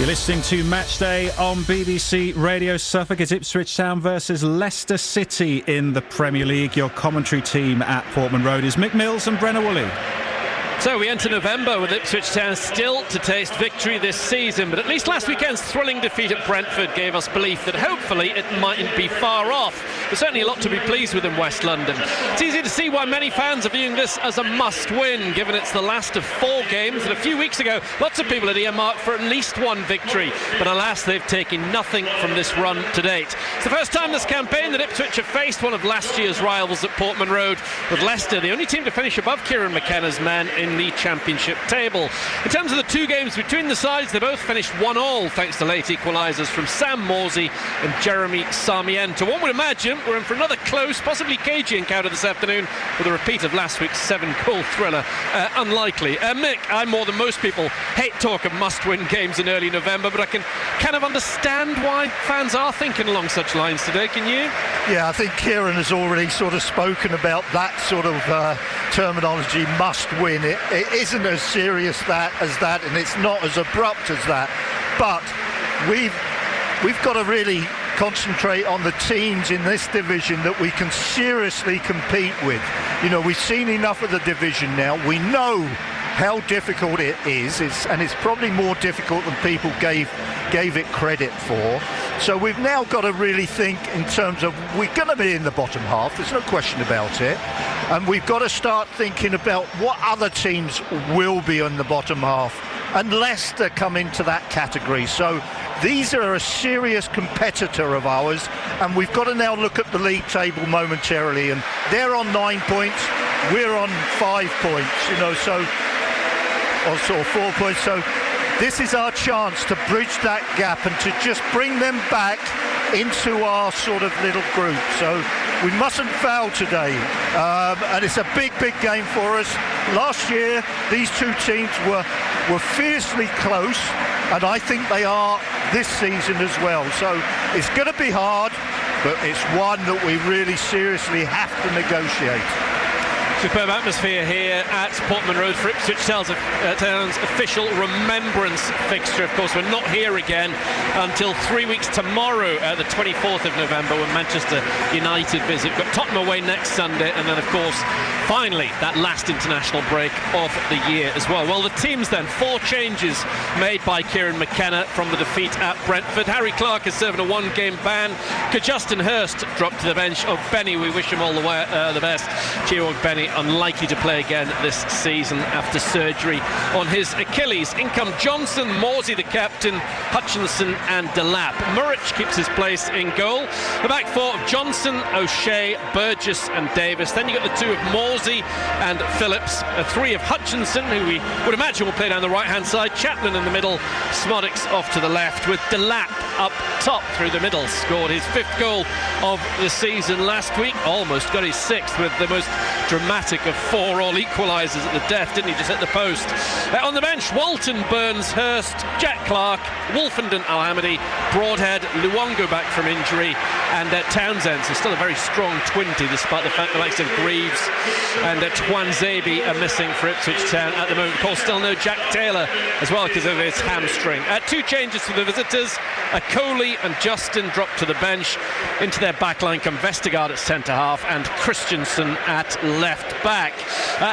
You're listening to Matchday on BBC Radio Suffolk. It's Ipswich Town versus Leicester City in the Premier League. Your commentary team at Portman Road is Mick Mills and Brenna Woolley. So we enter November with Ipswich Town still to taste victory this season, but at least last weekend's thrilling defeat at Brentford gave us belief that hopefully it mightn't be far off. There's certainly a lot to be pleased with in West London. It's easy to see why many fans are viewing this as a must-win, given it's the last of 4 games, and a few weeks ago lots of people had earmarked for at least one victory, but alas they've taken nothing from this run to date. It's the first time this campaign that Ipswich have faced one of last year's rivals at Portman Road, with Leicester the only team to finish above Kieran McKenna's men in the championship table. In terms of the 2 games between the sides, they both finished 1-1 thanks to late equalisers from Sam Morsey and Jeremy Sarmiento. One would imagine we're in for another close, possibly cagey encounter this afternoon with a repeat of last week's 7-goal thriller. Unlikely. Mick, I more than most people hate talk of must-win games in early November, but I can kind of understand why fans are thinking along such lines today. Can you? Yeah, I think Kieran has already sort of spoken about that sort of terminology, must win. It isn't as serious as that, and it's not as abrupt as that. But we've got to really concentrate on the teams in this division that we can seriously compete with. You know, we've seen enough of the division now. We know how difficult it is, and it's probably more difficult than people gave it credit for. So we've now got to really think in terms of, we're going to be in the bottom half, there's no question about it, and we've got to start thinking about what other teams will be in the bottom half, and Leicester come into that category. So these are a serious competitor of ours, and we've got to now look at the league table momentarily, and they're on 9 points, we're on 5 points, you know, so also 4 points. So this is our chance to bridge that gap and to just bring them back into our sort of little group. So we mustn't foul today, and it's a big game for us. Last year these 2 teams were fiercely close, and I think they are this season as well. So it's going to be hard, but it's one that we really seriously have to negotiate. Superb atmosphere here at Portman Road for Ipswich Town's official Remembrance fixture. Of course, we're not here again until 3 weeks tomorrow, the 24th of November, when Manchester United visit. We've got Tottenham away next Sunday, and then, of course, finally, that last international break of the year as well. Well, the teams then, 4 changes made by Kieran McKenna from the defeat at Brentford. Harry Clark is serving a 1-game ban. Justin Hurst dropped to the bench. Oh, Benny, we wish him all the best. Chirag Benny unlikely to play again this season after surgery on his Achilles. In come Johnson, Morsey the captain, Hutchinson and Delap. Murich keeps his place in goal. The back 4 of Johnson, O'Shea, Burgess and Davis. Then you got the 2 of Morsey and Phillips, 3 of Hutchinson, who we would imagine will play down the right-hand side, Chapman in the middle, Smodix off to the left, with Delap up top through the middle. Scored his 5th goal of the season last week, almost got his 6th with the most dramatic of 4 all equalisers at the death, didn't he? Just hit the post. On the bench, Walton, Burns, Hurst, Jack Clark, Wolfenden, Alhamady, Broadhead, Luongo back from injury, and Townsend, so still a very strong 20, despite the fact the likes of Greaves and Twanzebe are missing for Ipswich Town at the moment. Of course, still no Jack Taylor as well because of his hamstring. 2 changes for the visitors. Coley and Justin drop to the bench. Into their backline come Vestergaard at centre-half and Christensen at left-back.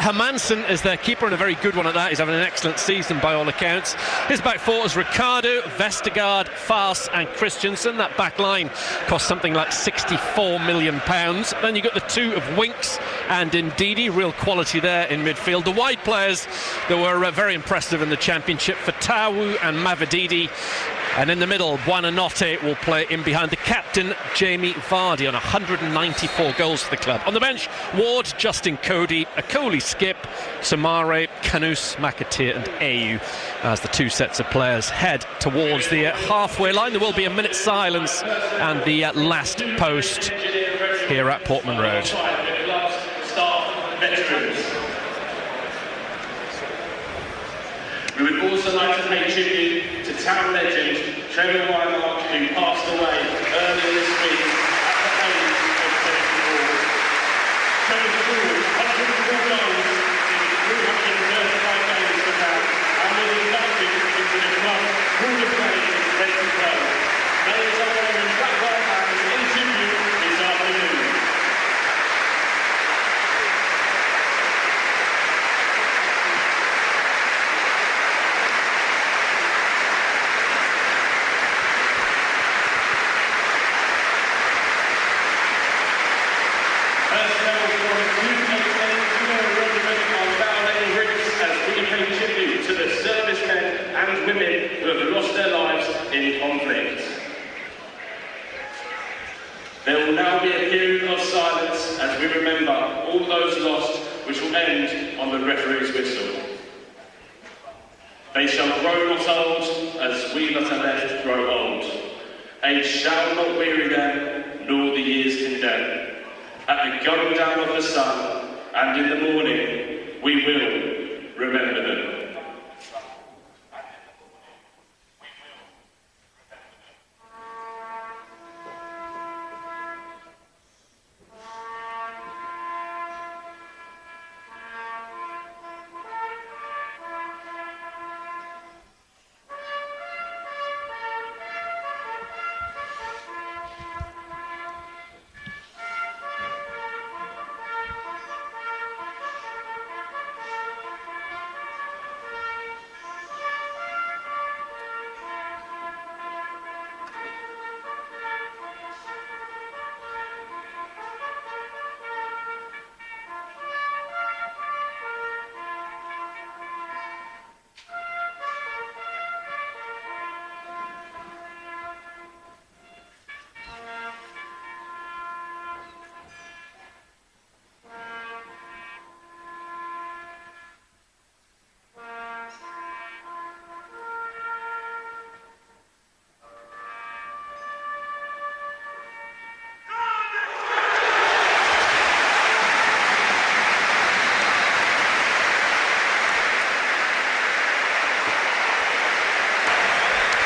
Hermansen is their keeper, and a very good one at that. He's having an excellent season by all accounts. His back 4 is Ricardo, Vestergaard, Fars and Christensen. That back line cost something like £64 million. Then you got the 2 of Winks and Ndidi, real quality there in midfield. The wide players that were very impressive in the championship, Fatawu and Mavididi. And in the middle, Buonanotte will play in behind the captain, Jamie Vardy, on 194 goals for the club. On the bench, Ward, Justin Cody, Akoli Skip, Samare, Canus, McAteer and Ayew as the 2 sets of players head towards the halfway line. There will be a minute's silence and the last post here at Portman Road. We would also like to pay tribute to town legend Trevor Wymark, who passed away earlier this week at the age of 74. Trevor scored 104 goals in 335 games for town and was inducted into the club Hall of Fame in conflict. There will now be a period of silence as we remember all those lost, which will end on the referee's whistle. They shall grow not old as we that are left grow old. Age shall not weary them, nor the years condemn. At the going down of the sun, and in the morning, we will remember them.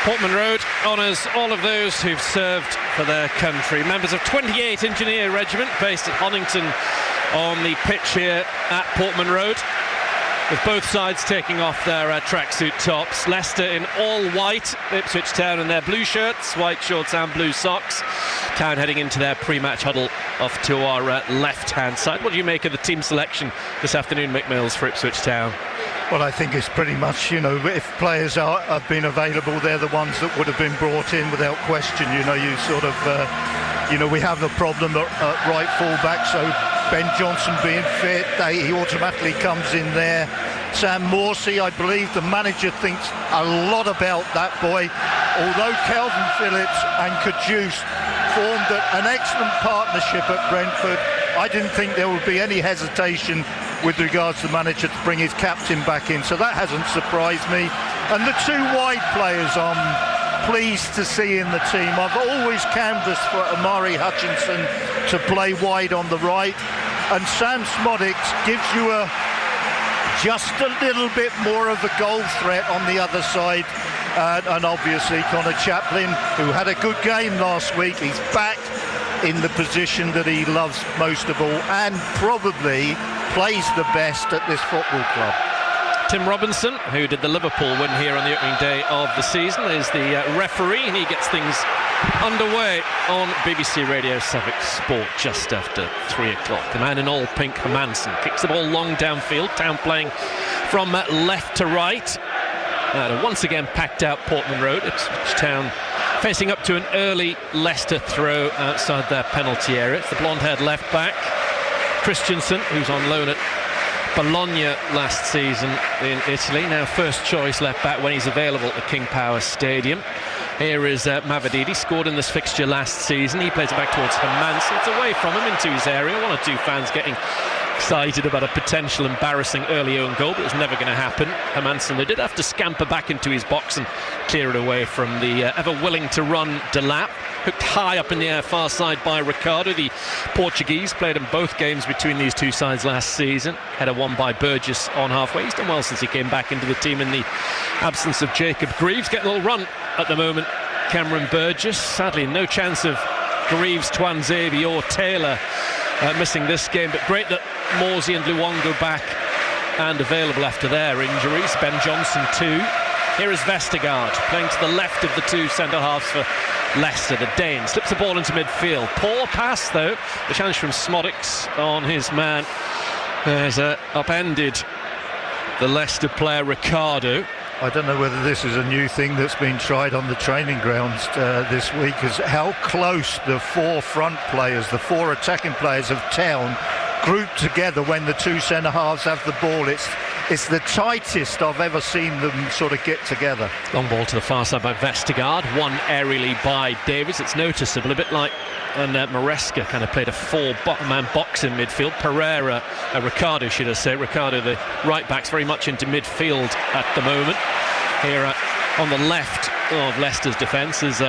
Portman Road honours all of those who've served for their country. Members of 28 Engineer Regiment based at Honington on the pitch here at Portman Road, with both sides taking off their tracksuit tops. Leicester in all white, Ipswich Town in their blue shirts, white shorts and blue socks. Town heading into their pre-match huddle off to our left-hand side. What do you make of the team selection this afternoon, Mick Mills, for Ipswich Town? Well, I think it's pretty much, if players have been available, they're the ones that would have been brought in without question. We have a problem at right full-back, so Ben Johnson being fit, he automatically comes in there. Sam Morsey, I believe the manager thinks a lot about that boy. Although Calvin Phillips and Caduce formed an excellent partnership at Brentford, I didn't think there would be any hesitation with regards to the manager to bring his captain back in, so that hasn't surprised me. And the two wide players I'm pleased to see in the team. I've always canvassed for Amari Hutchinson to play wide on the right, and Sam Smodics gives you just a little bit more of a goal threat on the other side. And obviously Connor Chaplin, who had a good game last week, he's back in the position that he loves most of all, and probably plays the best at this football club. Tim Robinson, who did the Liverpool win here on the opening day of the season, is the referee, and he gets things underway on BBC Radio Suffolk Sport just after 3 o'clock. The man in all pink, Hermansen, kicks the ball long downfield. Town playing from left to right. Once again packed out Portman Road. Ipswich Town facing up to an early Leicester throw outside their penalty area. It's the blonde-haired left-back, Christensen, who's on loan at Bologna last season in Italy, now first choice left-back when he's available at King Power Stadium. Here is Mavididi, scored in this fixture last season. He plays it back towards Hermansen. It's away from him into his area. One or two fans getting excited about a potential embarrassing early own goal, but it was never going to happen. Hermansen, they did have to scamper back into his box and clear it away from the ever willing to run Delap. Hooked high up in the air, far side by Ricardo. The Portuguese played in both games between these two sides last season. Header won by Burgess on halfway. He's done well since he came back into the team in the absence of Jacob Greaves. Getting a little run at the moment, Cameron Burgess. Sadly, no chance of Greaves, Twanzebe or Taylor missing this game, but great that Morsey and Luongo back and available after their injuries. Ben Johnson too. Here is Vestergaard playing to the left of the two centre-halves for Leicester. The Dane slips the ball into midfield. Poor pass though. The challenge from Smodics on his man has upended the Leicester player Ricardo. I don't know whether this is a new thing that's been tried on the training grounds this week, is how close the four front players, the four attacking players of Town, grouped together when the two centre-halves have the ball. it's the tightest I've ever seen them sort of get together. Long ball to the far side by Vestergaard, won aerially by Davies. It's noticeable, a bit like when Maresca kind of played a four-man box in midfield. Pereira, Ricardo should I say, Ricardo the right back's very much into midfield at the moment. Here on the left of Leicester's defence is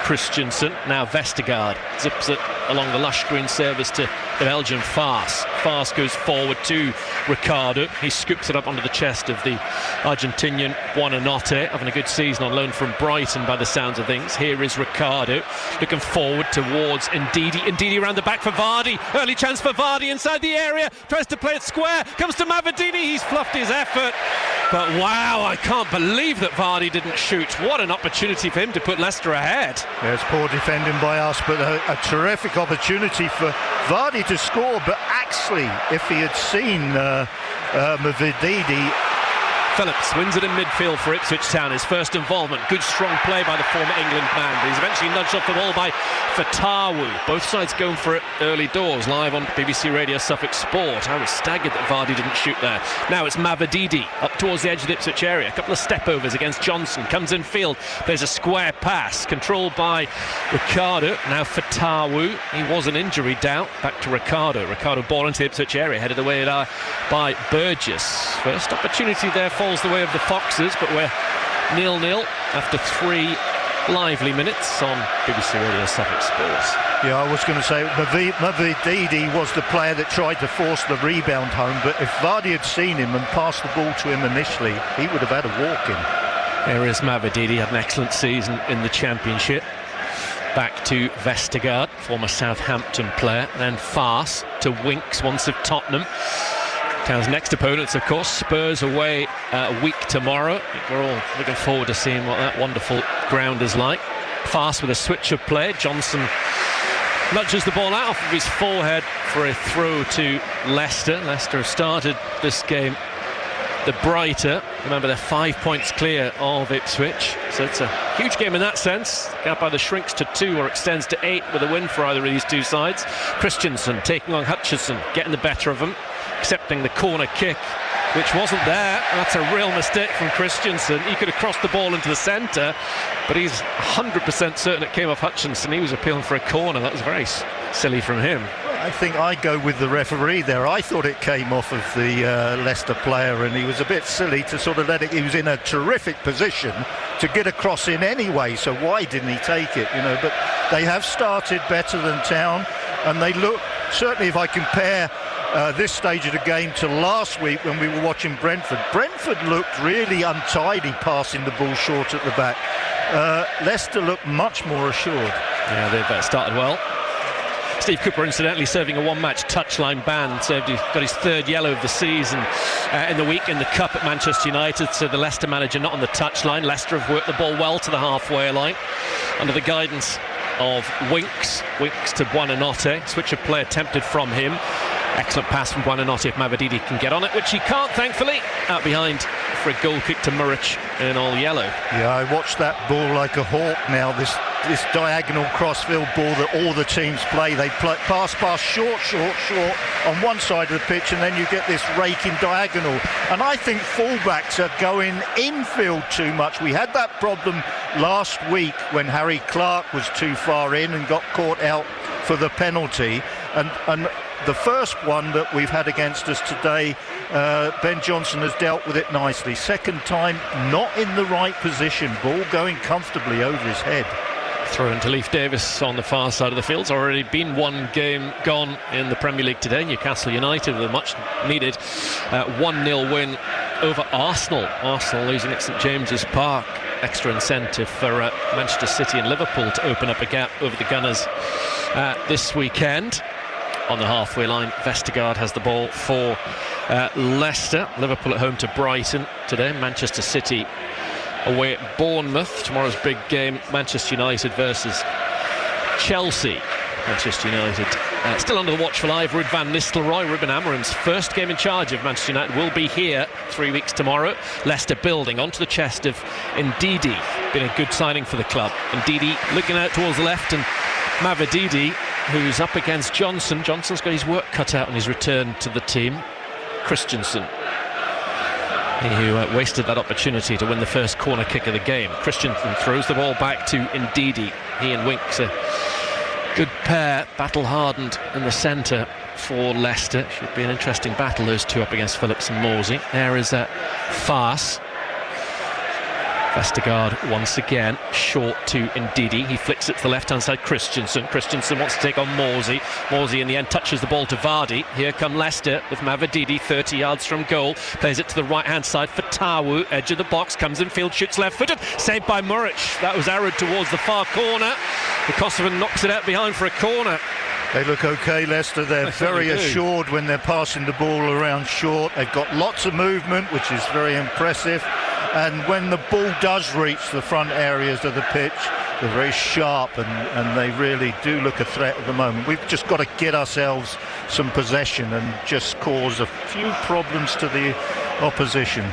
Christensen. Now Vestergaard zips it along the lush green surface to the Belgian Fars. Fars goes forward to Ricardo. He scoops it up onto the chest of the Argentinian Buonanotte, having a good season on loan from Brighton by the sounds of things. Here is Ricardo looking forward towards Ndidi. Ndidi around the back for Vardy. Early chance for Vardy inside the area. Tries to play it square. Comes to Mavididi. He's fluffed his effort. But wow, I can't believe that Vardy didn't shoot. What an opportunity for him to put Leicester ahead. Yeah, it's poor defending by us, but a terrific opportunity for Vardy to score. But actually, if he had seen Mavididi... Phillips wins it in midfield for Ipswich Town, his first involvement. Good strong play by the former England man, but he's eventually nudged off the ball by Fatawu. Both sides going for it early doors, live on BBC Radio Suffolk Sport. I was staggered that Vardy didn't shoot there. Now it's Mavididi up towards the edge of the Ipswich area. A couple of step-overs against Johnson. Comes in field. There's a square pass controlled by Ricardo. Now Fatawu. He was an injury doubt. Back to Ricardo. Ricardo ball into the Ipswich area, headed away by Burgess. First opportunity there falls the way of the Foxes, but we're 0-0 after 3 lively minutes on BBC Radio Suffolk Sports. Yeah, I was going to say Mavididi was the player that tried to force the rebound home, but if Vardy had seen him and passed the ball to him initially, he would have had a walk-in. There is Mavididi, had an excellent season in the Championship. Back to Vestergaard, former Southampton player, then Fars to Winks, once of Tottenham. Town's next opponents, of course, Spurs away a week tomorrow. We're all looking forward to seeing what that wonderful ground is like. Fast with a switch of play. Johnson nudges the ball out of his forehead for a throw to Leicester. Leicester have started this game the brighter. Remember, they're 5 points clear of Ipswich, so it's a huge game in that sense. Gap either shrinks to 2 or extends to 8 with a win for either of these two sides. Christensen taking on Hutchison, getting the better of him, accepting the corner kick, which wasn't there. That's a real mistake from Christensen. He could have crossed the ball into the centre, but he's 100% certain it came off Hutchinson. He was appealing for a corner. That was very silly from him. I think I go with the referee there. I thought it came off of the Leicester player, and he was a bit silly to sort of let it. He was in a terrific position to get across in anyway, so why didn't he take it? You know, but they have started better than Town, and they look, certainly if I compare this stage of the game to last week when we were watching Brentford looked really untidy passing the ball short at the back. Leicester looked much more assured. Yeah, they've started well. Steve Cooper incidentally serving a one-match touchline ban, so he got his 3rd yellow of the season in the week in the Cup at Manchester United, so the Leicester manager not on the touchline. Leicester have worked the ball well to the halfway line under the guidance of Winks to Buonanotte. Switch of play attempted from him. Excellent pass from Buonanotte if Mavididi can get on it, which he can't, thankfully. Out behind for a goal kick to Muric in all yellow. Yeah, I watched that ball like a hawk now, this diagonal crossfield ball that all the teams play. They pass short on one side of the pitch, and then you get this raking diagonal. And I think fullbacks are going infield too much. We had that problem last week when Harry Clark was too far in and got caught out for the penalty. And the first one that we've had against us today, Ben Johnson has dealt with it nicely. Second time, not in the right position. Ball going comfortably over his head. Throw in to Leif Davis on the far side of the field. It's already been one game gone in the Premier League today. Newcastle United with a much needed 1-0 win over Arsenal. Arsenal losing at St James's Park. Extra incentive for Manchester City and Liverpool to open up a gap over the Gunners this weekend. On the halfway line, Vestergaard has the ball for Leicester. Liverpool at home to Brighton today. Manchester City away at Bournemouth. Tomorrow's big game, Manchester United versus Chelsea. Manchester United still under the watchful eye of Ruud van Nistelrooy. Ruben Amorim's first game in charge of Manchester United will be here 3 weeks tomorrow. Leicester building onto the chest of Ndidi. Been a good signing for the club. Ndidi looking out towards the left, and Mavididi, who's up against Johnson. Johnson's got his work cut out on his return to the team. Christensen who wasted that opportunity to win the first corner kick of the game. Christensen throws the ball back to Ndidi. He and Winks, a good pair, battle-hardened in the centre for Leicester. Should be an interesting battle, those two up against Phillips and Morsey. There is a Farce. Vestergaard once again short to Ndidi. He flicks it to the left-hand side. Christensen wants to take on Morsey. Morsey in the end touches the ball to Vardy. Here come Leicester with Mavididi 30 yards from goal. Plays it to the right-hand side for Tawu. Edge of the box, comes in field, shoots left-footed. Saved by Muric. That was arrowed towards the far corner. The Kosovan knocks it out behind for a corner. They look okay, Leicester. They're very assured when they're passing the ball around short. They've got lots of movement, which is very impressive. And when the ball does reach the front areas of the pitch, they're very sharp, and they really do look a threat at the moment. We've just got to get ourselves some possession and just cause a few problems to the opposition.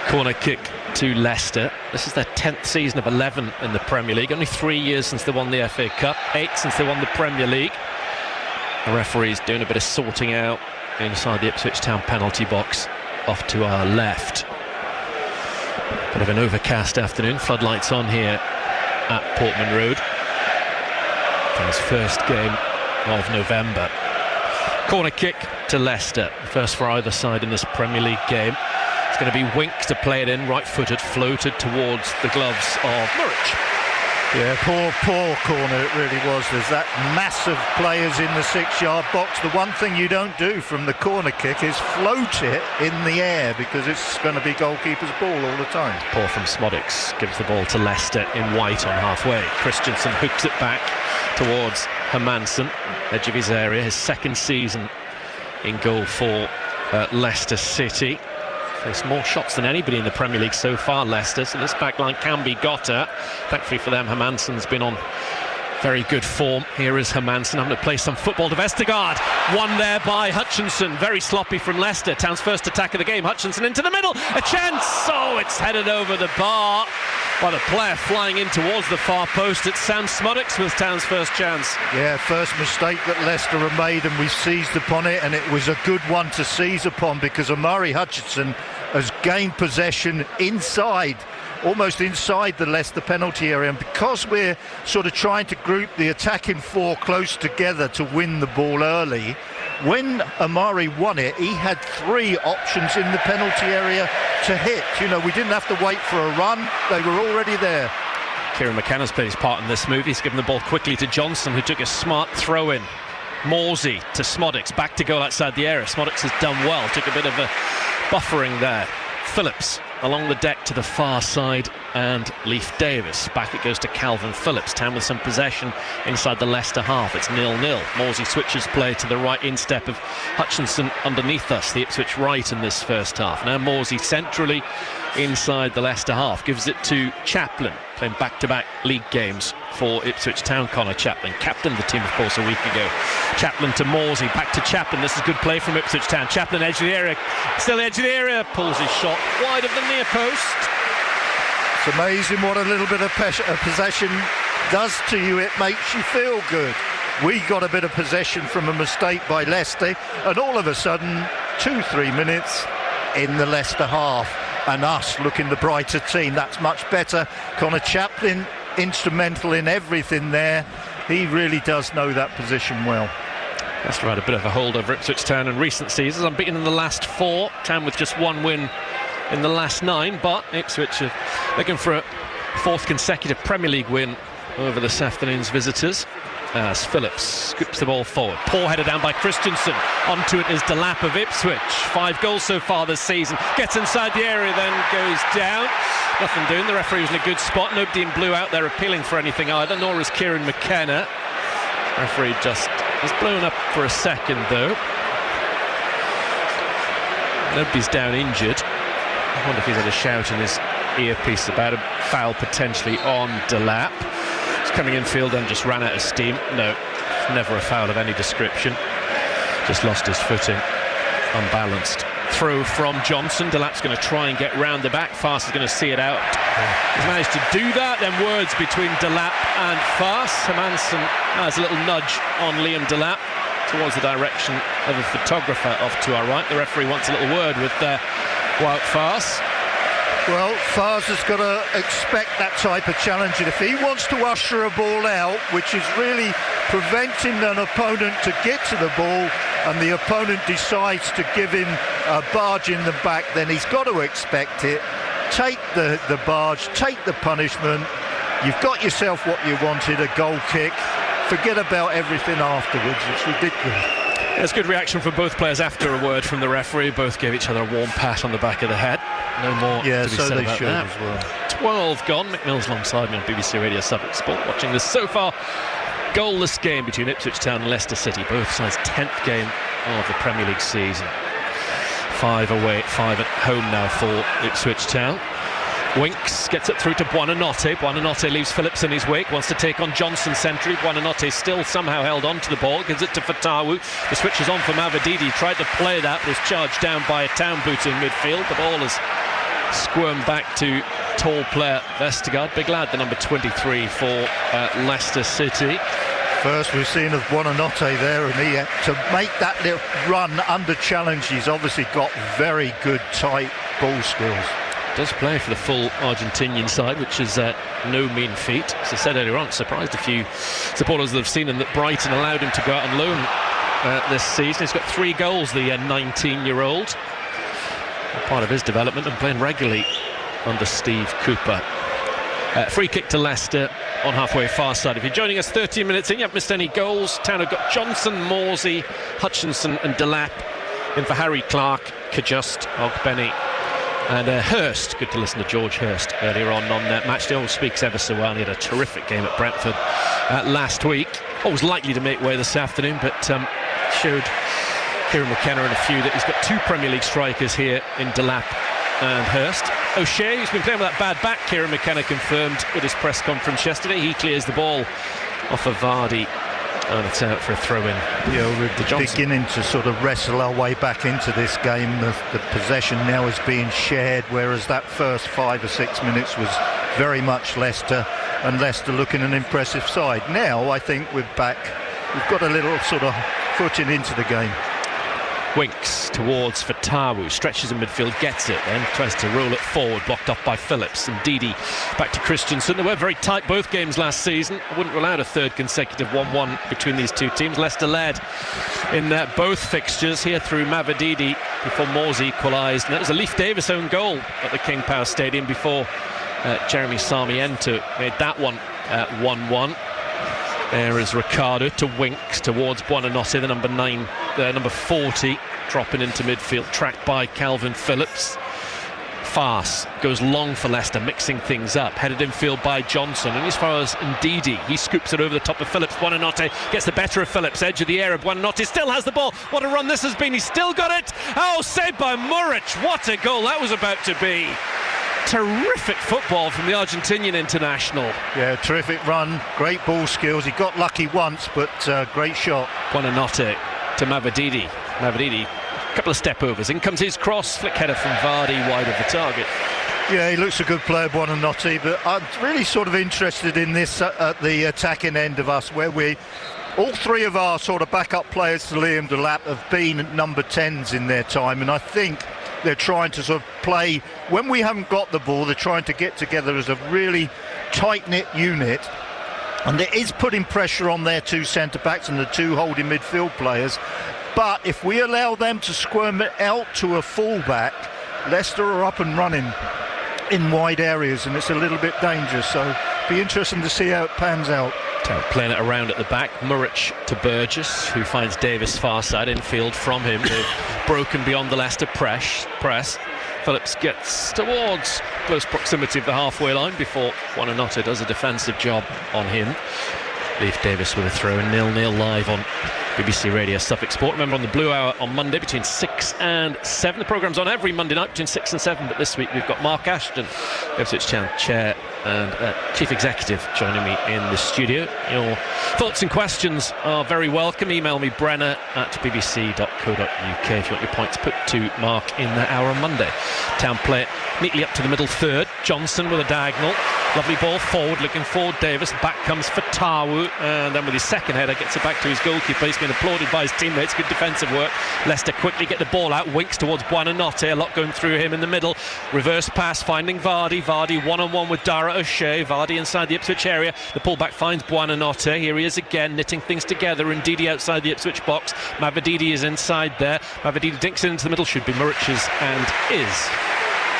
Corner kick to Leicester. This is their 10th season of 11 in the Premier League. Only 3 years since they won the FA Cup, 8 since they won the Premier League. The referee's doing a bit of sorting out inside the Ipswich Town penalty box off to our left. Bit of an overcast afternoon, floodlights on here at Portman Road. His first game of November. Corner kick to Leicester, first for either side in this Premier League game. It's going to be Winks to play it in, right-footed, floated towards the gloves of Muric. Yeah, poor corner it really was. There's that massive players in the 6-yard box. The one thing you don't do from the corner kick is float it in the air, because it's going to be goalkeeper's ball all the time. Paul from Smodix gives the ball to Leicester in white on halfway. Christensen hooks it back towards Hermansen, edge of his area, his second season in goal for Leicester City. Faced more shots than anybody in the Premier League so far, Leicester, so this back line can be got at. Thankfully for them, Hermansen's been on very good form. Here is Hermansen having to play some football to Vestergaard. Won there by Hutchinson. Very sloppy from Leicester. Town's first attack of the game. Hutchinson into the middle. A chance! Oh, it's headed over the bar by the player flying in towards the far post. It's Sam Smodix with Town's first chance. Yeah, first mistake that Leicester have made, and we've seized upon it, and it was a good one to seize upon, because Omari Hutchinson has gained possession inside, almost inside the Leicester penalty area, and because we're sort of trying to group the attacking four close together to win the ball early, when Omari won it, he had 3 options in the penalty area to hit. You know, we didn't have to wait for a run, they were already there. Kieran McKenna's played his part in this move. He's given the ball quickly to Johnson, who took a smart throw in. Morsey to Smodix, back to goal outside the area. Smodix has done well, took a bit of a buffering there. Phillips along the deck to the far side, and Leif Davis. Back it goes to Calvin Phillips. Town with some possession inside the Leicester half. It's 0-0. Morsey switches play to the right instep of Hutchinson underneath us, the Ipswich right in this first half. Now Morsey centrally inside the Leicester half, gives it to Chaplin, playing back-to-back league games for Ipswich Town. Connor Chaplin captained the team, of course, a week ago. Chaplin to Morsey, back to Chaplin. This is good play from Ipswich Town. Chaplin edge of the area, still edge of the area, pulls his shot wide of the near post. It's amazing what a little bit of possession does to you. It makes you feel good. We got a bit of possession from a mistake by Leicester, and all of a sudden 2-3 minutes in the Leicester half, and us looking the brighter team. That's much better. Connor Chaplin instrumental in everything there. He really does know that position well. Leicester had a bit of a hold over Ipswich Town in recent seasons, unbeaten in the last 4. Town with just 1 win in the last 9, but Ipswich are looking for a 4th consecutive Premier League win over this afternoon's visitors, as Phillips scoops the ball forward. Poor header down by Christensen. Onto it is Delap of Ipswich. 5 goals so far this season. Gets inside the area, then goes down. Nothing doing. The referee was in a good spot. Nobody in blue out there appealing for anything either, nor is Kieran McKenna. Referee just has blown up for a second though. Nobody's down injured. I wonder if he's had a shout in his earpiece about a foul potentially on Delap. He's coming in field and just ran out of steam. No, never a foul of any description. Just lost his footing, unbalanced. Throw from Johnson. Delap's going to try and get round the back. Farce is going to see it out. He's managed to do that. Then words between Delap and Farce. Hermansen has a little nudge on Liam Delap towards the direction of a photographer off to our right. The referee wants a little word with Wout Faes. Well, Faes has got to expect that type of challenge, and if he wants to usher a ball out, which is really preventing an opponent to get to the ball, and the opponent decides to give him a barge in the back, then he's got to expect it. Take the barge, take the punishment. You've got yourself what you wanted, a goal kick. Forget about everything afterwards. It's ridiculous. There's good reaction from both players after a word from the referee. Both gave each other a warm pat on the back of the head. No more to be said about that. As well. 12 gone. Mick Mills alongside me on BBC Radio Suffolk Sport, watching this so far goalless game between Ipswich Town and Leicester City. Both sides' 10th game of the Premier League season. 5 away, 5 at home now for Ipswich Town. Winks gets it through to Buonanotte. Buonanotte leaves Phillips in his wake, wants to take on Johnson centrally. Buonanotte still somehow held on to the ball, gives it to Fatawu. The switch is on for Mavididi, tried to play that, was charged down by a Town boot in midfield. The ball is squirmed back to tall player Vestergaard. Big lad, the number 23 for Leicester City. First we've seen of Buonanotte there, and he had to make that little run under challenge. He's obviously got very good tight ball skills. Does play for the full Argentinian side, which is no mean feat. As I said earlier on, surprised a few supporters that have seen him that Brighton allowed him to go out on loan this season. He's got 3 goals, the 19-year-old. Part of his development and playing regularly under Steve Cooper. Free kick to Leicester on halfway far side. If you're joining us 13 minutes in, you haven't missed any goals. Town have got Johnson, Morsey, Hutchinson and Delap. In for Harry Clark, Kajust, Ogbenny and Hurst. Good to listen to George Hurst earlier on match. He always speaks ever so well. He had a terrific game at Brentford last week. Always likely to make way this afternoon, but showed Kieran McKenna and a few that he's got 2 Premier League strikers here in Delap and Hurst. O'Shea, who's been playing with that bad back, Kieran McKenna confirmed at his press conference yesterday. He clears the ball off of Vardy, and it's out for a throw-in. Yeah, we're beginning to sort of wrestle our way back into this game. The possession now is being shared, whereas that first 5 or 6 minutes was very much Leicester, and Leicester looking an impressive side. Now I think we're back. We've got a little sort of footing into the game. Winks towards Fatawu, stretches in midfield, gets it, then tries to roll it forward, blocked off by Phillips. And Didi back to Christensen. They were very tight both games last season. I wouldn't rule out a third consecutive 1-1 between these two teams. Leicester led in both fixtures here through Mavididi before Morsey equalised. And that was a Leif Davis own goal at the King Power Stadium before Jeremy Sarmiento made that one 1-1. There is Ricardo to Winks towards Buonanotte, the number 9, number 40, dropping into midfield, tracked by Calvin Phillips. Faes goes long for Leicester, mixing things up, headed infield by Johnson, and as far as Ndidi, he scoops it over the top of Phillips. Buonanotte gets the better of Phillips, edge of the area. Buonanotte still has the ball. What a run this has been. He's still got it. Oh, saved by Muric. What a goal that was about to be. Terrific football from the Argentinian international. Yeah, terrific run, great ball skills. He got lucky once, but great shot. Buonanotte to Mavididi. Mavididi, a couple of step overs. In comes his cross, flick header from Vardy, wide of the target. Yeah, he looks a good player, Buonanotte, but I'm really sort of interested in this at the attacking end of us, where all 3 of our sort of backup players to Liam Delap have been number 10s in their time, and I think they're trying to sort of play, when we haven't got the ball, they're trying to get together as a really tight-knit unit, and it is putting pressure on their 2 centre-backs and the 2 holding midfield players. But if we allow them to squirm it out to a full-back, Leicester are up and running in wide areas, and it's a little bit dangerous, so be interesting to see how it pans out. Playing it around at the back, Muric to Burgess, who finds Davis far side, infield from him. They've broken beyond the Leicester press. Phillips gets towards close proximity of the halfway line before Buonanotte does a defensive job on him. Leif Davis with a throw, 0-0 live on BBC Radio Suffolk Sport. Remember, on the Blue Hour on Monday between 6 and 7. The programme's on every Monday night between 6 and 7, but this week we've got Mark Ashton, Ipswich Town Chair and Chief Executive, joining me in the studio. Your thoughts and questions are very welcome. Email me, brenner@bbc.co.uk, if you want your points put to Mark in that hour on Monday. Town play it neatly up to the middle third. Johnson with a diagonal. Lovely ball forward, looking forward Davis. Back comes Fatawu, and then with his second header gets it back to his goalkeeper. He's going been applauded by his teammates. Good defensive work. Leicester quickly get the ball out. Winks towards Buonanotte. A lot going through him in the middle. Reverse pass finding Vardy. Vardy one-on-one with Dara O'Shea. Vardy inside the Ipswich area. The pullback finds Buonanotte. Here he is again, knitting things together. And Ndidi outside the Ipswich box. Mavididi is inside there. Mavididi dinks it into the middle. Should be Murich's and is.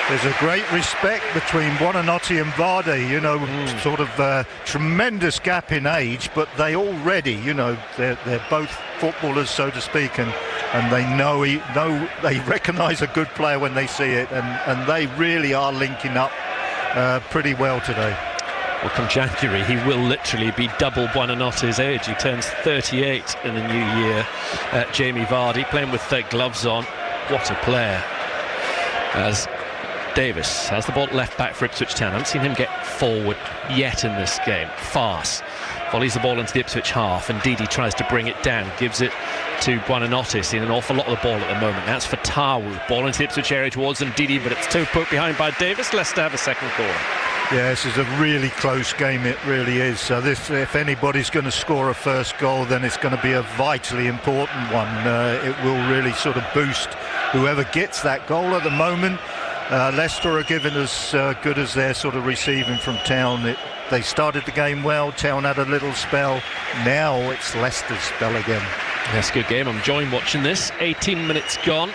There's a great respect between Buonanotte and Vardy, you know, sort of tremendous gap in age, but they already, you know, they're both footballers, so to speak, and they know they recognise a good player when they see it, and they really are linking up pretty well today. Well, come January, he will literally be double Buonanotte's age. He turns 38 in the new year. Jamie Vardy playing with gloves on. What a player. As Davis has the ball left back for Ipswich Town. I haven't seen him get forward yet in this game. Farce volleys the ball into the Ipswich half, and Ndidi tries to bring it down, gives it to Buonanotte. Seeing an awful lot of the ball at the moment. That's for Tawu. Ball into the Ipswich area towards Ndidi, but it's toe poked behind by Davis. Leicester have a second corner. Yeah, this is a really close game, it really is. So this, if anybody's going to score a first goal, then it's going to be a vitally important one. It will really sort of boost whoever gets that goal at the moment. Leicester are giving as good as they're sort of receiving from Town. They started the game well. Town had a little spell. Now it's Leicester's spell again. That's a good game. I'm enjoying watching this. 18 minutes gone.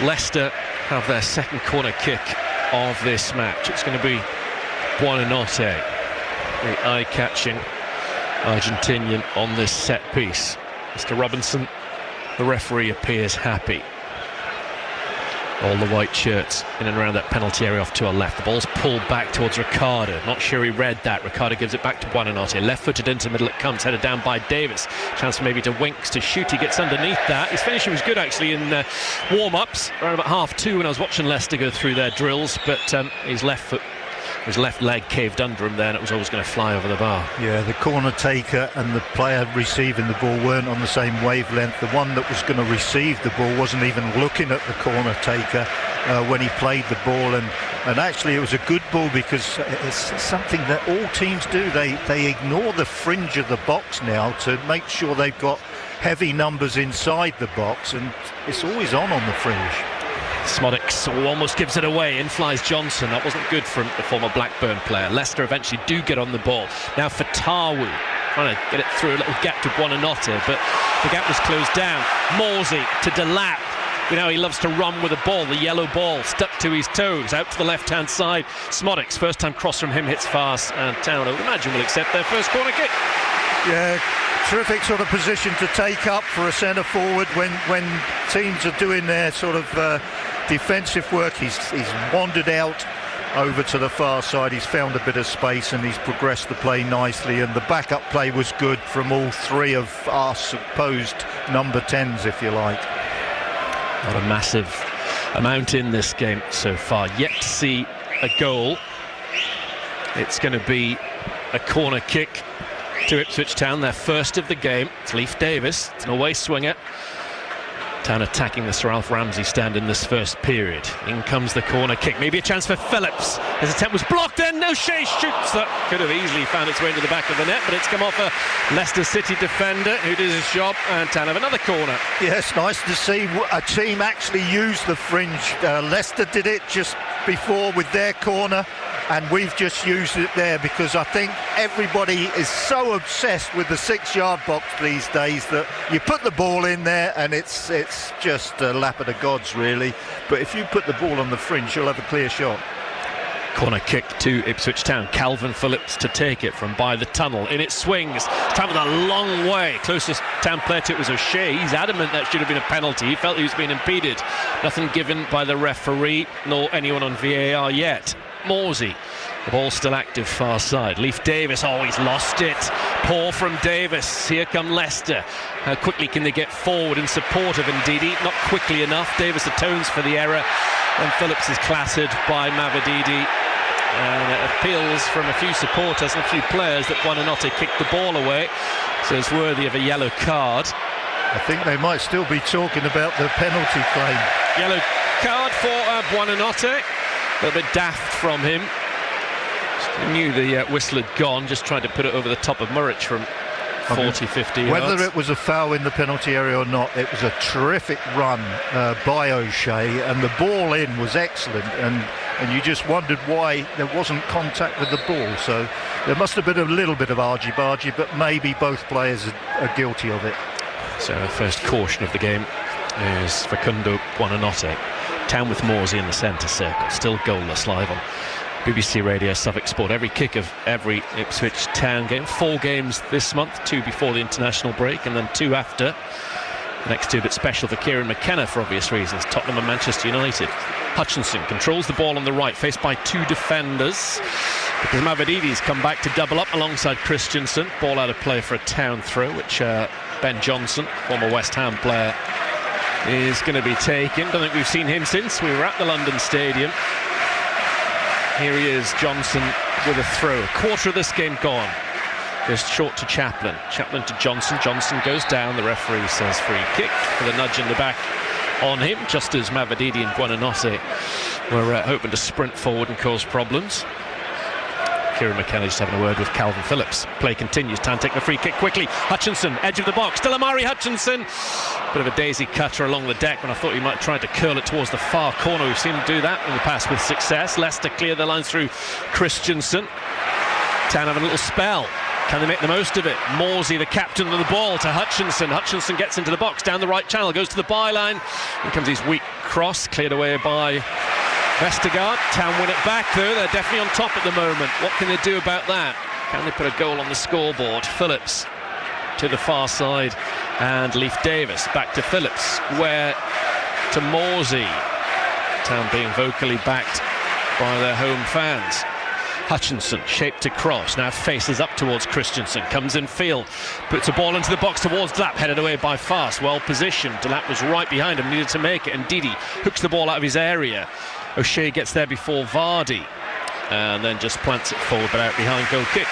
Leicester have their second corner kick of this match. It's going to be Buonanotte, the eye-catching Argentinian on this set piece. Mr. Robinson, the referee, appears happy. All the white shirts in and around that penalty area off to our left. The ball's pulled back towards Ricardo. Not sure he read that. Ricardo gives it back to Buonanotte. Left-footed into the middle it comes, headed down by Davis. Chance maybe to Winks to shoot. He gets underneath that. His finishing was good actually in warm-ups around about half-2 when I was watching Leicester go through their drills, but his left leg caved under him there, and it was always going to fly over the bar. Yeah, the corner taker and the player receiving the ball weren't on the same wavelength. The one that was going to receive the ball wasn't even looking at the corner taker when he played the ball, and actually it was a good ball because it's something that all teams do. They ignore the fringe of the box now to make sure they've got heavy numbers inside the box, and it's always on the fringe. Smodix almost gives it away. In flies Johnson. That wasn't good from the former Blackburn player. Leicester eventually do get on the ball. Now for Tawu, trying to get it through a little gap to Buonanotte, but the gap was closed down. Morsey to Delap. You know, he loves to run with the ball. The yellow ball stuck to his toes. Out to the left-hand side. Smodix, first time cross from him, hits fast. And Town, I would imagine, will accept their first corner kick. Yeah, terrific sort of position to take up for a centre forward when teams are doing their sort of defensive work. He's wandered out over to the far side. He's found a bit of space and he's progressed the play nicely, and the backup play was good from all three of our supposed number 10s, if you like. Not a massive amount in this game so far. Yet to see a goal. It's going to be a corner kick to Ipswich Town, their first of the game. It's Leif Davis, it's an away swinger. Town attacking the Sir Alf Ramsey stand in this first period. In comes the corner kick, maybe a chance for Phillips. His attempt was blocked, then O'Shea shoots. That could have easily found its way into the back of the net, but it's come off a Leicester City defender who did his job, and Town have another corner. Yes, nice to see a team actually use the fringe. Leicester did it just before with their corner, and we've just used it there because I think everybody is so obsessed with the 6-yard box these days that you put the ball in there and it's just a lap of the gods, really. But if you put the ball on the fringe, you'll have a clear shot. Corner kick to Ipswich Town. Calvin Phillips to take it from by the tunnel. In it swings. Travelled a long way. Closest Town player to it was O'Shea. He's adamant that should have been a penalty. He felt he was being impeded. Nothing given by the referee nor anyone on VAR yet. Morsey, the ball still active far side. Leif Davis, he's lost it. Poor from Davis. Here come Leicester. How quickly can they get forward in support of Ndidi? Not quickly enough. Davis atones for the error, and Phillips is clattered by Mavididi. And it appeals from a few supporters and a few players that Buonanotte kicked the ball away, so it's worthy of a yellow card. I think they might still be talking about the penalty claim. Yellow card for Buonanotte. A little bit daft from him. Just knew the whistle had gone, just trying to put it over the top of Muric from 40, 50 yards. Whether it was a foul in the penalty area or not, it was a terrific run by O'Shea, and the ball in was excellent, and you just wondered why there wasn't contact with the ball. So there must have been a little bit of argy-bargy, but maybe both players are guilty of it. So the first caution of the game is Facundo Buonanotte. Town with Morsey in the centre circle, still goalless, live on BBC Radio Suffolk Sport. Every kick of every Ipswich Town game. 4 games this month, 2 before the international break and then 2 after. The next 2 a bit special for Kieran McKenna for obvious reasons. Tottenham and Manchester United. Hutchinson controls the ball on the right, faced by 2 defenders, because Mavridi's come back to double up alongside Christensen. Ball out of play for a Town throw, which Ben Johnson, former West Ham player, is going to be taken. Don't think we've seen him since we were at the London Stadium. Here he is, Johnson with a throw. A quarter of this game gone. Goes short to Chaplin. Chaplin to Johnson. Johnson goes down. The referee says free kick for the nudge in the back on him, just as Mavididi and Buonanotte were hoping to sprint forward and cause problems. Kieran McKenna just having a word with Calvin Phillips. Play continues. Town take the free kick quickly. Hutchinson, edge of the box. Still Amari Hutchinson. Bit of a daisy cutter along the deck when I thought he might try to curl it towards the far corner. We've seen him do that in the past with success. Leicester clear the lines through Christensen. Town have a little spell. Can they make the most of it? Morsey, the captain of the ball, to Hutchinson. Hutchinson gets into the box, down the right channel, goes to the byline. Here comes his weak cross, cleared away by Vestergaard. Town win it back though. They're definitely on top at the moment. What can they do about that? Can they put a goal on the scoreboard? Phillips to the far side, and Leif Davis back to Phillips, square to Morsey. Town being vocally backed by their home fans. Hutchinson, shaped to cross, now faces up towards Christensen, comes in field, puts a ball into the box towards Delap, headed away by Fast, well positioned. Delap was right behind him, needed to make it, and Didi hooks the ball out of his area. O'Shea gets there before Vardy, and then just plants it forward, but out behind, goal kick.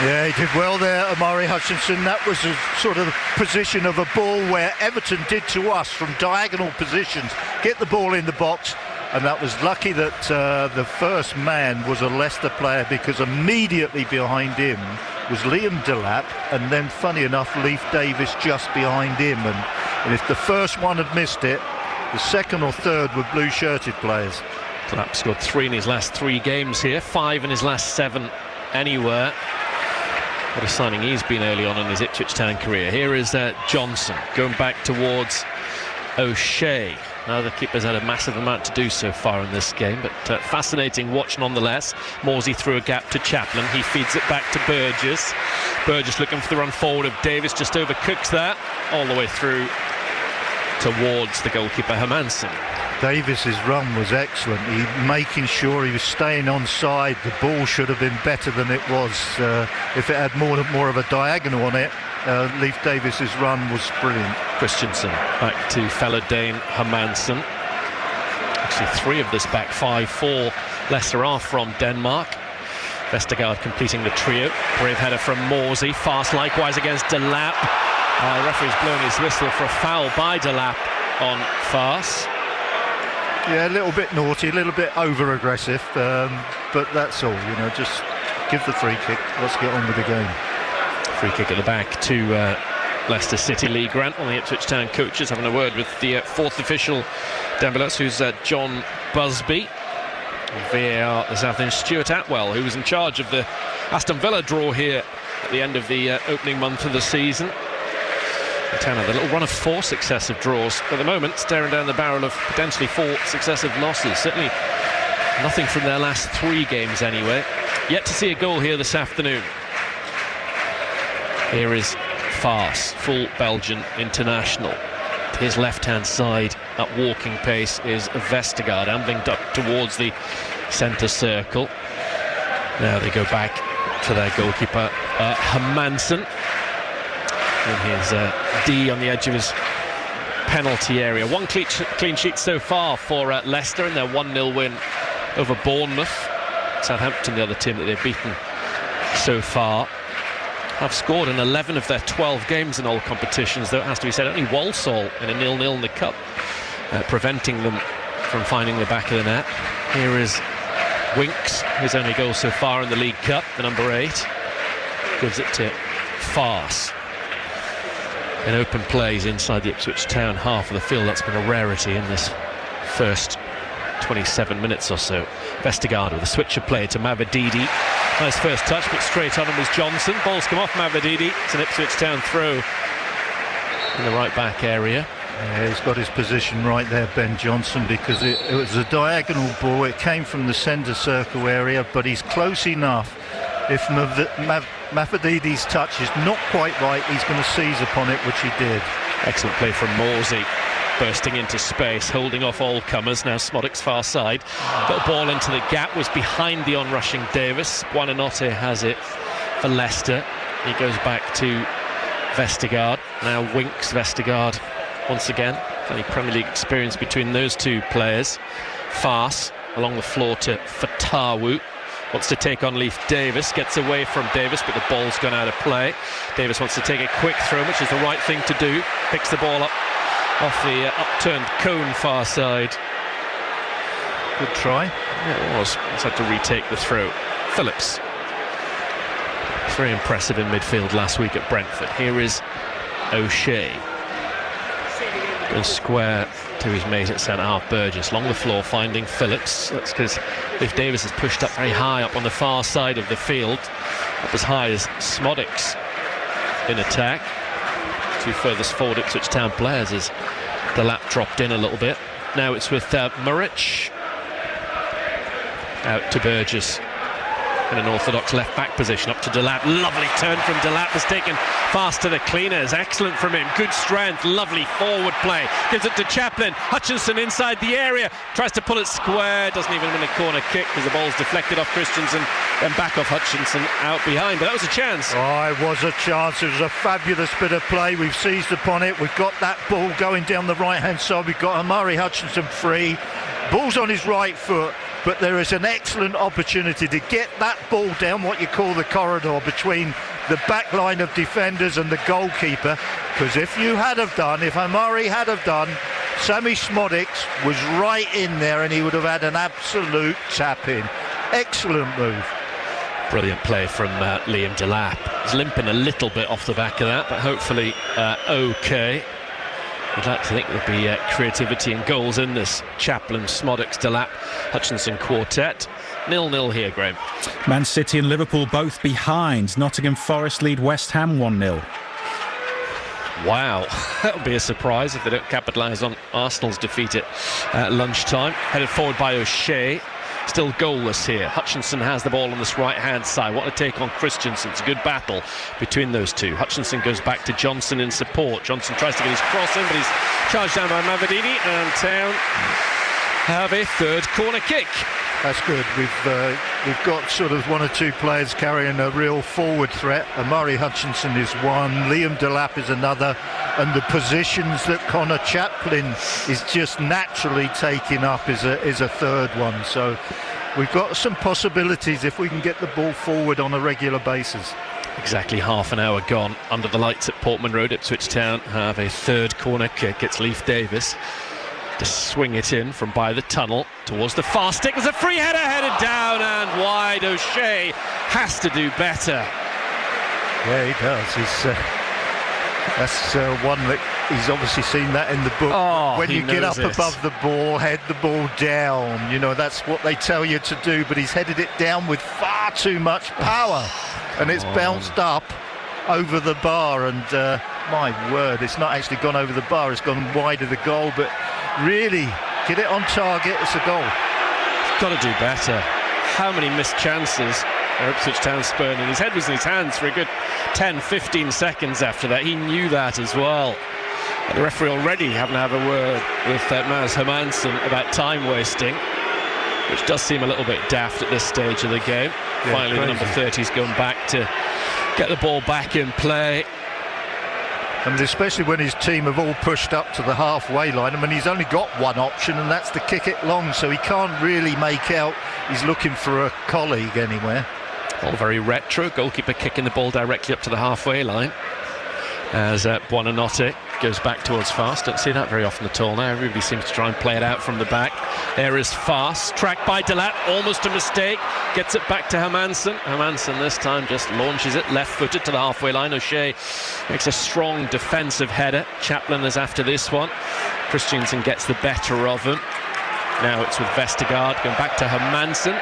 Yeah, he did well there, Amari Hutchinson. That was a sort of position of a ball where Everton did to us from diagonal positions. Get the ball in the box, and that was lucky that the first man was a Leicester player, because immediately behind him was Liam Delap, and then, funny enough, Leif Davis just behind him. And if the first one had missed it, the second or third were blue-shirted players. Delap scored 3 in his last 3 games here, 5 in his last 7 anywhere. What a signing he's been early on in his Ipswich Town career. Here is Johnson going back towards O'Shea. Now the keeper's had a massive amount to do so far in this game, but fascinating watch nonetheless. Morsey through a gap to Chaplin. He feeds it back to Burgess. Burgess looking for the run forward of Davis, just overcooks that all the way through towards the goalkeeper Hermansen. Davis's run was excellent. He making sure he was staying onside. The ball should have been better than it was. If it had more of a diagonal on it, Leif Davis's run was brilliant. Christensen back to fellow Dane Hermansen. Actually 3 of this back 5-4 Leicester are from Denmark. Vestergaard completing the trio. Brave header from Morsey. Fast likewise against Delap. The referee's blown his whistle for a foul by Delap on Fast. Yeah, a little bit naughty, a little bit over-aggressive, but that's all, you know, just give the free kick. Let's get on with the game. Free kick at the back to Leicester City. Lee Grant, one of the Ipswich Town coaches, having a word with the 4th official down below us, who's John Busby. VAR this afternoon, Stuart Atwell, who was in charge of the Aston Villa draw here at the end of the opening month of the season. The Town had a little run of 4 successive draws at the moment, staring down the barrel of potentially 4 successive losses. Certainly nothing from their last 3 games anyway. Yet to see a goal here this afternoon. Here is Fast, full Belgian international. To his left-hand side at walking pace is Vestergaard, ambling up towards the centre circle. Now they go back to their goalkeeper Hermansen. In his D on the edge of his penalty area. 1 clean sheet so far for Leicester in their 1-0 win over Bournemouth. Southampton, the other team that they've beaten so far, have scored in 11 of their 12 games in all competitions, though it has to be said only Walsall in a 0-0 in the Cup, preventing them from finding the back of the net. Here is Winks, his only goal so far in the League Cup, the number 8. Gives it to farce. In open plays inside the Ipswich Town half of the field, that's been a rarity in this first 27 minutes or so. Vestergaard with a switch of play to Mavididi. Nice first touch, but straight on him was Johnson. Ball's come off Mavididi. It's an Ipswich Town throw in the right back area. Yeah, he's got his position right there, Ben Johnson, because it was a diagonal ball. It came from the centre circle area, but he's close enough. If Mavididi's touch is not quite right, he's going to seize upon it, which he did. Excellent play from Morsey, bursting into space, holding off all comers. Now Smoddick's far side. Got a ball into the gap, was behind the onrushing Davis. Buonanotte has it for Leicester. He goes back to Vestergaard. Now Winks Vestergaard once again. Any Premier League experience between those two players. Farce along the floor to Fatawu. Wants to take on Leif Davis, gets away from Davis, but the ball's gone out of play. Davis wants to take a quick throw, which is the right thing to do. Picks the ball up off the upturned cone far side. Good try. Yeah, it was. He's had to retake the throw. Phillips. Very impressive in midfield last week at Brentford. Here is O'Shea. Goes square to his mate at centre-half, Burgess. Along the floor, finding Phillips. That's because Leif Davis has pushed up very high up on the far side of the field. Up as high as Smoddick's in attack. Two furthest forward Ipswich Town players as the lap dropped in a little bit. Now it's with Muric. Out to Burgess. In an orthodox left-back position, up to Delap. Lovely turn from Delap, was taken fast to the cleaners. Excellent from him, good strength, lovely forward play. Gives it to Chaplin. Hutchinson inside the area, tries to pull it square, doesn't even win a corner kick because the ball's deflected off Christensen and back off Hutchinson out behind. But that was a chance. Oh, it was a chance. It was a fabulous bit of play. We've seized upon it. We've got that ball going down the right-hand side. We've got Amari Hutchinson free. Ball's on his right foot. But there is an excellent opportunity to get that ball down what you call the corridor between the back line of defenders and the goalkeeper. Because if Amari had have done, Sammy Smoddick was right in there and he would have had an absolute tap-in. Excellent move. Brilliant play from Liam Delap. He's limping a little bit off the back of that, but hopefully okay. I'd like to think there'll be creativity and goals in this Chaplin, Smoddick, Delap, Hutchinson quartet. 0-0 here, Graham. Man City and Liverpool both behind. Nottingham Forest lead West Ham 1-0. Wow, that would be a surprise if they don't capitalise on Arsenal's defeat at lunchtime. Headed forward by O'Shea. Still goalless here. Hutchinson has the ball on this right-hand side. What a take on Christensen. It's a good battle between those two. Hutchinson goes back to Johnson in support. Johnson tries to get his cross in, but he's charged down by Mavididi, and Town have a third corner kick. That's good. We've got sort of one or two players carrying a real forward threat. Amari Hutchinson is one, Liam Delap is another, and the positions that Connor Chaplin is just naturally taking up is a third one. So we've got some possibilities if we can get the ball forward on a regular basis. Exactly half an hour gone under the lights at Portman Road. Ipswich Town have a third corner kick. It's Leif Davis to swing it in from by the tunnel towards the far stick. There's a free header headed down and wide. O'Shea has to do better. Yeah, he does. That's one that he's obviously seen that in the book. Oh, when you get up above the ball, head the ball down. You know, that's what they tell you to do, but he's headed it down with far too much power. And it's bounced up over the bar, and my word, it's not actually gone over the bar, it's gone wide of the goal, but really, get it on target, it's a goal. He's got to do better. How many missed chances are Ipswich Town spurning? His head was in his hands for a good 10-15 seconds after that. He knew that as well. And the referee already having to have a word with Mads Hermansson about time wasting, which does seem a little bit daft at this stage of the game. Yeah, finally crazy. The number 30's gone back to get the ball back in play. And especially when his team have all pushed up to the halfway line. I mean, he's only got one option, and that's to kick it long, so he can't really make out he's looking for a colleague anywhere. All very retro. Goalkeeper kicking the ball directly up to the halfway line as Buonanotte goes back towards Fast. Don't see that very often at all now. Everybody seems to try and play it out from the back. There is Fast, tracked by Delat, almost a mistake. Gets it back to Hermansen. Hermansen this time just launches it left-footed to the halfway line. O'Shea makes a strong defensive header. Chaplin is after this one. Christiansen gets the better of him. Now it's with Vestergaard going back to Hermansen.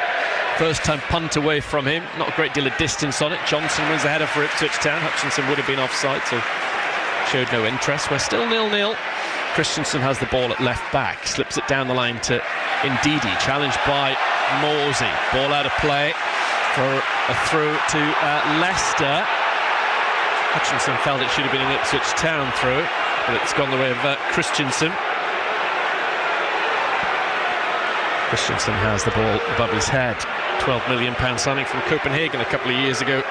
First time punt away from him. Not a great deal of distance on it. Johnson wins the header for Ipswich Town. Hutchinson would have been offside, so showed no interest. We're still 0-0. Christiansen has the ball at left back. Slips it down the line to Ndidi. Challenged by Morsey. Ball out of play for a through to Leicester. Hutchinson felt it should have been an Ipswich Town through, but it's gone the way of Christiansen. Christiansen has the ball above his head. £12 million signing from Copenhagen a couple of years ago.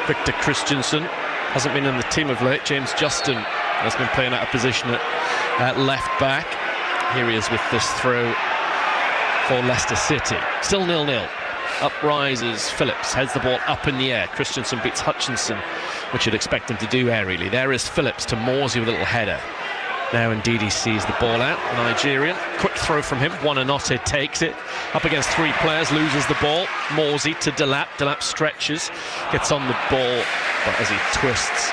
Victor Christiansen hasn't been in the team of late. James Justin has been playing out of position at left back. Here he is with this throw for Leicester City. Still 0-0. Up rises Phillips, heads the ball up in the air. Christiansen beats Hutchinson, which you'd expect him to do aerially. There is Phillips to Morsey with a little header. Now Ndidi sees the ball out, Nigerian. Quick throw from him, Wananote takes it. Up against three players, loses the ball. Morsey to Delap, Delap stretches, gets on the ball, but as he twists,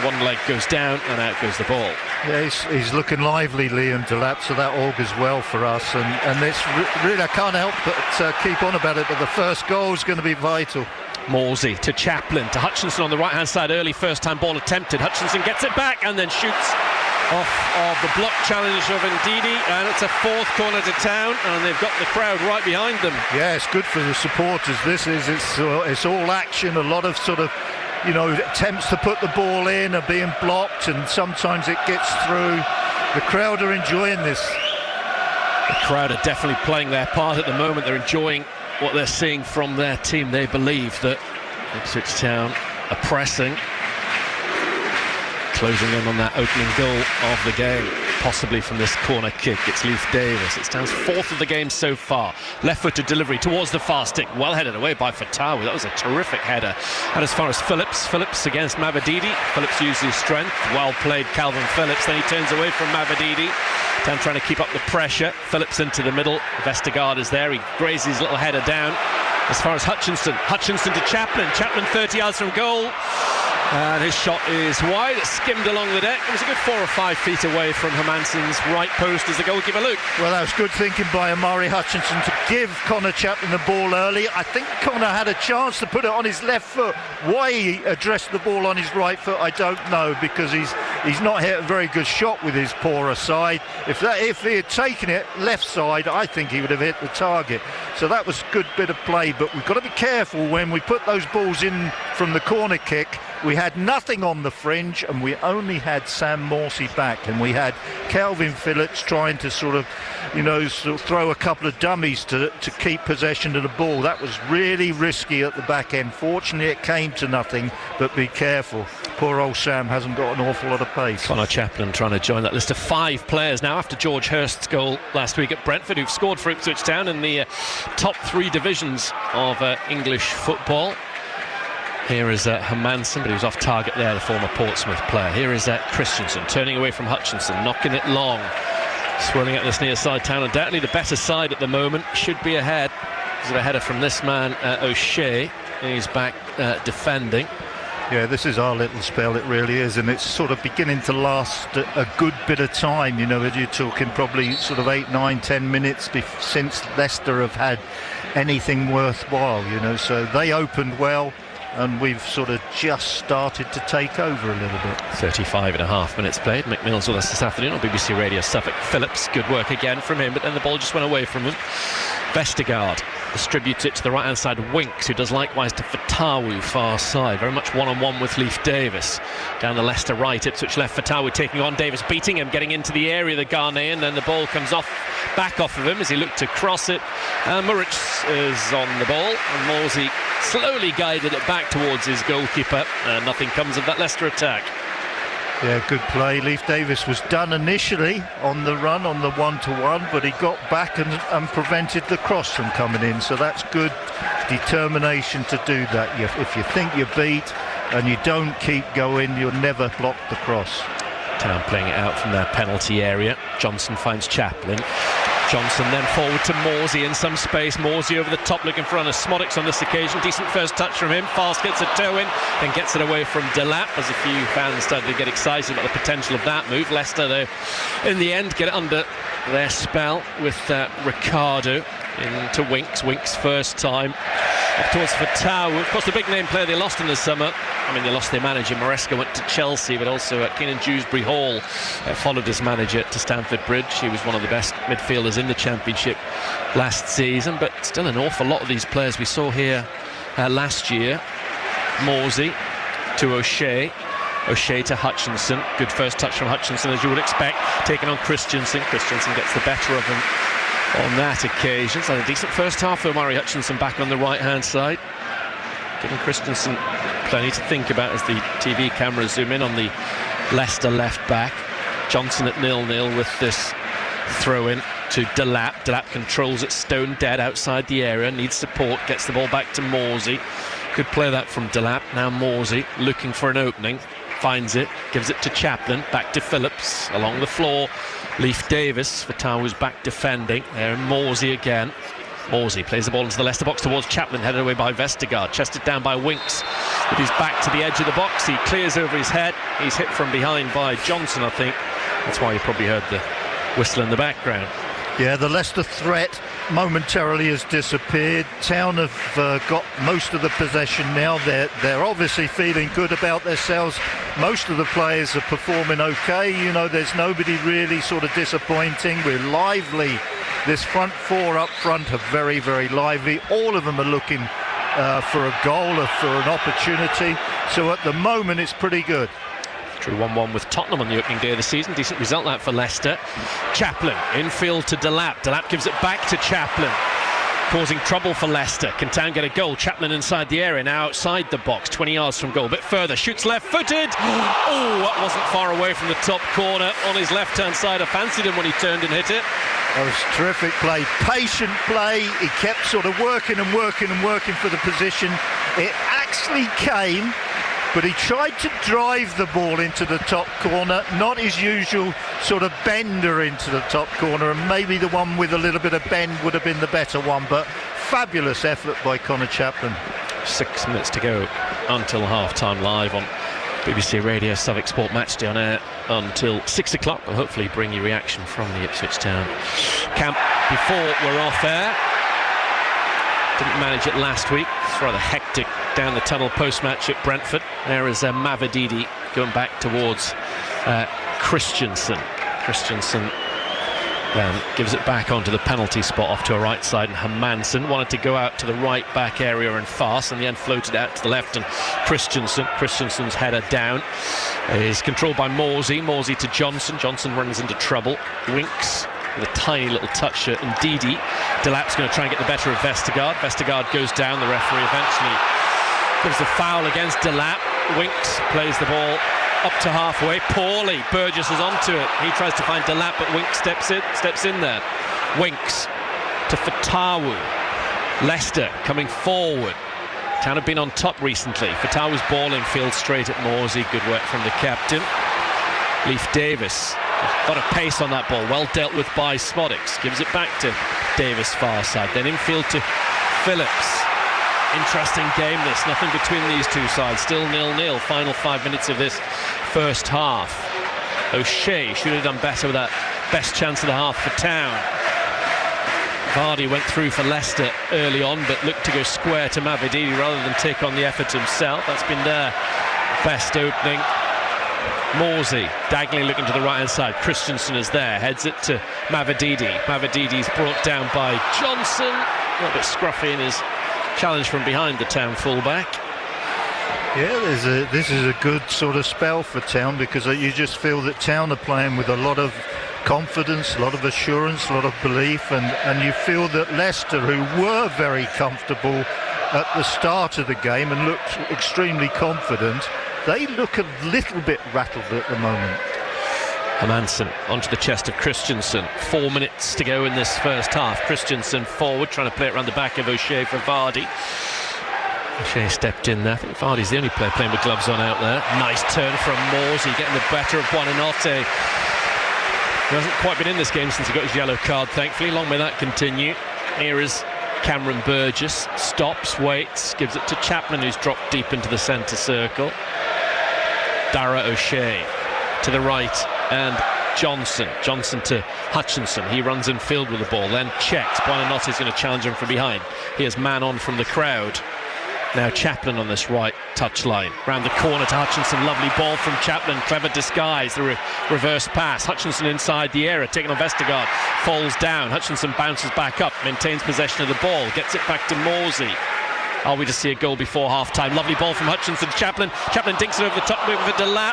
one leg goes down and out goes the ball. Yeah, he's looking lively, Liam Delap, so that augurs well for us. And it's really, I can't help but keep on about it, but the first goal is going to be vital. Morsey to Chaplin, to Hutchinson on the right-hand side early, first-time ball attempted. Hutchinson gets it back and then shoots off of the block challenge of Ndidi, and it's a fourth corner to Town, and they've got the crowd right behind them. Yeah, it's good for the supporters. It's all action, a lot of sort of, you know, attempts to put the ball in are being blocked, and sometimes it gets through. The crowd are enjoying this. The crowd are definitely playing their part at the moment. They're enjoying what they're seeing from their team. They believe that Ipswich Town are pressing, closing in on that opening goal of the game, possibly from this corner kick. It's Leif Davis. It's Town's fourth of the game so far. Left-footed delivery towards the far stick, well headed away by Fatawi. That was a terrific header. And as far as Phillips against Mavididi. Phillips uses his strength. Well played, Calvin Phillips. Then he turns away from Mavididi. Town trying to keep up the pressure. Phillips into the middle. Vestergaard is there. He grazes his little header down. As far as Hutchinson to Chaplin. Chaplin 30 yards from goal. And his shot is wide. It skimmed along the deck. It was a good 4 or 5 feet away from Hermansen's right post as the goalkeeper looked. Well, that was good thinking by Amari Hutchinson to give Connor Chaplin the ball early. I think Connor had a chance to put it on his left foot. Why he addressed the ball on his right foot, I don't know, because he's not hit a very good shot with his poorer side. If he had taken it left side, I think he would have hit the target. So that was a good bit of play, but we've got to be careful when we put those balls in from the corner kick. We had nothing on the fringe, and we only had Sam Morsey back, and we had Calvin Phillips trying to sort of throw a couple of dummies to keep possession of the ball. That was really risky at the back end. Fortunately, it came to nothing, but be careful. Poor old Sam hasn't got an awful lot of pace. Connor Chaplin trying to join that list of 5 players now after George Hurst's goal last week at Brentford, who've scored for Ipswich Town in the top 3 divisions of English football. Here is Hermansen, but he was off target there, the former Portsmouth player. Here is Christiansen, turning away from Hutchinson, knocking it long. Swirling up this near side. Town undoubtedly the better side at the moment. Should be ahead. There's a header from this man, O'Shea. He's back defending. Yeah, this is our little spell, it really is, and it's sort of beginning to last a good bit of time. You know, you're talking probably sort of 8, 9, 10 minutes since Leicester have had anything worthwhile, you know, so they opened well, and we've sort of just started to take over a little bit. 35.5 minutes played. Mick Mills with us this afternoon on BBC Radio Suffolk. Phillips, good work again from him, but then the ball just went away from him. Vestergaard distributes it to the right-hand side of Winks, who does likewise to Fatawi, far side. Very much one-on-one with Leif Davis. Down the Leicester right, Ipswich left, Fatawi taking on Davis, beating him, getting into the area, the Ghanaian, then the ball comes back off of him as he looked to cross it. Muric is on the ball, and Morsey slowly guided it back towards his goalkeeper, and nothing comes of that Leicester attack. Yeah, good play. Leif Davis was done initially on the run, on the 1-to-1, but he got back and prevented the cross from coming in. So that's good determination to do that. If you think you're beat and you don't keep going, you'll never block the cross. Town playing it out from their penalty area. Johnson finds Chaplin. Johnson then forward to Morsey in some space. Morsey over the top looking for Smodics on this occasion. Decent first touch from him. Fast gets a toe in, then gets it away from Delap as a few fans started to get excited about the potential of that move. Leicester, though, in the end, get it under their spell with Ricardo into Winks. Winks first time up towards Fatau. Of course, the big name player they lost in the summer. I mean, they lost their manager. Maresca went to Chelsea, but also Keenan Dewsbury Hall followed his manager to Stamford Bridge. He was one of the best midfielders in the Championship last season, but still an awful lot of these players we saw here last year. Morsey to O'Shea. O'Shea to Hutchinson. Good first touch from Hutchinson, as you would expect. Taking on Christensen. Christensen gets the better of him on that occasion. So a decent first half for Murray Hutchinson back on the right-hand side. Giving Christensen plenty to think about as the TV cameras zoom in on the Leicester left back. Johnson at 0-0 with this throw-in to Delap. Delap controls it stone dead outside the area, needs support, gets the ball back to Morsey. Good play that from Delap. Now Morsey looking for an opening, finds it, gives it to Chaplin, back to Phillips, along the floor. Leif Davis, Fatau's back defending. There, Morsey again. Morsey plays the ball into the Leicester box towards Chaplin, headed away by Vestergaard, chested down by Winks. With his back to the edge of the box, he clears over his head. He's hit from behind by Johnson, I think. That's why you probably heard the whistle in the background. Yeah, the Leicester threat momentarily has disappeared. Town have got most of the possession now. They're obviously feeling good about themselves. Most of the players are performing okay. You know, there's nobody really sort of disappointing. We're lively. This front four up front are very, very lively. All of them are looking for a goal or for an opportunity. So at the moment, it's pretty good. Drew 1-1 with Tottenham on the opening day of the season. Decent result that for Leicester. Chaplin, infield to Delap. Delap gives it back to Chaplin, causing trouble for Leicester. Can Town get a goal? Chaplin inside the area, now outside the box, 20 yards from goal. A bit further, shoots left-footed. Oh, that wasn't far away from the top corner on his left-hand side. I fancied him when he turned and hit it. That was terrific play, patient play. He kept sort of working and working and working for the position. It actually came, but he tried to drive the ball into the top corner, not his usual sort of bender into the top corner, and maybe the one with a little bit of bend would have been the better one, but fabulous effort by Connor Chaplin. 6 minutes to go until half-time, live on BBC Radio Suffolk Sport Matchday on air until 6 o'clock. We'll hopefully bring you reaction from the Ipswich Town camp before we're off air. Didn't manage it last week. It's rather hectic down the tunnel post-match at Brentford. There is Mavididi going back towards Christensen. Christensen then gives it back onto the penalty spot off to a right side, and Hermansen wanted to go out to the right back area and fast, and the end floated out to the left, and Christensen's header down is controlled by Morsey. Morsey to Johnson. Johnson runs into trouble. Winks with a tiny little touch and Ndidi. Delap's going to try and get the better of Vestergaard. Vestergaard goes down. The referee eventually gives the foul against Delap. Winks plays the ball up to halfway. Poorly. Burgess is onto it. He tries to find Delap, but Winks steps in there. Winks to Fatawu. Leicester coming forward. Town have been on top recently. Fatawu's ball in field straight at Morsey. Good work from the captain. Leif Davis. Got a pace on that ball, well dealt with by Smodics. Gives it back to Davis far side, then infield to Phillips. Interesting game this, nothing between these two sides, still 0-0. Final 5 minutes of this first half. O'Shea should have done better with that best chance of the half for Town. Vardy went through for Leicester early on, but looked to go square to Mavididi rather than take on the effort himself. That's been their best opening. Morsey diagonally looking to the right hand side. Christensen is there, heads it to Mavididi. Mavididi's brought down by Johnson. A little bit scruffy in his challenge from behind the Town fullback. Yeah, this is a good sort of spell for Town, because you just feel that Town are playing with a lot of confidence, a lot of assurance, a lot of belief, and you feel that Leicester, who were very comfortable at the start of the game and looked extremely confident, they look a little bit rattled at the moment. Hermansen onto the chest of Christensen. 4 minutes to go in this first half. Christensen forward, trying to play it around the back of O'Shea for Vardy. O'Shea stepped in there. I think Vardy's the only player playing with gloves on out there. Nice turn from Morsey, getting the better of Buonanotte. He hasn't quite been in this game since he got his yellow card, thankfully. Long may that continue. Here is Cameron Burgess. Stops, waits, gives it to Chapman, who's dropped deep into the centre circle. Dara O'Shea to the right, and Johnson to Hutchinson. He runs in field with the ball, then checks. Buonanotte is going to challenge him from behind. Here's man on from the crowd. Now Chaplin on this right touchline. Round the corner to Hutchinson. Lovely ball from Chaplin. Clever disguise. The reverse pass. Hutchinson inside the area, taking on Vestergaard. Falls down. Hutchinson bounces back up. Maintains possession of the ball. Gets it back to Morsey. Are we to see a goal before half-time? Lovely ball from Hutchinson. Chaplin dinks it over the top with Delap.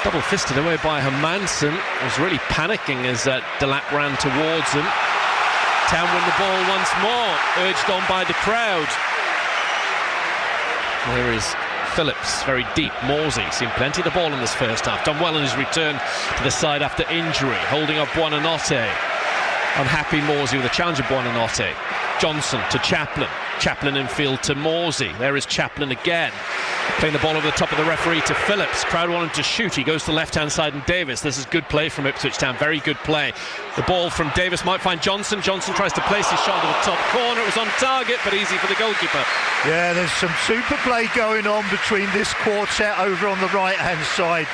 Double-fisted away by Hermansen. Was really panicking as Delap ran towards him. Town win the ball once more. Urged on by the crowd. There is Phillips, very deep. Morsey, seen plenty of the ball in this first half. Done well on his return to the side after injury. Holding up Buonanotte. Unhappy Morsey with a challenge of Buonanotte. Johnson to Chaplin. Chaplin in field to Morsey. There is Chaplin again. Playing the ball over the top of the referee to Phillips. Crowd wanted to shoot. He goes to the left-hand side and Davis. This is good play from Ipswich Town. Very good play. The ball from Davis might find Johnson. Johnson tries to place his shot to the top corner. It was on target, but easy for the goalkeeper. Yeah, there's some super play going on between this quartet over on the right-hand side.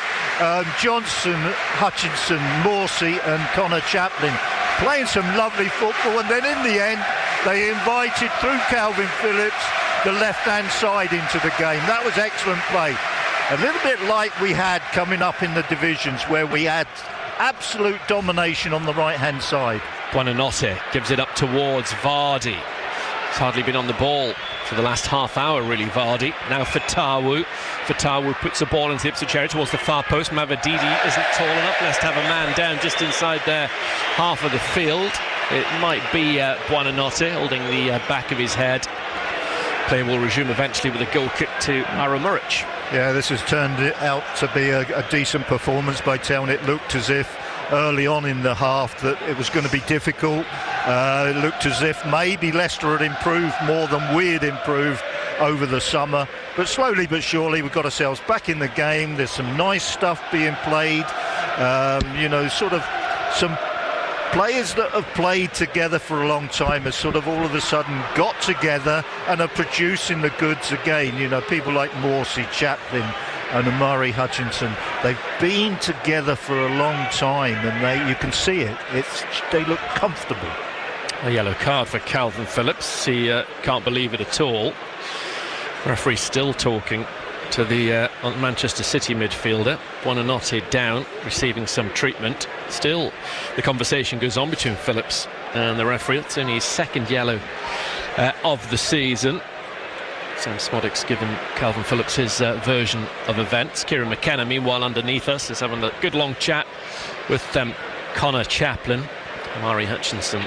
Johnson, Hutchinson, Morsey and Connor Chaplin playing some lovely football, and then in the end they invited through Calvin Phillips the left-hand side into the game. That was excellent play. A little bit like we had coming up in the divisions, where we had absolute domination on the right-hand side. Buonanotte gives it up towards Vardy. He's hardly been on the ball for the last half hour, really, Vardy. Now Fatawu. Fatawu puts the ball into the Ipswich area towards the far post. Mavididi isn't tall enough. Leicester have a man down just inside their half of the field. It might be Buonanotte holding the back of his head. Play will resume eventually with a goal kick to Ira Muric. Yeah, this has turned out to be a decent performance by Town. It looked as if early on in the half that it was going to be difficult. It looked as if maybe Leicester had improved more than we had improved over the summer. But slowly but surely we've got ourselves back in the game. There's some nice stuff being played. Sort of some players that have played together for a long time have sort of all of a sudden got together and are producing the goods again. You know, people like Morsey, Chaplin and Amari Hutchinson, they've been together for a long time, and you can see it. They look comfortable. A yellow card for Calvin Phillips. He can't believe it at all. Referee still talking to the Manchester City midfielder. Buonanotte down, receiving some treatment. Still, the conversation goes on between Phillips and the referee. It's only his second yellow of the season. Sam Smoddick's given Calvin Phillips his version of events. Kieran McKenna, meanwhile, underneath us, is having a good long chat with Connor Chaplin, Amari Hutchinson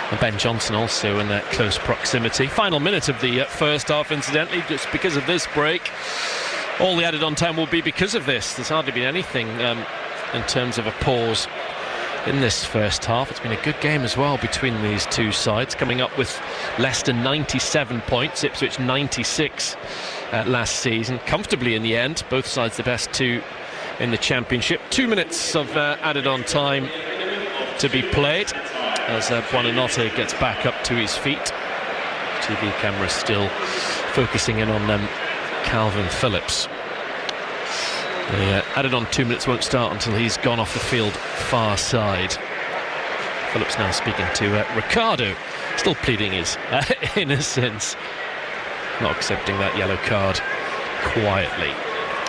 and Ben Johnson also in close proximity. Final minute of the first half, incidentally, just because of this break. All the added on time will be because of this. There's hardly been anything in terms of a pause in this first half. It's been a good game as well between these two sides, coming up with Leicester 97 points, Ipswich 96 last season, comfortably in the end. Both sides the best two in the Championship. 2 minutes of added on time to be played as Buonanotte gets back up to his feet. TV camera still focusing in on Calvin Phillips. The added on 2 minutes won't start until he's gone off the field far side. Phillips now speaking to Ricardo, still pleading his innocence, not accepting that yellow card quietly.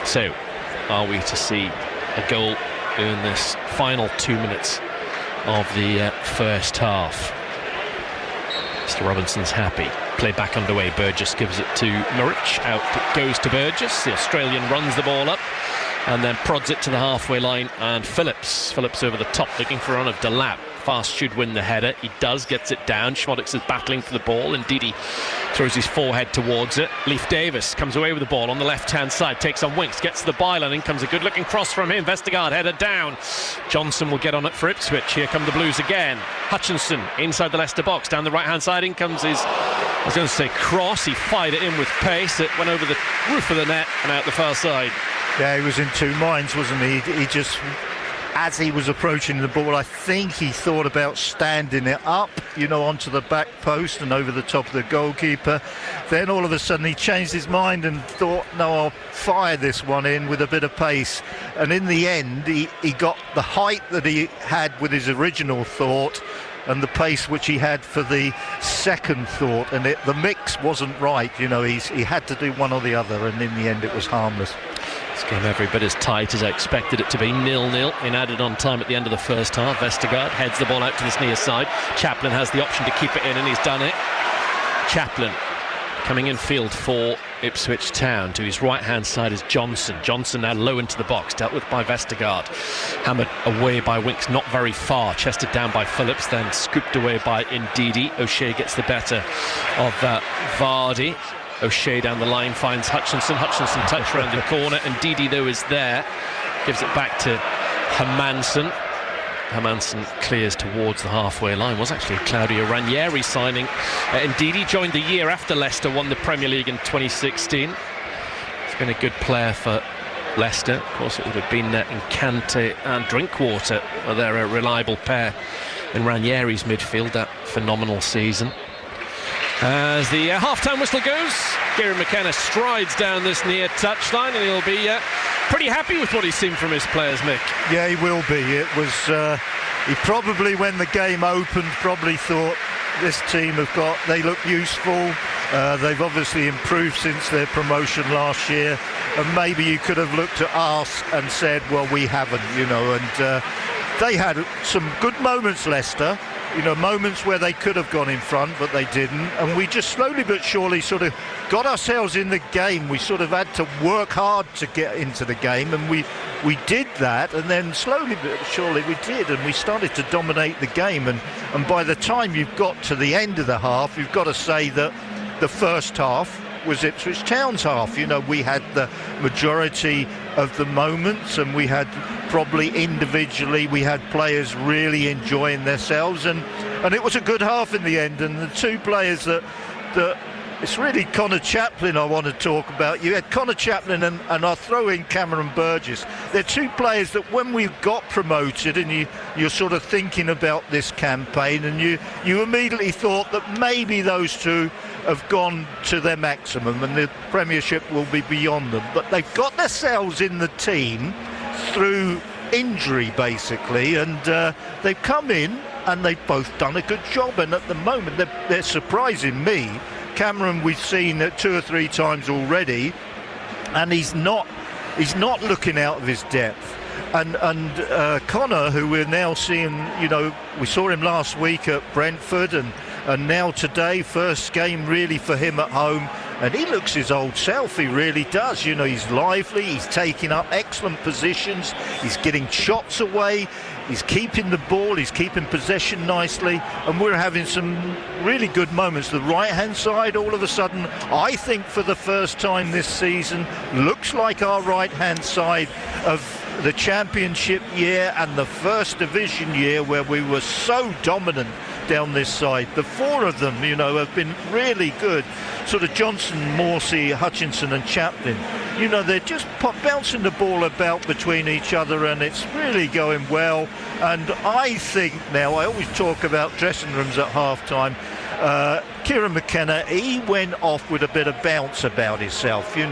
So, are we to see a goal in this final 2 minutes of the first half? Mr. Robinson's happy. Play back underway. Burgess gives it to Muric. Out it goes to Burgess. The Australian runs the ball up and then prods it to the halfway line, and Phillips over the top, looking for one of Delap. Fast should win the header. He does, gets it down. Schmodix is battling for the ball. Indeed, he throws his forehead towards it. Leif Davis comes away with the ball on the left-hand side, takes on Winks, gets to the byline, in comes a good-looking cross from him. Vestergaard header down. Johnson will get on it for Ipswich. Here come the Blues again. Hutchinson inside the Leicester box, down the right-hand side. In comes his I was going to say cross. He fired it in with pace. It went over the roof of the net and out the far side. Yeah, he was in two minds, wasn't he? He just, as he was approaching the ball, I think he thought about standing it up, onto the back post and over the top of the goalkeeper. Then all of a sudden he changed his mind and thought, no, I'll fire this one in with a bit of pace. And in the end, he got the height that he had with his original thought and the pace which he had for the second thought, and the mix wasn't right. He had to do one or the other, and in the end it was harmless. This game every bit as tight as I expected it to be. 0-0 in added on time at the end of the first half. Vestergaard heads the ball out to this near side. Chaplin has the option to keep it in, and he's done it. Chaplin coming in field for Ipswich Town. To his right hand side is Johnson. Johnson now low into the box, dealt with by Vestergaard. Hammered away by Winks, not very far. Chested down by Phillips, then scooped away by Ndidi. O'Shea gets the better of Vardy. O'Shea down the line finds Hutchinson. Hutchinson touch around the corner, and Ndidi though is there. Gives it back to Hermansen. Hermansen clears towards the halfway line. Was actually a Claudio Ranieri signing. Ndidi joined the year after Leicester won the Premier League in 2016. He's been a good player for Leicester. Of course, it would have been Nkante and Drinkwater. They're a reliable pair in Ranieri's midfield. That phenomenal season. As the half-time whistle goes, Kieran McKenna strides down this near touchline, and he'll be pretty happy with what he's seen from his players, Mick. Yeah, he will be. It was he probably, when the game opened, probably thought this team they look useful. They've obviously improved since their promotion last year, and maybe you could have looked at us and said, well, we haven't, and they had some good moments, Leicester. Moments where they could have gone in front, but they didn't. And we just slowly but surely sort of got ourselves in the game. We sort of had to work hard to get into the game, and we did that. And then slowly but surely we did, and we started to dominate the game. And by the time you've got to the end of the half, you've got to say that the first half was Ipswich Town's half. We had the majority of the moments, and we had probably individually we had players really enjoying themselves, and it was a good half in the end. And the two players that it's really Connor Chaplin I want to talk about. You had Connor Chaplin and I'll throw in Cameron Burgess. They're two players that when we got promoted, and you're sort of thinking about this campaign, and you immediately thought that maybe those two have gone to their maximum and the Premiership will be beyond them. But they've got themselves in the team through injury, basically, and they've come in and they've both done a good job. And at the moment they're surprising me. Cameron we've seen it 2 or 3 times already, and he's not looking out of his depth. And Connor, who we're now seeing, we saw him last week at Brentford, and now today, first game really for him at home, and he looks his old self. He really does. He's lively, he's taking up excellent positions, he's getting shots away, he's keeping the ball, he's keeping possession nicely, and we're having some really good moments. The right hand side, all of a sudden, I think for the first time this season, looks like our right hand side of the Championship year and the First Division year, where we were so dominant down this side. The 4 of them, have been really good. Sort of Johnson, Morsey, Hutchinson and Chaplin. They're just bouncing the ball about between each other, and it's really going well. And I think now, I always talk about dressing rooms at half-time. Kieran McKenna, he went off with a bit of bounce about himself. He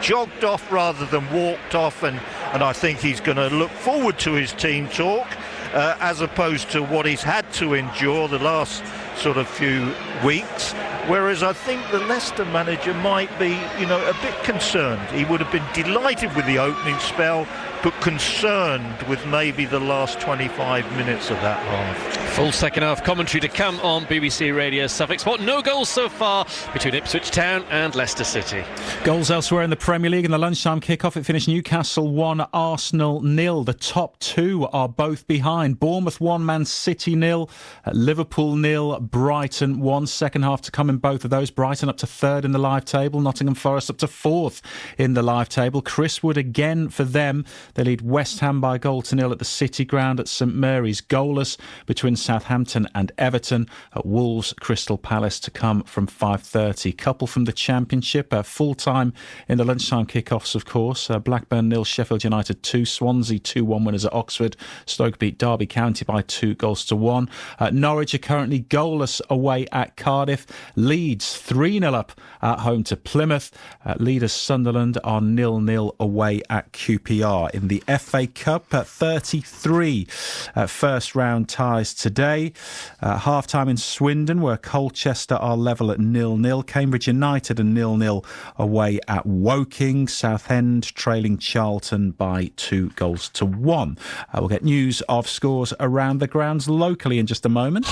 jogged off rather than walked off, and I think he's going to look forward to his team talk. As opposed to what he's had to endure the last sort of few weeks. Whereas I think the Leicester manager might be, a bit concerned. He would have been delighted with the opening spell, but concerned with maybe the last 25 minutes of that half. Full second half commentary to come on BBC Radio Suffolk Sport. No goals so far between Ipswich Town and Leicester City. Goals elsewhere in the Premier League. In the lunchtime kick-off, it finished Newcastle 1, Arsenal 0. The top 2 are both behind. Bournemouth 1, Man City 0. Liverpool 0, Brighton 1. Second half to come in from both of those. Brighton up to 3rd in the live table. Nottingham Forest up to 4th in the live table. Chris Wood again for them. They lead West Ham by 1-0 at the City Ground at St Mary's. Goalless between Southampton and Everton. At Wolves, Crystal Palace to come from 5:30. Couple from the Championship. Full-time in the lunchtime kickoffs, of course. Blackburn 0, Sheffield United 2. Swansea 2-1 winners at Oxford. Stoke beat Derby County by 2-1. Norwich are currently goalless away at Cardiff. Leeds 3-0 up at home to Plymouth. Leaders Sunderland are 0-0 away at QPR. In the FA Cup, 33 first round ties today. Half-time in Swindon, where Colchester are level at 0-0. Cambridge United are 0-0 away at Woking. Southend trailing Charlton by 2-1. We'll get news of scores around the grounds locally in just a moment.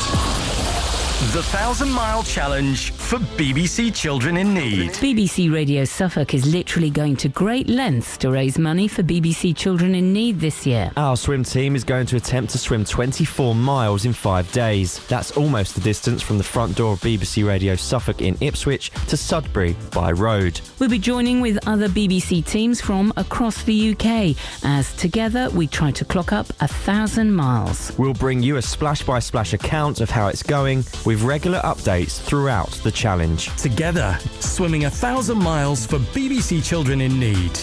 The 1,000 Mile Challenge for BBC Children in Need. BBC Radio Suffolk is literally going to great lengths to raise money for BBC Children in Need this year. Our swim team is going to attempt to swim 24 miles in 5 days. That's almost the distance from the front door of BBC Radio Suffolk in Ipswich to Sudbury by road. We'll be joining with other BBC teams from across the UK as together we try to clock up 1,000 miles. We'll bring you a splash-by-splash account of how it's going, with regular updates throughout the challenge. Together, swimming 1,000 miles for BBC Children in Need.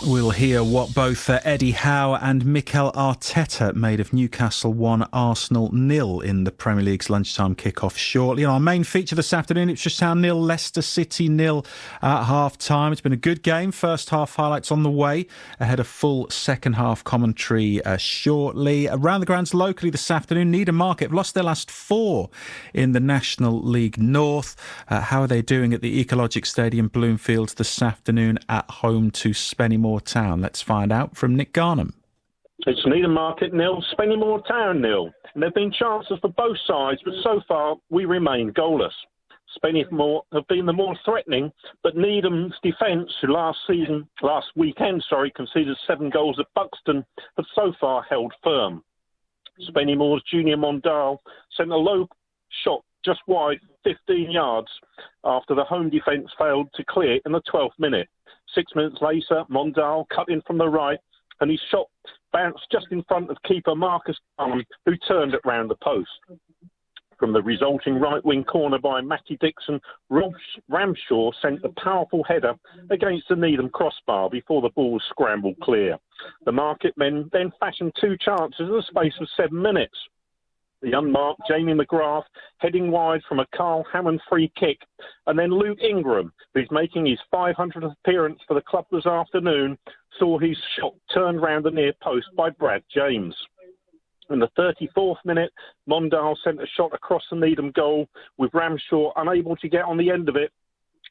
We'll hear what both Eddie Howe and Mikel Arteta made of Newcastle 1, Arsenal 0 in the Premier League's lunchtime kick-off shortly. And our main feature this afternoon, Ipswich Town 0, Leicester City 0 at half-time. It's been a good game. First half highlights on the way, ahead of full second half commentary shortly. Around the grounds locally this afternoon, Needham Market have lost their last 4 in the National League North. How are they doing at the Ecologic Stadium, Bloomfield, this afternoon at home to Spennymoor Town? Let's find out from Nick Garnham. It's Needham Market 0, Spennymoor Town 0. And there have been chances for both sides, but so far we remain goalless. Spennymoor have been the more threatening, but Needham's defence, who last weekend, conceded 7 goals at Buxton, have so far held firm. Spennymoor's Junior Mondale sent a low shot just wide 15 yards after the home defence failed to clear in the 12th minute. 6 minutes later, Mondale cut in from the right and his shot bounced just in front of keeper Marcus Dunham, who turned it round the post. From the resulting right-wing corner by Matty Dixon, Ramshaw sent a powerful header against the Needham crossbar before the ball was scrambled clear. The Market men then fashioned 2 chances in the space of 7 minutes. The unmarked Jamie McGrath heading wide from a Carl Hammond free kick, and then Luke Ingram, who's making his 500th appearance for the club this afternoon, saw his shot turned round the near post by Brad James. In the 34th minute, Mondale sent a shot across the Needham goal, with Ramshaw unable to get on the end of it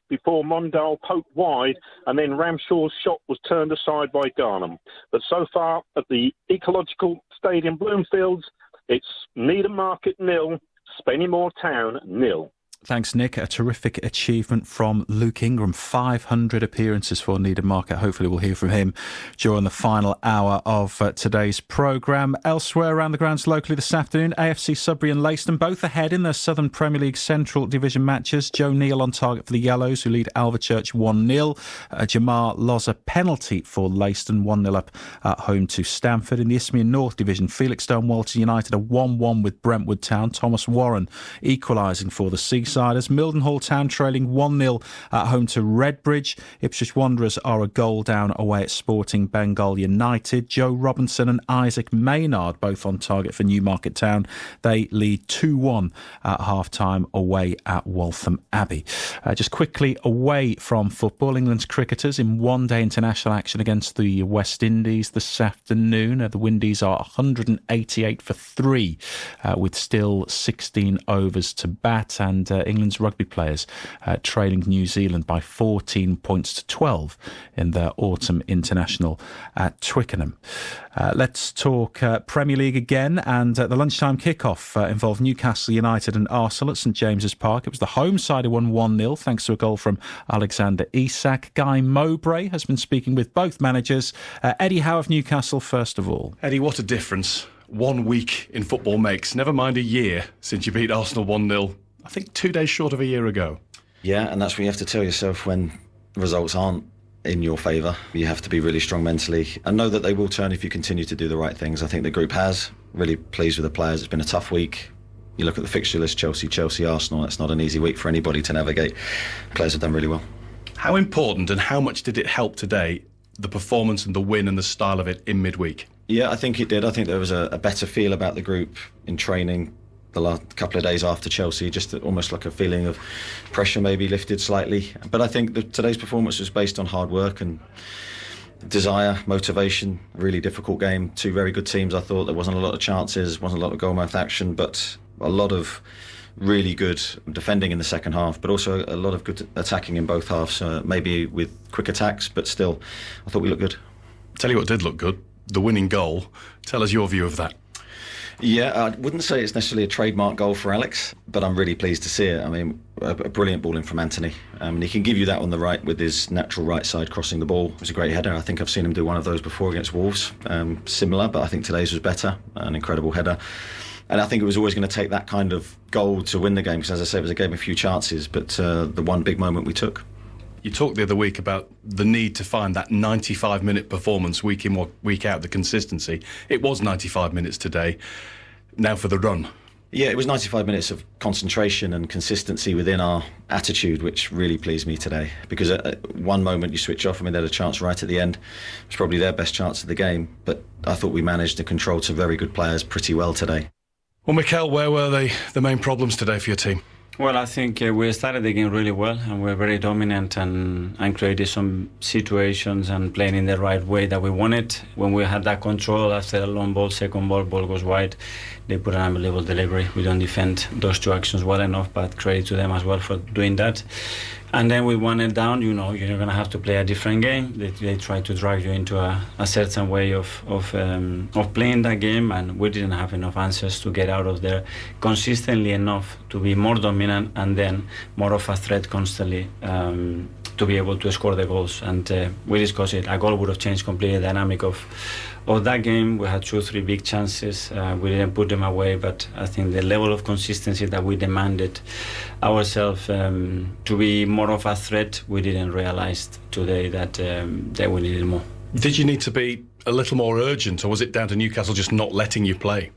before Mondale poked wide, and then Ramshaw's shot was turned aside by Garnham. But so far at the Ecological Stadium Bloomfields, it's Needham Market 0, Spennymoor Town 0. Thanks, Nick. A terrific achievement from Luke Ingram. 500 appearances for Needham Market. Hopefully we'll hear from him during the final hour of today's programme. Elsewhere around the grounds locally this afternoon, AFC Sudbury and Leicester both ahead in their Southern Premier League Central Division matches. Joe Neal on target for the Yellows, who lead Alvechurch 1-0. Jamar Loza penalty for Leicester, 1-0 up at home to Stamford. In the Isthmian North Division, Felixstowe and Walton United are 1-1 with Brentwood Town. Thomas Warren equalising for the Seasiders. Mildenhall Town trailing 1-0 at home to Redbridge. Ipswich Wanderers are a goal down away at Sporting Bengal United. Joe Robinson and Isaac Maynard both on target for Newmarket Town. They lead 2-1 at half-time away at Waltham Abbey. Just quickly away from football, England's cricketers in one-day international action against the West Indies this afternoon. The Windies are 188 for 3 with still 16 overs to bat, and England's rugby players trailing New Zealand by 14 points to 12 in their autumn international at Twickenham. Let's talk Premier League again, and the lunchtime kick-off involved Newcastle United and Arsenal at St James's Park. It was the home side who won 1-0 thanks to a goal from Alexander Isak. Guy Mowbray has been speaking with both managers. Eddie Howe of Newcastle first of all. Eddie, what a difference 1 week in football makes, never mind a year since you beat Arsenal 1-0, I think 2 days short of a year ago. Yeah, and that's what you have to tell yourself when results aren't in your favour. You have to be really strong mentally and know that they will turn if you continue to do the right things. I think the group has. Really pleased with the players. It's been a tough week. You look at the fixture list, Chelsea, Arsenal, that's not an easy week for anybody to navigate. Players have done really well. How important and how much did it help today, the performance and the win and the style of it in midweek? Yeah, I think it did. I think there was a better feel about the group in training the last couple of days after Chelsea, just almost like a feeling of pressure maybe lifted slightly. But I think that today's performance was based on hard work and desire, motivation. A really difficult game. Two very good teams, I thought. There wasn't a lot of chances, wasn't a lot of goal-mouth action, but a lot of really good defending in the second half, but also a lot of good attacking in both halves, maybe with quick attacks, but still, I thought we looked good. Tell you what did look good, the winning goal. Tell us your view of that. Yeah, I wouldn't say it's necessarily a trademark goal for Alex, but I'm really pleased to see it. I mean, a brilliant ball in from Anthony. He can give you that on the right with his natural right side crossing the ball. It was a great header. I think I've seen him do one of those before against Wolves. Similar, but I think today's was better. An incredible header. And I think it was always going to take that kind of goal to win the game, because as I said, it was a game of few chances, but the one big moment we took. You talked the other week about the need to find that 95-minute performance week in, week out, the consistency. It was 95 minutes today. Now for the run. Yeah, it was 95 minutes of concentration and consistency within our attitude, which really pleased me today. Because at one moment you switch off. I mean, they had a chance right at the end. It was probably their best chance of the game. But I thought we managed to control some very good players pretty well today. Well, Mikel, where were the main problems today for your team? Well, I think we started the game really well, and we're very dominant and created some situations and playing in the right way that we wanted. When we had that control after a long ball, second ball goes wide, they put an unbelievable delivery. We don't defend those two actions well enough, but credit to them as well for doing that. And then with 1-0 down, you know, you're going to have to play a different game. They try to drag you into a certain way of playing that game, and we didn't have enough answers to get out of there consistently enough to be more dominant and then more of a threat constantly to be able to score the goals. And we discussed it. A goal would have changed completely the dynamic of that game. We had 2-3 big chances. We didn't put them away, but I think the level of consistency that we demanded ourselves to be more of a threat, we didn't realize today that we needed more. Did you need to be a little more urgent, or was it down to Newcastle just not letting you play?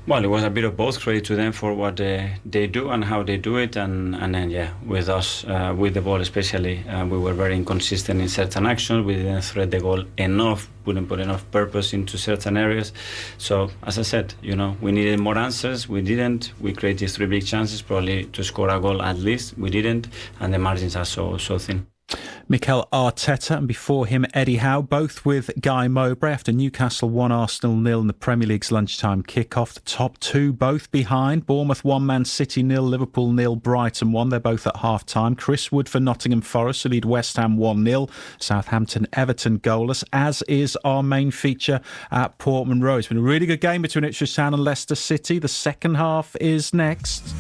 Well, it was a bit of both. Credit to them for what they do and how they do it, and then yeah, with us, with the ball especially, we were very inconsistent in certain actions. We didn't thread the goal enough, wouldn't put enough purpose into certain areas. So as I said, you know, we needed more answers. We didn't. We created 3 big chances, probably to score a goal at least. We didn't, and the margins are so thin. Mikel Arteta, and before him Eddie Howe, both with Guy Mowbray after Newcastle 1, Arsenal 0 in the Premier League's lunchtime kick-off. The top two both behind. Bournemouth 1, Man City 0, Liverpool 0, Brighton 1. They're both at half-time. Chris Wood for Nottingham Forest to lead West Ham 1-0. Southampton, Everton goalless, as is our main feature at Portman Road. It's been a really good game between Ipswich Town and Leicester City. The second half is next.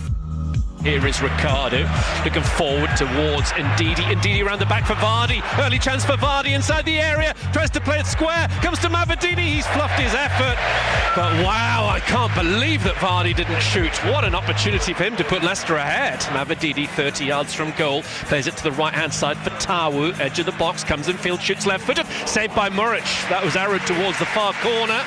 Here is Ricardo looking forward towards Ndidi. Ndidi around the back for Vardy. Early chance for Vardy inside the area. Tries to play it square. Comes to Mavadini. He's fluffed his effort. But wow, I can't believe that Vardy didn't shoot. What an opportunity for him to put Leicester ahead. Mavadini 30 yards from goal. Plays it to the right-hand side for Tawu. Edge of the box. Comes in field. Shoots left-footed. Saved by Muric. That was arrowed towards the far corner.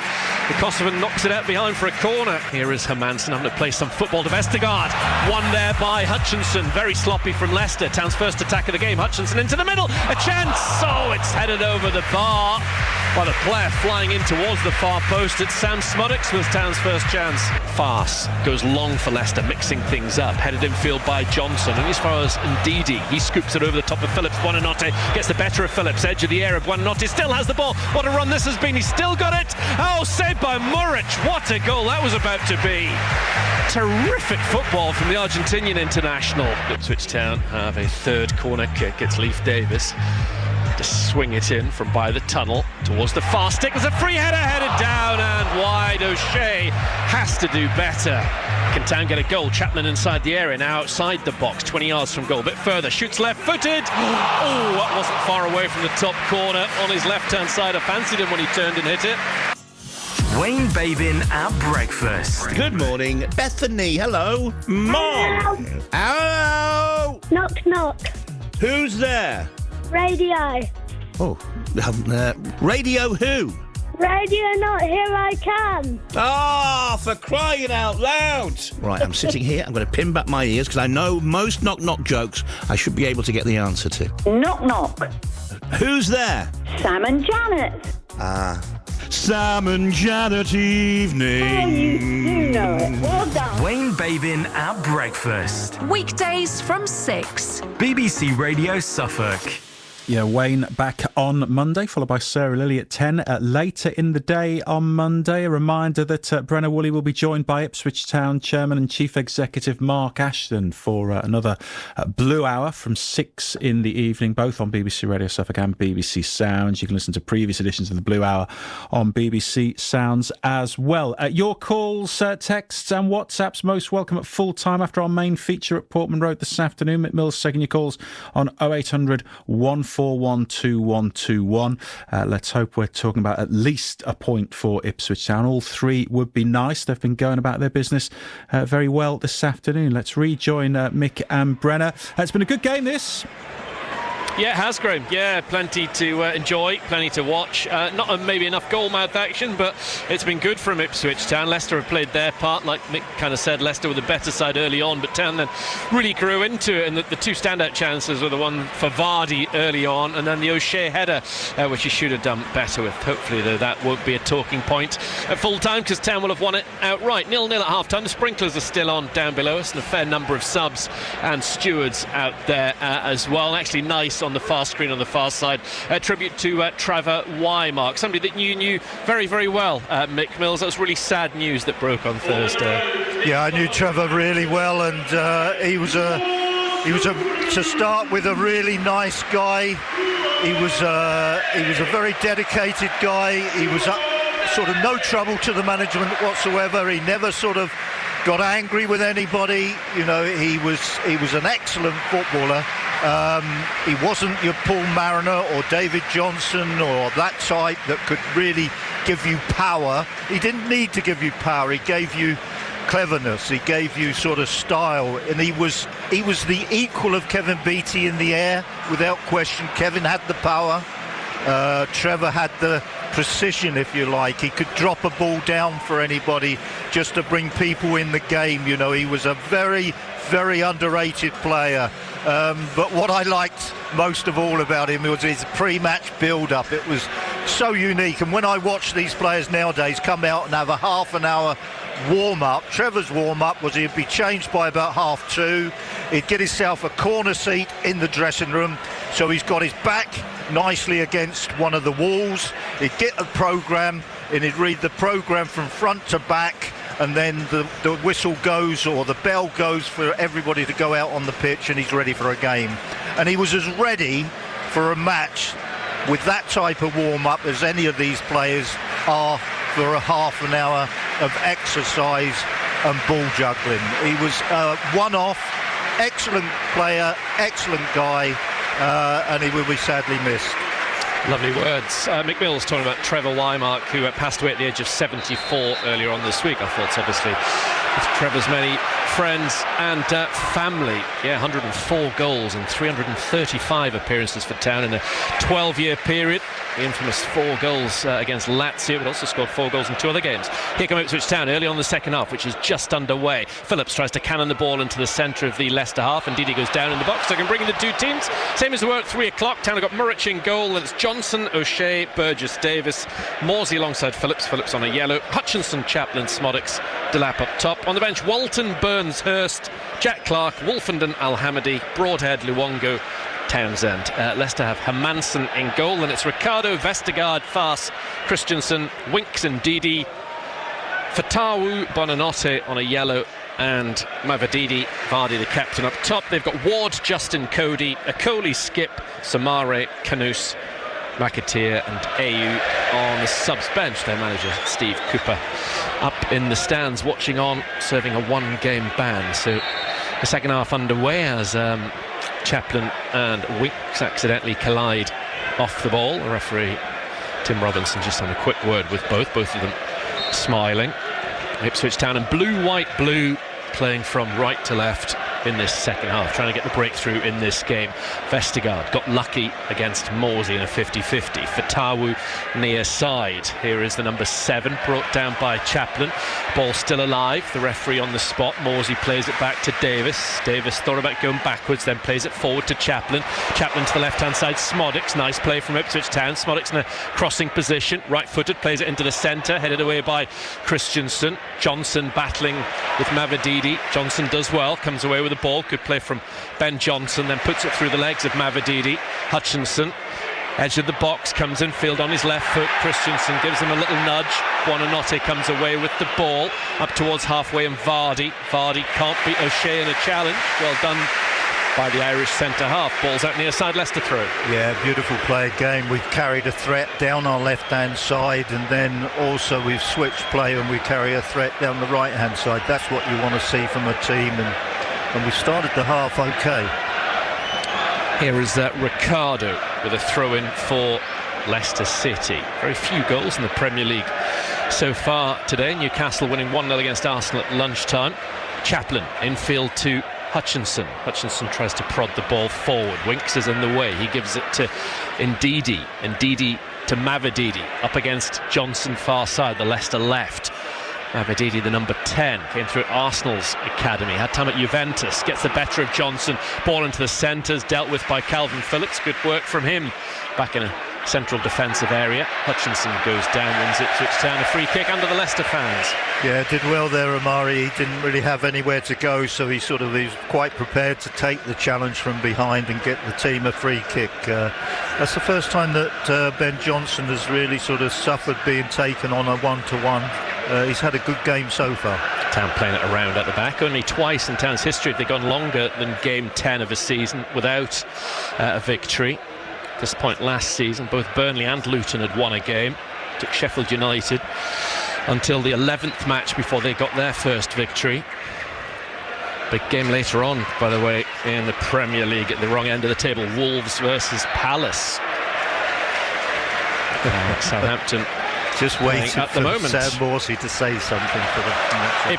The Kosovan knocks it out behind for a corner. Here is Hermansen having to play some football to Vestergaard. One there by Hutchinson. Very sloppy from Leicester. Town's first attack of the game. Hutchinson into the middle. A chance. Oh, it's headed over the bar by the player flying in towards the far post. It's Sam Smuddox with Town's first chance. Farce goes long for Leicester, mixing things up. Headed in field by Johnson. And as far as Ndidi, he scoops it over the top of Phillips. Buonanotte gets the better of Phillips. Edge of the area. Buonanotte still has the ball. What a run this has been. He's still got it. Oh, saved by Muric. What a goal that was about to be. Terrific football from the Argentinian international. Ipswich Town have a third corner kick. It's Leif Davis to swing it in from by the tunnel towards the far stick. There's a free header headed down and wide. O'Shea has to do better. Can Town get a goal? Chapman inside the area, now outside the box, 20 yards from goal, a bit further, shoots left-footed. Oh, that wasn't far away from the top corner on his left-hand side. I fancied him when he turned and hit it. Wayne Babin at breakfast. Good morning, Bethany. Hello. Mom. Hello. Knock, knock. Who's there? Radio. Oh, radio who? Radio not, here I come. Ah, for crying out loud. Right, I'm sitting here. I'm going to pin back my ears because I know most knock-knock jokes I should be able to get the answer to. Knock, knock. Who's there? Sam and Janet. Ah. Sam and Janet evening. Oh, you do know it. Well done. Wayne Babin at breakfast. Weekdays from 6. BBC Radio Suffolk. Yeah, Wayne back on Monday, followed by Sarah Lilly at 10. Later in the day on Monday, a reminder that Brenna Woolley will be joined by Ipswich Town Chairman and Chief Executive Mark Ashton for another Blue Hour from 6 in the evening, both on BBC Radio Suffolk and BBC Sounds. You can listen to previous editions of the Blue Hour on BBC Sounds as well. Your calls, texts and WhatsApps most welcome at full time after our main feature at Portman Road this afternoon. McMill's taking your calls on 0800 1412121. Let's hope we're talking about at least a point for Ipswich Town. All three would be nice. They've been going about their business very well this afternoon. Let's rejoin Mick and Brenna. It's been a good game, this. Yeah, it has, Graham. Yeah, plenty to enjoy, plenty to watch. Not maybe enough goal-mouth action, but it's been good from Ipswich Town. Leicester have played their part. Like Mick kind of said, Leicester were the better side early on, but Town then really grew into it. And the two standout chances were the one for Vardy early on, and then the O'Shea header, which he should have done better with. Hopefully, though, that won't be a talking point at full time, because Town will have won it outright. 0-0 at half-time. The sprinklers are still on down below us, and a fair number of subs and stewards out there as well. Actually, nice on the far screen on the far side. Tribute to Trevor Wymark, somebody that you knew very, very well, Mick Mills. That was really sad news that broke on Thursday. Yeah, I knew Trevor really well, and he was to start with, a really nice guy. He was a very dedicated guy. He was sort of no trouble to the management whatsoever. He never sort of got angry with anybody. You know, he was an excellent footballer. He wasn't your Paul Mariner or David Johnson or that type that could really give you power. He didn't need to give you power. He gave you cleverness. He gave you sort of style, and he was the equal of Kevin Beattie in the air without question. Kevin had the power. Trevor had the precision, if you like. He could drop a ball down for anybody just to bring people in the game. You know, he was a very, very underrated player. But what I liked most of all about him was his pre-match build-up. It was so unique. And when I watch these players nowadays come out and have a half an hour warm-up, Trevor's warm-up was he'd be changed by about 2:30. He'd get himself a corner seat in the dressing room, so he's got his back nicely against one of the walls. He'd get a programme and he'd read the programme from front to back, and then the whistle goes, or the bell goes, for everybody to go out on the pitch, and he's ready for a game. And he was as ready for a match with that type of warm-up as any of these players are for a half an hour of exercise and ball juggling. He was one-off, excellent player, excellent guy, and he will be sadly missed. Lovely words. Mick Mills talking about Trevor Wymark, who passed away at the age of 74 earlier on this week. Our thoughts, obviously, with Trevor's many friends and family. Yeah, 104 goals and 335 appearances for Town in a 12-year period. The infamous 4 goals against Lazio, but also scored 4 goals in 2 other games. Here come Ipswich Town early on the second half, which is just underway. Phillips tries to cannon the ball into the centre of the Leicester half, and Didi goes down in the box. So I can bring in the two teams. Same as they were at 3 o'clock. Town have got Murrich in goal, and it's Johnson, O'Shea, Burgess, Davis, Morsey alongside Phillips. Phillips on a yellow. Hutchinson, Chaplin, Smodix, Delap up top. On the bench, Walton, Burns, Hurst, Jack Clark, Wolfenden, Al-Hamadi, Broadhead, Luongo, Townsend. Leicester have Hermansen in goal, and it's Ricardo, Vestergaard, Fars, Christensen, Winks and Didi, Fatawu, Bonanotte on a yellow, and Mavadidi, Vardy the captain up top. They've got Ward, Justin, Cody, Akoli, Skip, Samare, Canus, McAteer and Ayew on the subs bench. Their manager Steve Cooper up in the stands watching on, serving a 1-game ban. So the second half underway as Chaplin and Winks accidentally collide off the ball. The referee Tim Robinson just on a quick word with both of them smiling. Ipswich Town and blue playing from right to left in this second half, trying to get the breakthrough in this game. Vestergaard got lucky against Morsey in a 50-50. Fatawu near side. Here is the number 7, brought down by Chaplin. Ball still alive. The referee on the spot. Morsey plays it back to Davis. Davis thought about going backwards, then plays it forward to Chaplin. Chaplin to the left-hand side. Smodics, nice play from Ipswich Town. Smodics in a crossing position, right-footed, plays it into the centre, headed away by Christensen. Johnson battling with Mavididi. Johnson does well, comes away with the ball. Good play from Ben Johnson, then puts it through the legs of Mavididi. Hutchinson, edge of the box, comes in field on his left foot. Christensen gives him a little nudge. Buonanotte comes away with the ball up towards halfway, and Vardy can't beat O'Shea in a challenge. Well done by the Irish centre half. Ball's out near side, Leicester through. Yeah, beautiful play again. We've carried a threat down our left-hand side, and then also we've switched play and we carry a threat down the right-hand side. That's what you want to see from a team, and we started the half okay. Here is Ricardo with a throw-in for Leicester City. Very few goals in the Premier League so far today. Newcastle winning 1-0 against Arsenal at lunchtime. Chaplin infield to Hutchinson. Hutchinson tries to prod the ball forward. Winks is in the way. He gives it to Ndidi. Ndidi to Mavididi. Up against Johnson far side, the Leicester left. Mavididi, the number 10, came through Arsenal's academy, had time at Juventus, gets the better of Johnson, ball into the centres, dealt with by Calvin Phillips. Good work from him back in a central defensive area. Hutchinson goes down, wins Ipswich Town a free kick under the Leicester fans. Yeah, did well there, Amari. He didn't really have anywhere to go, so he was quite prepared to take the challenge from behind and get the team a free kick. That's the first time that Ben Johnson has really sort of suffered being taken on a one-to-one. He's had a good game so far. Town playing it around at the back. Only twice in Town's history have they gone longer than game 10 of a season without a victory. At this point last season, both Burnley and Luton had won a game. Took Sheffield United until the 11th match before they got their first victory. Big game later on, by the way, in the Premier League at the wrong end of the table. Wolves versus Palace. Southampton just waiting at the moment. Sam Morsey to say something for the match.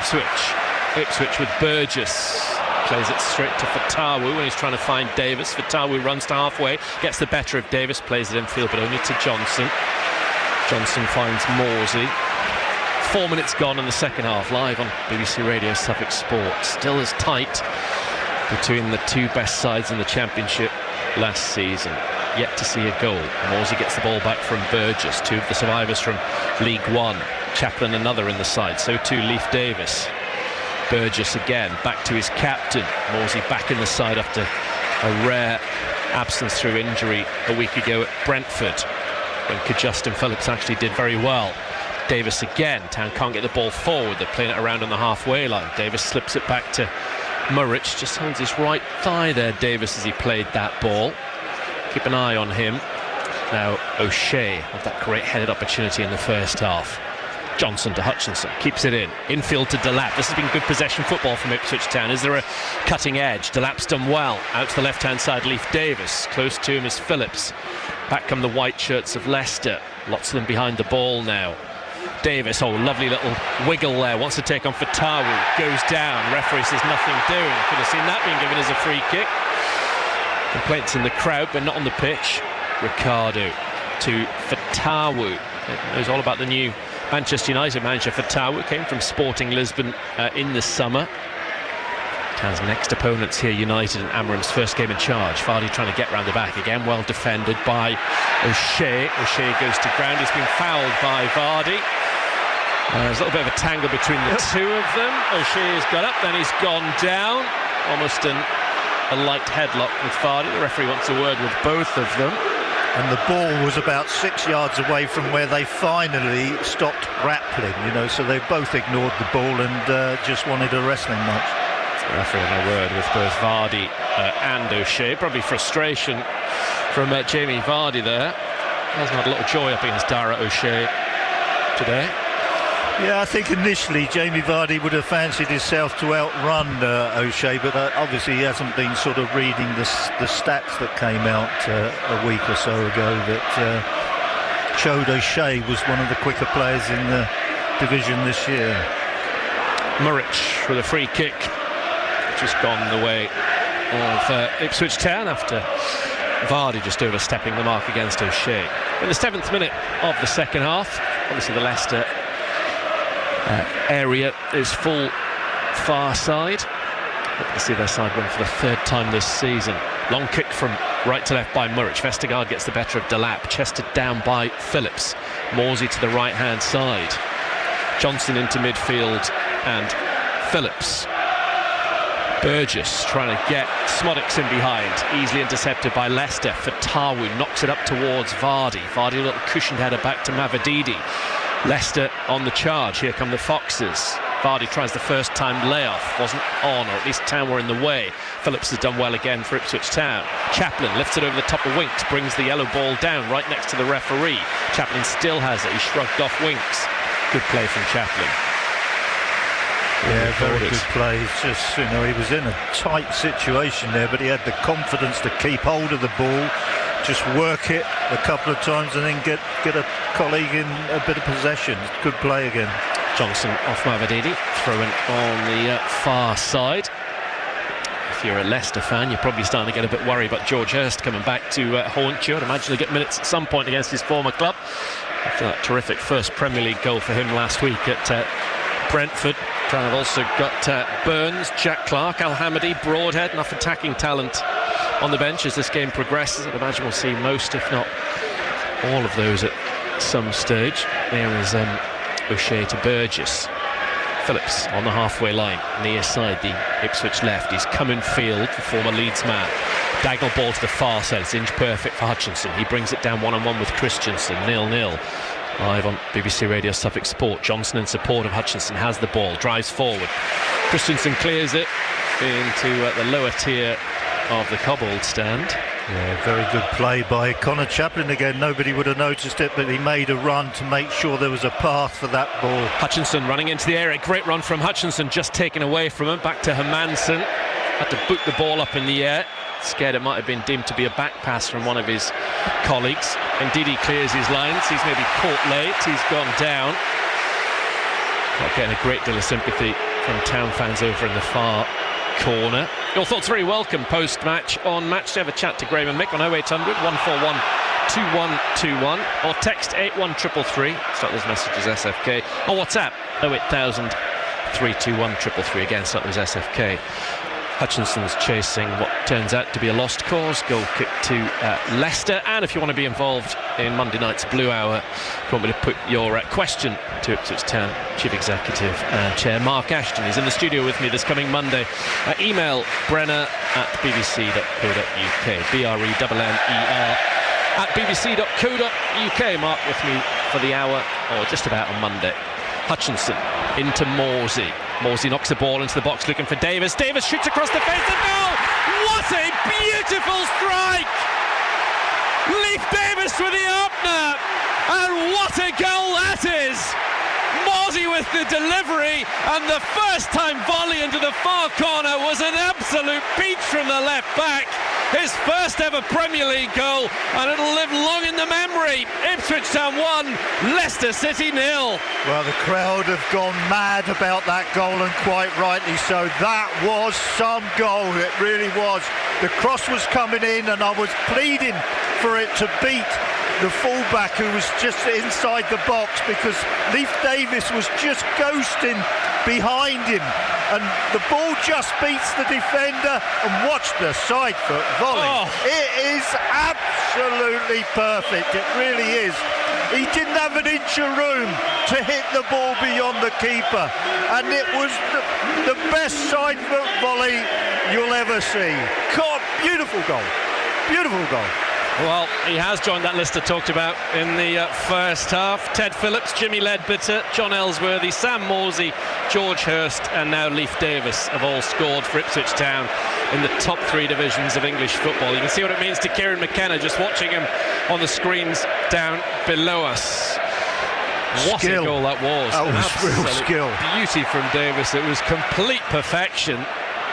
Ipswich with Burgess. Plays it straight to Fatawu when he's trying to find Davis. Fatawu runs to halfway, gets the better of Davis, plays it infield but only to Johnson. Johnson finds Morsey. 4 minutes gone in the second half, live on BBC Radio Suffolk Sport. Still as tight between the two best sides in the Championship last season. Yet to see a goal. Morsey gets the ball back from Burgess, two of the survivors from League One. Chaplin another in the side, so too Leif Davis. Burgess again, back to his captain. Morsey back in the side after a rare absence through injury a week ago at Brentford, when Justin Phillips actually did very well. Davis again. Town can't get the ball forward. They're playing it around on the halfway line. Davis slips it back to Murrich. Just holds his right thigh there, Davis, as he played that ball. Keep an eye on him. Now O'Shea had that great headed opportunity in the first half. Johnson to Hutchinson, keeps it in. Infield to Delap. This has been good possession football from Ipswich Town. Is there a cutting edge? Delap's done well. Out to the left-hand side, Leif Davis. Close to him is Phillips. Back come the white shirts of Leicester. Lots of them behind the ball now. Davis, oh, lovely little wiggle there. Wants to take on Fatawu. Goes down. Referee says nothing doing. Could have seen that being given as a free kick. Complaints in the crowd, but not on the pitch. Ricardo to Fatawu. It knows all about the new Manchester United manager. Fatawu came from Sporting Lisbon in the summer. Town's next opponents here, United, and Amram's first game in charge. Vardy trying to get round the back again, well defended by O'Shea. O'Shea goes to ground. He's been fouled by Vardy. There's a little bit of a tangle between the two of them. O'Shea's got up, then he's gone down. Almost a light headlock with Vardy. The referee wants a word with both of them. And the ball was about 6 yards away from where they finally stopped grappling, so they both ignored the ball and just wanted a wrestling match. The referee had a word with both Vardy and O'Shea. Probably frustration from Jamie Vardy there. Hasn't had a lot of joy up against Dara O'Shea today. Yeah, I think initially Jamie Vardy would have fancied himself to outrun O'Shea, but obviously he hasn't been sort of reading the stats that came out a week or so ago that showed O'Shea was one of the quicker players in the division this year. Murich with a free kick, just gone the way of Ipswich Town after Vardy just overstepping the mark against O'Shea. In the 7th minute of the second half, obviously the Leicester area is full far side. You see their side win for the 3rd time this season. Long kick from right to left by Murich. Vestergaard gets the better of Delap, chested down by Phillips. Morsey to the right hand side. Johnson into midfield and Phillips. Burgess trying to get Smodics in behind, easily intercepted by Leicester. Fatawu knocks it up towards Vardy. Vardy a little cushioned header back to Mavididi. Leicester on the charge. Here come the Foxes. Vardy tries the first time layoff, wasn't on, or at least Town were in the way. Phillips has done well again for Ipswich Town. Chaplin lifts it over the top of Winks, brings the yellow ball down right next to the referee. Chaplin still has it, he shrugged off Winks. Good play from Chaplin. Yeah, very good play. It's just, he was in a tight situation there, but he had the confidence to keep hold of the ball, just work it a couple of times and then get a colleague in a bit of possession. Good play again. Johnson off Mavididi, throw in on the far side. If you're a Leicester fan, you're probably starting to get a bit worried about George Hurst coming back to haunt you. I'd imagine he'll get minutes at some point against his former club. After that terrific first Premier League goal for him last week at Brentford. I've also got Burns, Jack Clark, Al Hamady, Broadhead, enough attacking talent on the bench as this game progresses. I'd imagine we'll see most, if not all of those at some stage. There is O'Shea to Burgess. Phillips on the halfway line, near side, the Ipswich left. He's come in field, the former Leeds man. Diagonal ball to the far side, it's inch perfect for Hutchinson. He brings it down one-on-one with Christensen, 0-0. Live on BBC Radio Suffolk Sport. Johnson in support of Hutchinson has the ball, drives forward. Christensen clears it into the lower tier of the Cobbold stand. Yeah, very good play by Connor Chaplin again. Nobody would have noticed it, but he made a run to make sure there was a path for that ball. Hutchinson running into the area. Great run from Hutchinson, just taken away from him. Back to Hermansen. Had to boot the ball up in the air. Scared it might have been deemed to be a back pass from one of his colleagues. Indeed, he clears his lines. He's maybe caught late. He's gone down. Not getting a great deal of sympathy from Town fans over in the far corner. Your thoughts very welcome post-match on Match. Have a chat to Graham and Mick on 0800 141 2121 or text 81333. Start those messages SFK. Or WhatsApp 08000 321 333. Again, start those SFK. Hutchinson's chasing what turns out to be a lost cause. Goal kick to Leicester. And if you want to be involved in Monday night's Blue Hour, if you want me to put your question to Ipswich Town Chief Executive and Chair Mark Ashton. He's in the studio with me this coming Monday. Email brenner@bbc.co.uk. BRENNER @bbc.co.uk. Mark with me for the hour, or just about on Monday. Hutchinson into Morsey. Morsey knocks the ball into the box looking for Davis. Davis shoots across the face and goal! What a beautiful strike! Leif Davis with the opener, and what a goal that is! Morsey with the delivery, and the first time volley into the far corner was an absolute peach from the left back. His first ever Premier League goal, and it'll live long in the memory. Ipswich Town 1, Leicester City 0. Well, the crowd have gone mad about that goal, and quite rightly so. That was some goal, it really was. The cross was coming in, and I was pleading for it to beat the fullback who was just inside the box, because Leif Davis was just ghosting behind him, and the ball just beats the defender. And watch the side foot volley. It is absolutely perfect, it really is. He didn't have an inch of room to hit the ball beyond the keeper, and it was the best side foot volley you'll ever see. God, beautiful goal, beautiful goal. Well, he has joined that list I talked about in the first half. Ted Phillips, Jimmy Ledbetter, John Ellsworthy, Sam Morsey, George Hurst and now Leif Davis have all scored for Ipswich Town in the top 3 divisions of English football. You can see what it means to Kieran McKenna just watching him on the screens down below us. What a goal that was. That was real skill. Beauty from Davis. It was complete perfection.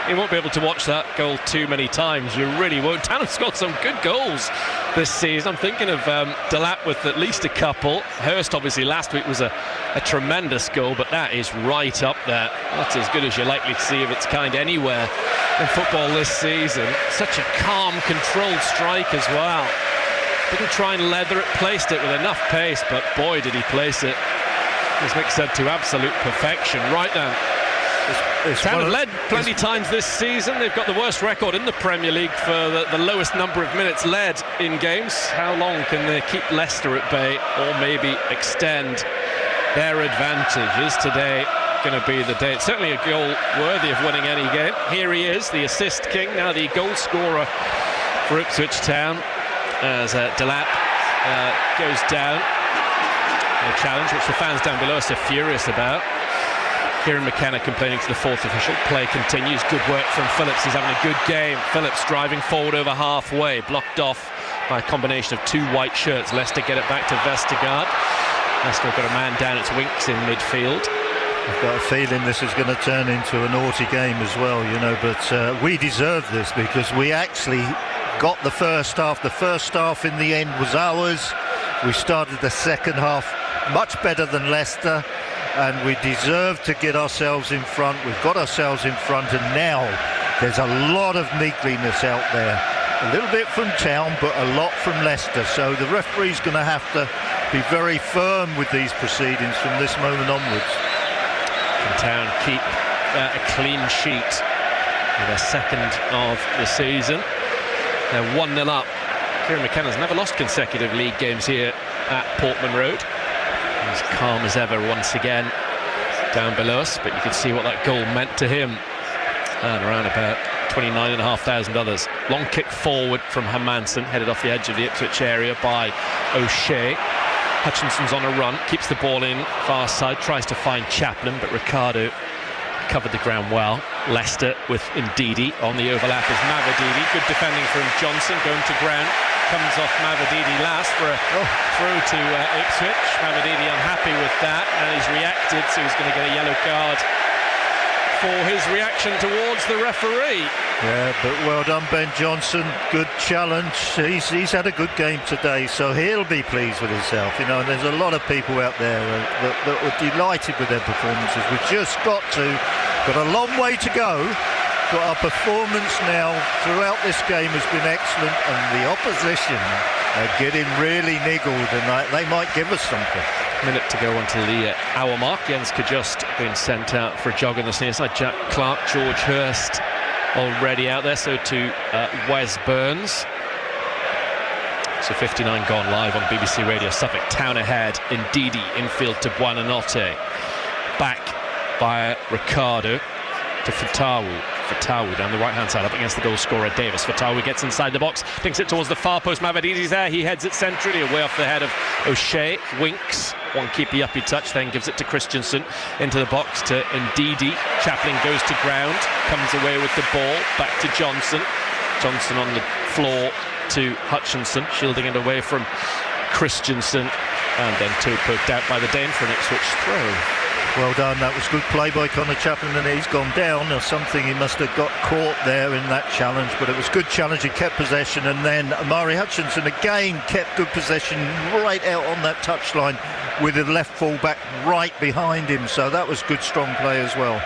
You won't be able to watch that goal too many times. You really won't. Town have scored some good goals this season. I'm thinking of Delap with at least a couple. Hurst, obviously, last week was a a tremendous goal, but that is right up there. That's as good as you're likely to see of its kind anywhere in football this season. Such a calm, controlled strike as well. Didn't try and leather it, placed it with enough pace, but boy did he place it, as Mick said, to absolute perfection. Right now, Town have led plenty times this season. They've got the worst record in the Premier League for the lowest number of minutes led in games. How long can they keep Leicester at bay, or maybe extend their advantage? Is today going to be the day? It's certainly a goal worthy of winning any game. Here he is, the assist king, now the goal scorer for Ipswich Town, as Delap goes down. A challenge which the fans down below are so furious about. Kieran McKenna complaining to the fourth official. Play continues. Good work from Phillips. He's having a good game. Phillips driving forward over halfway, blocked off by a combination of two white shirts. Leicester get it back to Vestergaard. Leicester have got a man down. It's Winks in midfield. I've got a feeling this is going to turn into a naughty game as well, you know, but we deserve this because we actually got the first half. The first half in the end was ours. We started the second half much better than Leicester, and we deserve to get ourselves in front. We've got ourselves in front, and now there's a lot of niggliness out there. A little bit from Town, but a lot from Leicester. So the referee's going to have to be very firm with these proceedings from this moment onwards. Can Town keep a clean sheet for their second of the season? They're 1-0 up. Kieran McKenna's never lost consecutive league games here at Portman Road. He's calm as ever once again down below us, but you can see what that goal meant to him and around about 29,500 others. Long kick forward from Hermansen, headed off the edge of the Ipswich area by O'Shea. Hutchinson's on a run, keeps the ball in far side, tries to find Chaplin, but Ricardo covered the ground well. Leicester with Ndidi on the overlap is Mavididi. Good defending from Johnson, going to ground. Comes off Mavididi last for a throw to Ipswich. Mavididi unhappy with that, and he's reacted, so he's going to get a yellow card for his reaction towards the referee. Yeah, but well done, Ben Johnson. Good challenge. He's had a good game today, so he'll be pleased with himself. You know, and there's a lot of people out there that were delighted with their performances. We've just got a long way to go. But our performance now throughout this game has been excellent, and the opposition are getting really niggled, and they might give us something. Minute to go until the hour mark. Jens Kajust been sent out for a jog on the near side. Jack Clark, George Hurst already out there, so to Wes Burns. So 59 gone live on BBC Radio. Suffolk Town ahead. Ndidi infield to Buonanotte. Back by Ricardo to Fatawu. Fatawu down the right-hand side, up against the goal scorer Davis. Fatawu gets inside the box, thinks it towards the far post. Mavridi's there, he heads it centrally away off the head of O'Shea. Winks, one keepy uppy touch, then gives it to Christensen into the box to Ndidi. Chaplin goes to ground, comes away with the ball, back to Johnson. Johnson on the floor to Hutchinson, shielding it away from Christensen, and then toe poked out by the Dane for an Ipswich throw. Well done, that was good play by Connor Chaplin, and he's gone down or something. He must have got caught there in that challenge, but it was good challenge. He kept possession, and then Amari Hutchinson again kept good possession right out on that touchline with the left full-back right behind him, so that was good strong play as well.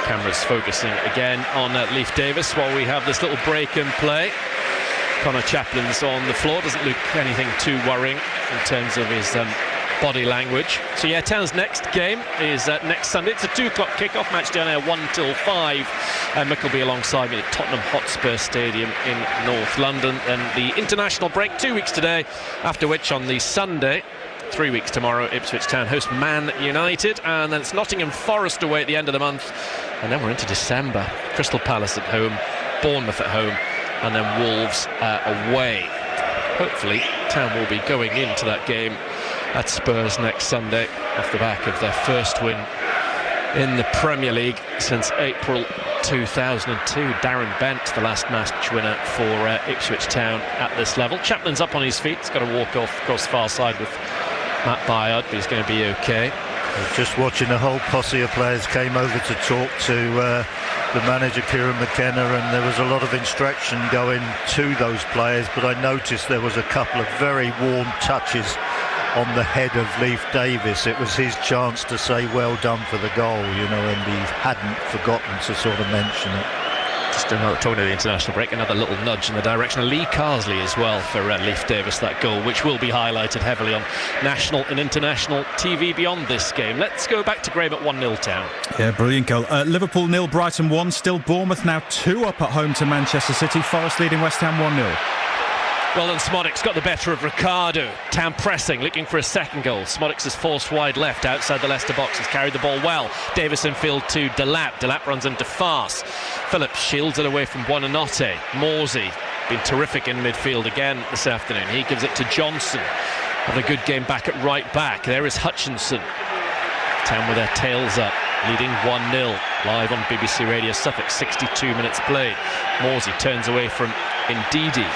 Cameras focusing again on Leif Davis while we have this little break in play. Connor Chaplin's on the floor, doesn't look anything too worrying in terms of his body language. So yeah, Town's next game is next Sunday. It's a 2 o'clock kick-off, match down there 1 till 5. And Mick will be alongside me at Tottenham Hotspur Stadium in North London. And the international break 2 weeks today, after which on the Sunday, 3 weeks tomorrow, Ipswich Town host Man United, and then it's Nottingham Forest away at the end of the month, and then we're into December. Crystal Palace at home, Bournemouth at home, and then Wolves away. Hopefully Town will be going into that game at Spurs next Sunday off the back of their first win in the Premier League since April 2002. Darren Bent, the last match winner for Ipswich Town at this level. Chaplin's up on his feet. He's got to walk off across the far side with Matt Byard, but he's going to be okay. Just watching a whole posse of players came over to talk to the manager Kieran McKenna, and there was a lot of instruction going to those players, but I noticed there was a couple of very warm touches on the head of Leif Davis. It was his chance to say well done for the goal, you know, and he hadn't forgotten to sort of mention it. Just talking to the international break, another little nudge in the direction of Lee Carsley as well for Leif Davis, that goal, which will be highlighted heavily on national and international TV beyond this game. Let's go back to Graham at 1-0 Town. Yeah, brilliant goal. Liverpool 0, Brighton 1, still Bournemouth now 2 up at home to Manchester City. Forest leading West Ham 1-0. Well, then Smodix got the better of Ricardo. Town pressing, looking for a second goal. Smodix is forced wide left outside the Leicester box. He's carried the ball well. Davis in field to Delap. Delap runs into Farce. Phillips shields it away from Buonanotte. Morsey been terrific in midfield again this afternoon. He gives it to Johnson. Having a good game back at right back. There is Hutchinson. Town with their tails up, leading 1-0. Live on BBC Radio Suffolk, 62 minutes played. Morsey turns away from Ndidi.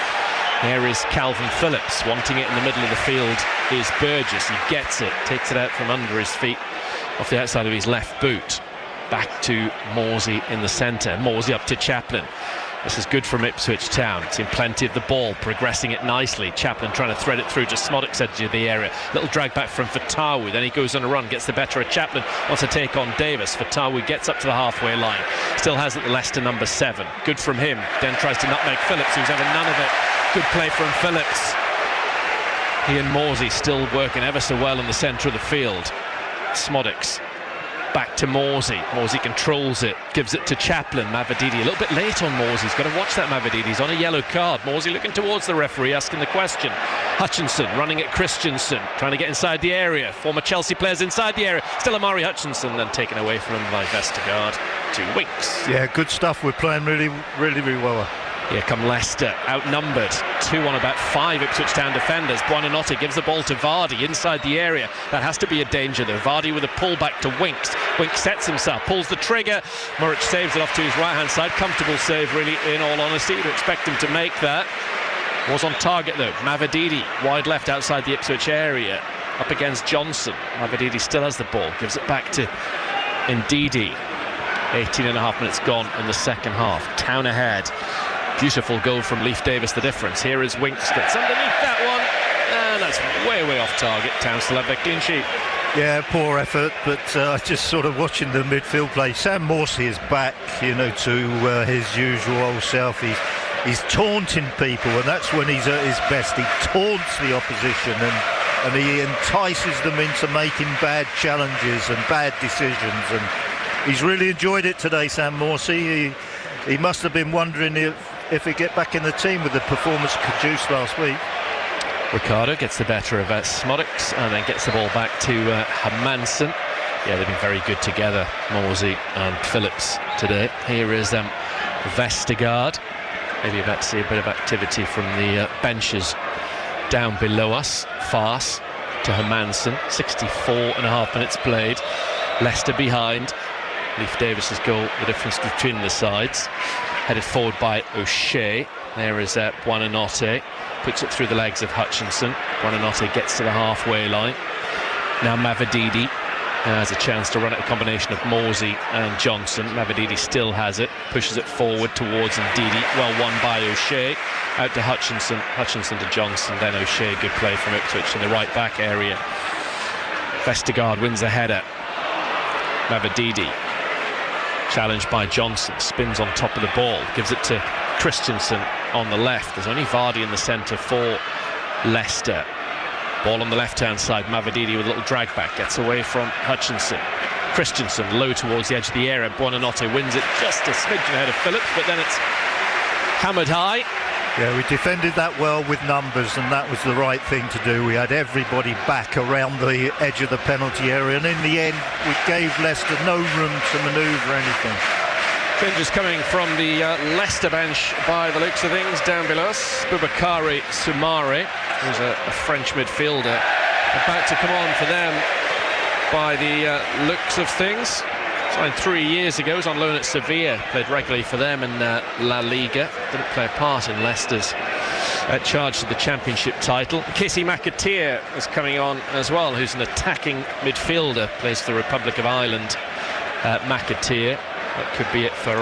Here is Calvin Phillips, wanting it in the middle of the field is Burgess. He gets it, takes it out from under his feet, off the outside of his left boot. Back to Morsey in the centre. Morsey up to Chaplin. This is good from Ipswich Town. Seen plenty of the ball, progressing it nicely. Chaplin trying to thread it through to Smodix edge of the area. Little drag back from Fatawi. Then he goes on a run, gets the better of Chaplin. Wants to take on Davis. Fatawi gets up to the halfway line. Still has it the Leicester number 7. Good from him. Then tries to nutmeg Phillips, who's having none of it. Good play from Phillips. He and Morsey still working ever so well in the centre of the field. Smodix back to Morsey. Morsey controls it, gives it to Chaplin. Mavididi a little bit late on Morsey. He's got to watch that. Mavididi. He's on a yellow card. Morsey looking towards the referee, asking the question. Hutchinson running at Christensen, trying to get inside the area. Former Chelsea players inside the area. Still Amari Hutchinson, then taken away from him by Vestergaard to Winks. Yeah, good stuff. We're playing really well. Here come Leicester, outnumbered. 2 on about 5 Ipswich Town defenders. Buonanotte gives the ball to Vardy inside the area. That has to be a danger though. Vardy with a pull back to Winks. Winks sets himself, pulls the trigger. Muric saves it off to his right-hand side. Comfortable save, really, in all honesty. You'd expect him to make that. Was on target though. Mavididi, wide left outside the Ipswich area. Up against Johnson. Mavididi still has the ball. Gives it back to Ndidi. 18.5 minutes gone in the second half. Town ahead. Beautiful goal from Leif Davis, the difference. Here is Winks, gets underneath that one, and that's way off target. Town still have their clean sheet. Yeah, poor effort, but just sort of watching the midfield play. Sam Morsey is back, you know, to his usual old self. He's taunting people, and that's when he's at his best. He taunts the opposition, and he entices them into making bad challenges and bad decisions, and he's really enjoyed it today, Sam Morsey. He must have been wondering if he'd get back in the team with the performance produced last week. Ricardo gets the better of Smodix and then gets the ball back to Hermansen. Yeah, they've been very good together, Morsey and Phillips today. Here is Vestergaard. Maybe about to see a bit of activity from the benches down below us. Farce to Hermansen. 64.5 minutes played. Leicester behind. Leif Davis's goal, the difference between the sides. Headed forward by O'Shea. There is Buonanotte. Puts it through the legs of Hutchinson. Buonanotte gets to the halfway line. Now Mavididi has a chance to run at a combination of Morsey and Johnson. Mavididi still has it. Pushes it forward towards Ndidi. Well won by O'Shea. Out to Hutchinson. Hutchinson to Johnson. Then O'Shea. Good play from Ipswich in the right back area. Vestergaard wins a header. Mavididi. Challenged by Johnson, spins on top of the ball, gives it to Christensen on the left. There's only Vardy in the centre for Leicester. Ball on the left-hand side, Mavididi with a little drag back, gets away from Hutchinson. Christensen low towards the edge of the area. Buonanotte wins it just a smidgen ahead of Phillips, but then it's hammered high. Yeah, we defended that well with numbers, and that was the right thing to do. We had everybody back around the edge of the penalty area, and in the end we gave Leicester no room to manoeuvre anything. Changes coming from the Leicester bench by the looks of things down below us. Boubakary Soumaré, who's a French midfielder, about to come on for them by the looks of things. Signed 3 years ago, was on loan at Sevilla, played regularly for them in La Liga. Didn't play a part in Leicester's charge to the championship title. Casey McAteer is coming on as well, who's an attacking midfielder, plays for the Republic of Ireland. McAteer, that could be it for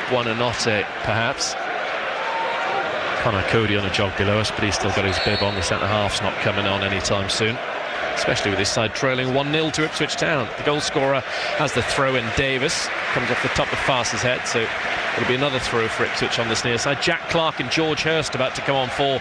Buonanotte, perhaps. Conor Cody on a jog below us, but he's still got his bib on. The centre-half's not coming on anytime soon. especially with his side trailing 1-0 to Ipswich Town. The goal scorer has the throw in. Davis comes off the top of Farce's head, so it'll be another throw for Ipswich on this near side. Jack Clark and George Hurst about to come on for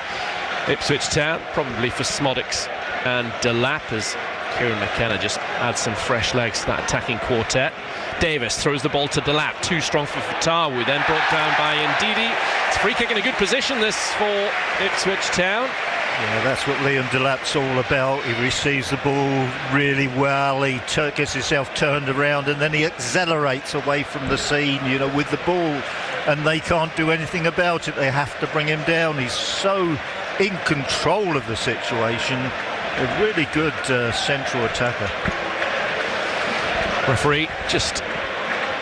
Ipswich Town, probably for Smodics and Delap, as Kieran McKenna just adds some fresh legs to that attacking quartet. Davis throws the ball to Delap, too strong for Fatawu, then brought down by Ndidi. It's a free kick in a good position, this, for Ipswich Town. Yeah, that's what Liam Delap's all about. He receives the ball really well, he gets himself turned around, and then he accelerates away from the scene, you know, with the ball, and they can't do anything about it. They have to bring him down. He's so in control of the situation. A really good central attacker. Referee just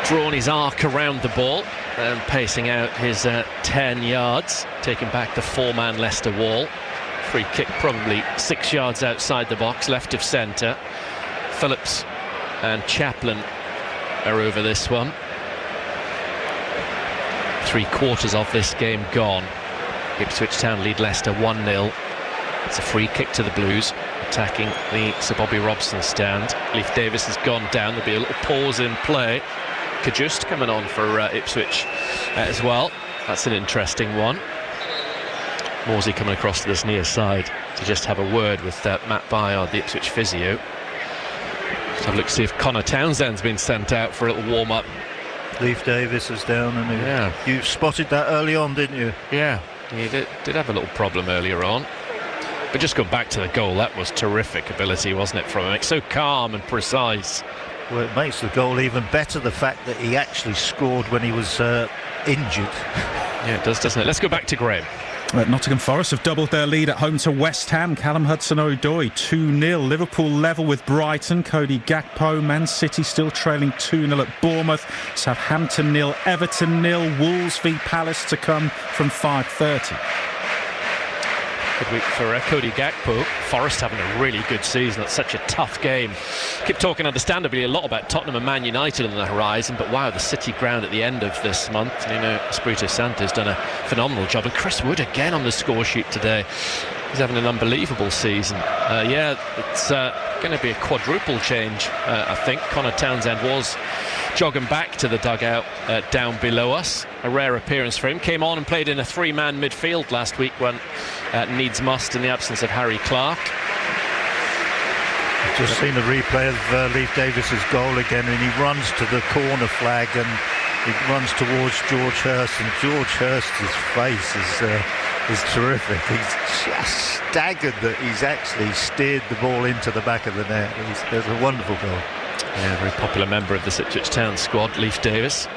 drawn his arc around the ball and pacing out his 10 yards, taking back the 4-man Leicester wall. Free kick probably 6 yards outside the box, left of centre. Phillips and Chaplin are over this one. 3/4 of this game gone. Ipswich Town lead Leicester 1-0. It's a free kick to the Blues, attacking the Sir Bobby Robson stand. Leif Davis has gone down. There'll be a little pause in play. Kajust coming on for Ipswich as well. That's an interesting one. Morsey coming across to this near side to just have a word with Matt Byard, the Ipswich physio. Let's have a look to see if Connor Townsend's been sent out for a little warm-up. Leif Davis is down, and yeah. You spotted that early on, didn't you? Yeah, he did have a little problem earlier on. But just go back to the goal, that was terrific ability, wasn't it, from him? It's so calm and precise. Well, it makes the goal even better, the fact that he actually scored when he was injured. Yeah, it does, doesn't it? Let's go back to Graham. Nottingham Forest have doubled their lead at home to West Ham. Callum Hudson-Odoi 2-0. Liverpool level with Brighton. Cody Gakpo. Man City still trailing 2-0 at Bournemouth. Southampton 0. Everton 0. Wolves v Palace to come from 5:30. Good week for Cody Gakpo. Forest having a really good season. It's such a tough game. Keep talking understandably a lot about Tottenham and Man United on the horizon, but wow, the City ground at the end of this month. You know, Espirito Santo's done a phenomenal job, and Chris Wood again on the score sheet today. He's having an unbelievable season. Yeah, it's going to be a quadruple change, I think. Connor Townsend was jogging back to the dugout down below us. A rare appearance for him. Came on and played in a 3-man midfield last week when needs must in the absence of Harry Clark. Just seen the replay of Leif Davis's goal again, and he runs to the corner flag and he runs towards George Hurst, and George Hurst's face is terrific. He's just staggered that he's actually steered the ball into the back of the net. It's a wonderful goal. Yeah, very popular member of the Ipswich Town squad, Leif Davis.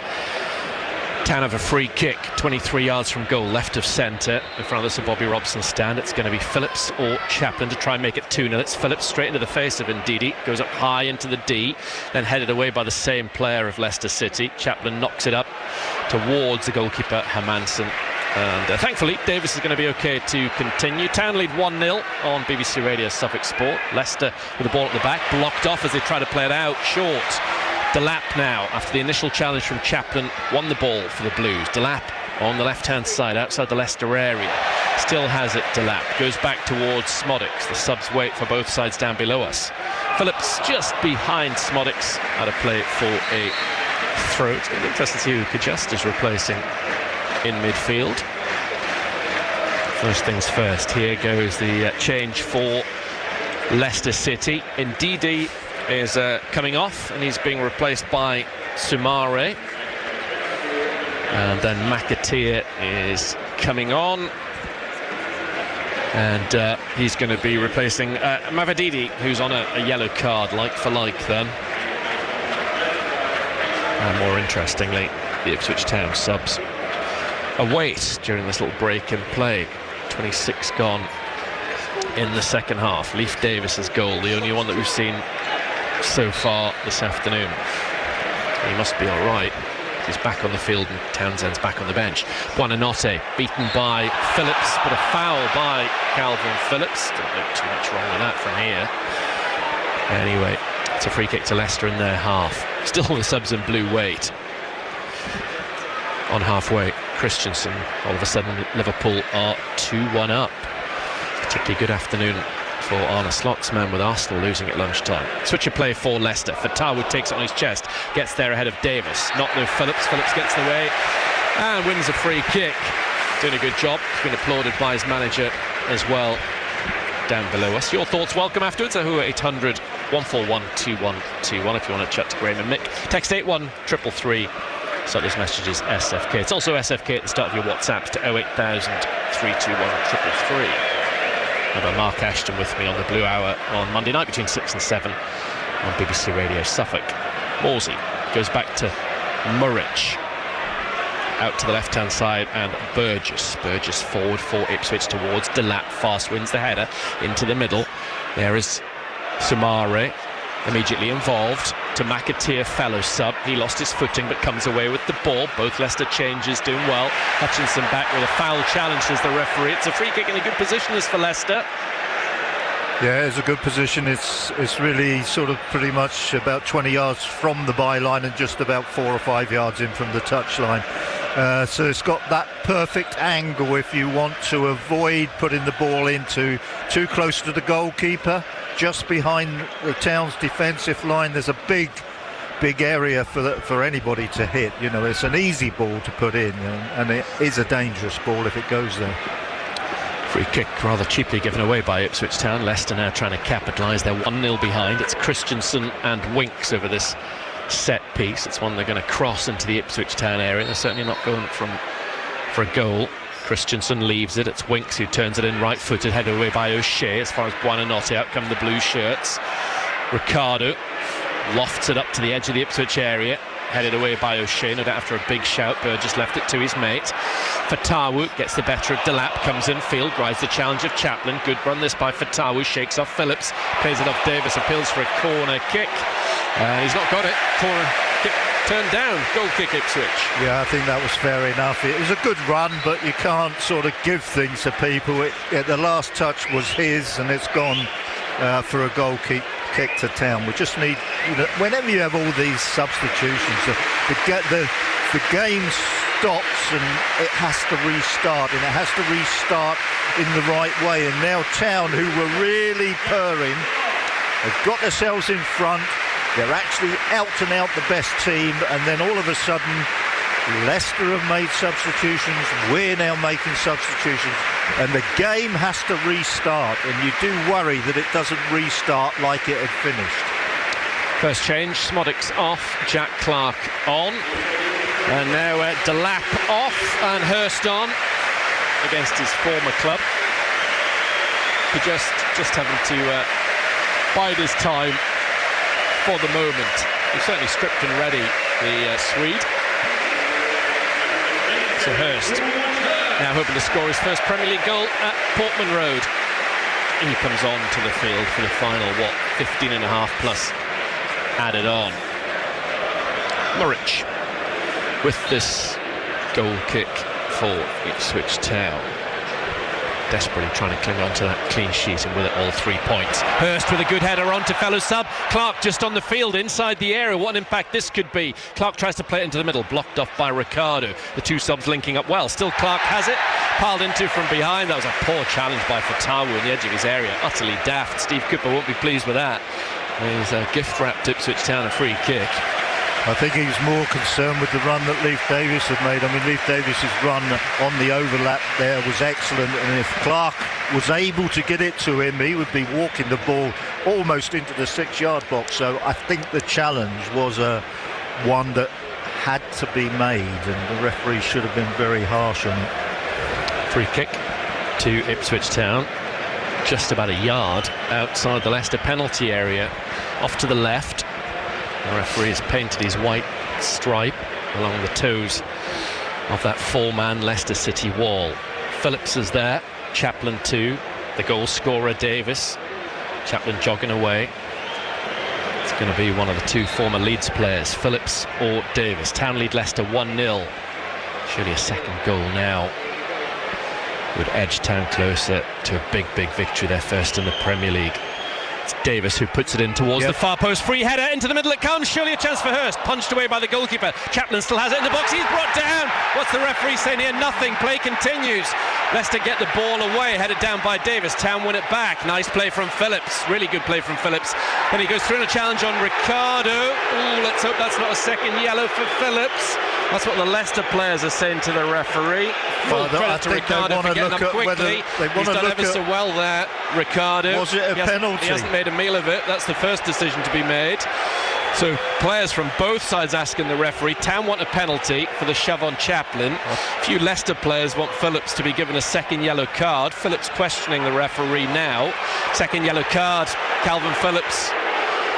Town have a free kick 23 yards from goal, left of centre, in front of the Sir Bobby Robson stand. It's going to be Phillips or Chaplin to try and make it 2-0. It's Phillips straight into the face of Ndidi, goes up high into the D, then headed away by the same player of Leicester City. Chaplin knocks it up towards the goalkeeper Hermansen, and thankfully Davis is going to be okay to continue. Town lead 1-0 on BBC Radio Suffolk Sport. Leicester with the ball at the back, blocked off as they try to play it out short. Delap now, after the initial challenge from Chaplin, won the ball for the Blues. Delap on the left-hand side, outside the Leicester area. Still has it, Delap. Goes back towards Smodics. The subs wait for both sides down below us. Phillips just behind Smodics at a play for a throw. It's going to be interesting to see who Kajust is replacing in midfield. First things first, here goes the change for Leicester City. Ndidi is coming off, and he's being replaced by Sumare, and then McAteer is coming on, and he's going to be replacing Mavadidi, who's on a yellow card, like for like then. And more interestingly, the Ipswich Town subs await during this little break in play. 26 gone in the second half. Leif Davis's goal, the only one that we've seen so far this afternoon. He must be all right. He's back on the field and Townsend's back on the bench. Buonanotte beaten by Phillips, but a foul by Calvin Phillips. Don't look too much wrong with that from here. Anyway, it's a free kick to Leicester in their half. Still the subs in blue wait. On halfway, Christensen, all of a sudden Liverpool are 2-1 up. Particularly good afternoon for Arne Slot's man, with Arsenal losing at lunchtime. Switch of play for Leicester. Fatawu takes it on his chest, gets there ahead of Davis. Not no Phillips. Phillips gets the way and wins a free kick. Doing a good job. He's been applauded by his manager as well down below us. Your thoughts welcome afterwards. 0800 141 2121 if you want to chat to Graham and Mick. Text 81333. So this message is SFK. It's also SFK at the start of your WhatsApps to 08000 321 333. Have Mark Ashton with me on the Blue Hour on Monday night between 6 and 7 on BBC Radio Suffolk. Morsey goes back to Murrich. Out to the left-hand side, and Burgess forward for Ipswich towards Delap. Fast wins the header into the middle. There is Sumare immediately involved to McAteer, fellow sub. He lost his footing but comes away with the ball. Both Leicester changes doing well. Hutchinson back with a foul challenge, says the referee. It's a free kick in a good position as for Leicester. Yeah, it's a good position. It's really sort of pretty much about 20 yards from the byline and just about 4 or 5 yards in from the touchline. So it's got that perfect angle if you want to avoid putting the ball into too close to the goalkeeper. Just behind the Town's defensive line, there's a big area for anybody to hit. You know, it's an easy ball to put in, and it is a dangerous ball if it goes there. Free kick rather cheaply given away by Ipswich Town. Leicester now trying to capitalise. They're 1-0 behind. It's Christensen and Winks over this set piece. It's one they're going to cross into the Ipswich Town area. They're certainly not going for a goal. Christensen leaves it. It's Winks who turns it in right-footed, headed away by O'Shea. As far as Buonanotte, out come the blue shirts. Ricardo lofts it up to the edge of the Ipswich area, headed away by O'Shea. No doubt after a big shout, Burgess left it to his mate. Fatawu gets the better of Delap, comes in field, rides the challenge of Chaplin. Good run this by Fatawu, shakes off Phillips, plays it off Davis, appeals for a corner kick. He's not got it. Corner kick turned down. Goal kick Ipswich. Yeah, I think that was fair enough. It was a good run, but you can't sort of give things to people. The last touch was his, and it's gone for a goal kick to Town. We just need, whenever you have all these substitutions, the game stops and it has to restart, and it has to restart in the right way. And now Town, who were really purring, have got themselves in front. They're actually out and out the best team, and then all of a sudden Leicester have made substitutions, we're now making substitutions, and the game has to restart, and you do worry that it doesn't restart like it had finished. First change, Smodix off, Jack Clark on, and now Delap off and Hurst on against his former club. He just having to bide his time for the moment. He's certainly stripped and ready, the Swede. So Hurst now hoping to score his first Premier League goal at Portman Road. And he comes on to the field for the final, 15.5 plus added on. Murrich with this goal kick for Ipswich Town. Desperately trying to cling on to that clean sheet, and with it all 3 points. Hurst with a good header on to fellow sub. Clark just on the field inside the area. What an impact this could be. Clark tries to play it into the middle, blocked off by Ricardo. The two subs linking up well. Still Clark has it, piled into from behind. That was a poor challenge by Fatawu on the edge of his area. Utterly daft. Steve Cooper won't be pleased with that. He's gift-wrapped Ipswich Town a free kick. I think he was more concerned with the run that Leif Davis had made. I mean, Leif Davis's run on the overlap there was excellent, and if Clark was able to get it to him, he would be walking the ball almost into the 6-yard box. So I think the challenge was one that had to be made, and the referee should have been very harsh on it. Free kick to Ipswich Town, just about a yard outside the Leicester penalty area, off to the left. The referee has painted his white stripe along the toes of that 4-man Leicester City wall. Phillips is there, Chaplin too, the goal scorer Davis. Chaplin jogging away. It's going to be one of the two former Leeds players, Phillips or Davis. Town lead Leicester 1-0. Surely a second goal now would edge Town closer to a big victory, their first in the Premier League. It's Davis who puts it in towards the far post. Free header into the middle. It comes. Surely a chance for Hurst. Punched away by the goalkeeper. Chaplin still has it in the box. He's brought down. What's the referee saying here? Nothing. Play continues. Leicester get the ball away, headed down by Davis. Town win it back. Nice play from Phillips. Really good play from Phillips. Then he goes through in a challenge on Ricardo. Ooh, let's hope that's not a second yellow for Phillips. That's what the Leicester players are saying to the referee. Full credit to Ricardo for getting up quickly. He's done ever so well there, Ricardo. Was it a penalty? He hasn't made a meal of it. That's the first decision to be made. So players from both sides asking the referee. Town want a penalty for the shove on Chaplin. A few Leicester players want Phillips to be given a second yellow card. Phillips questioning the referee now. Second yellow card. Calvin Phillips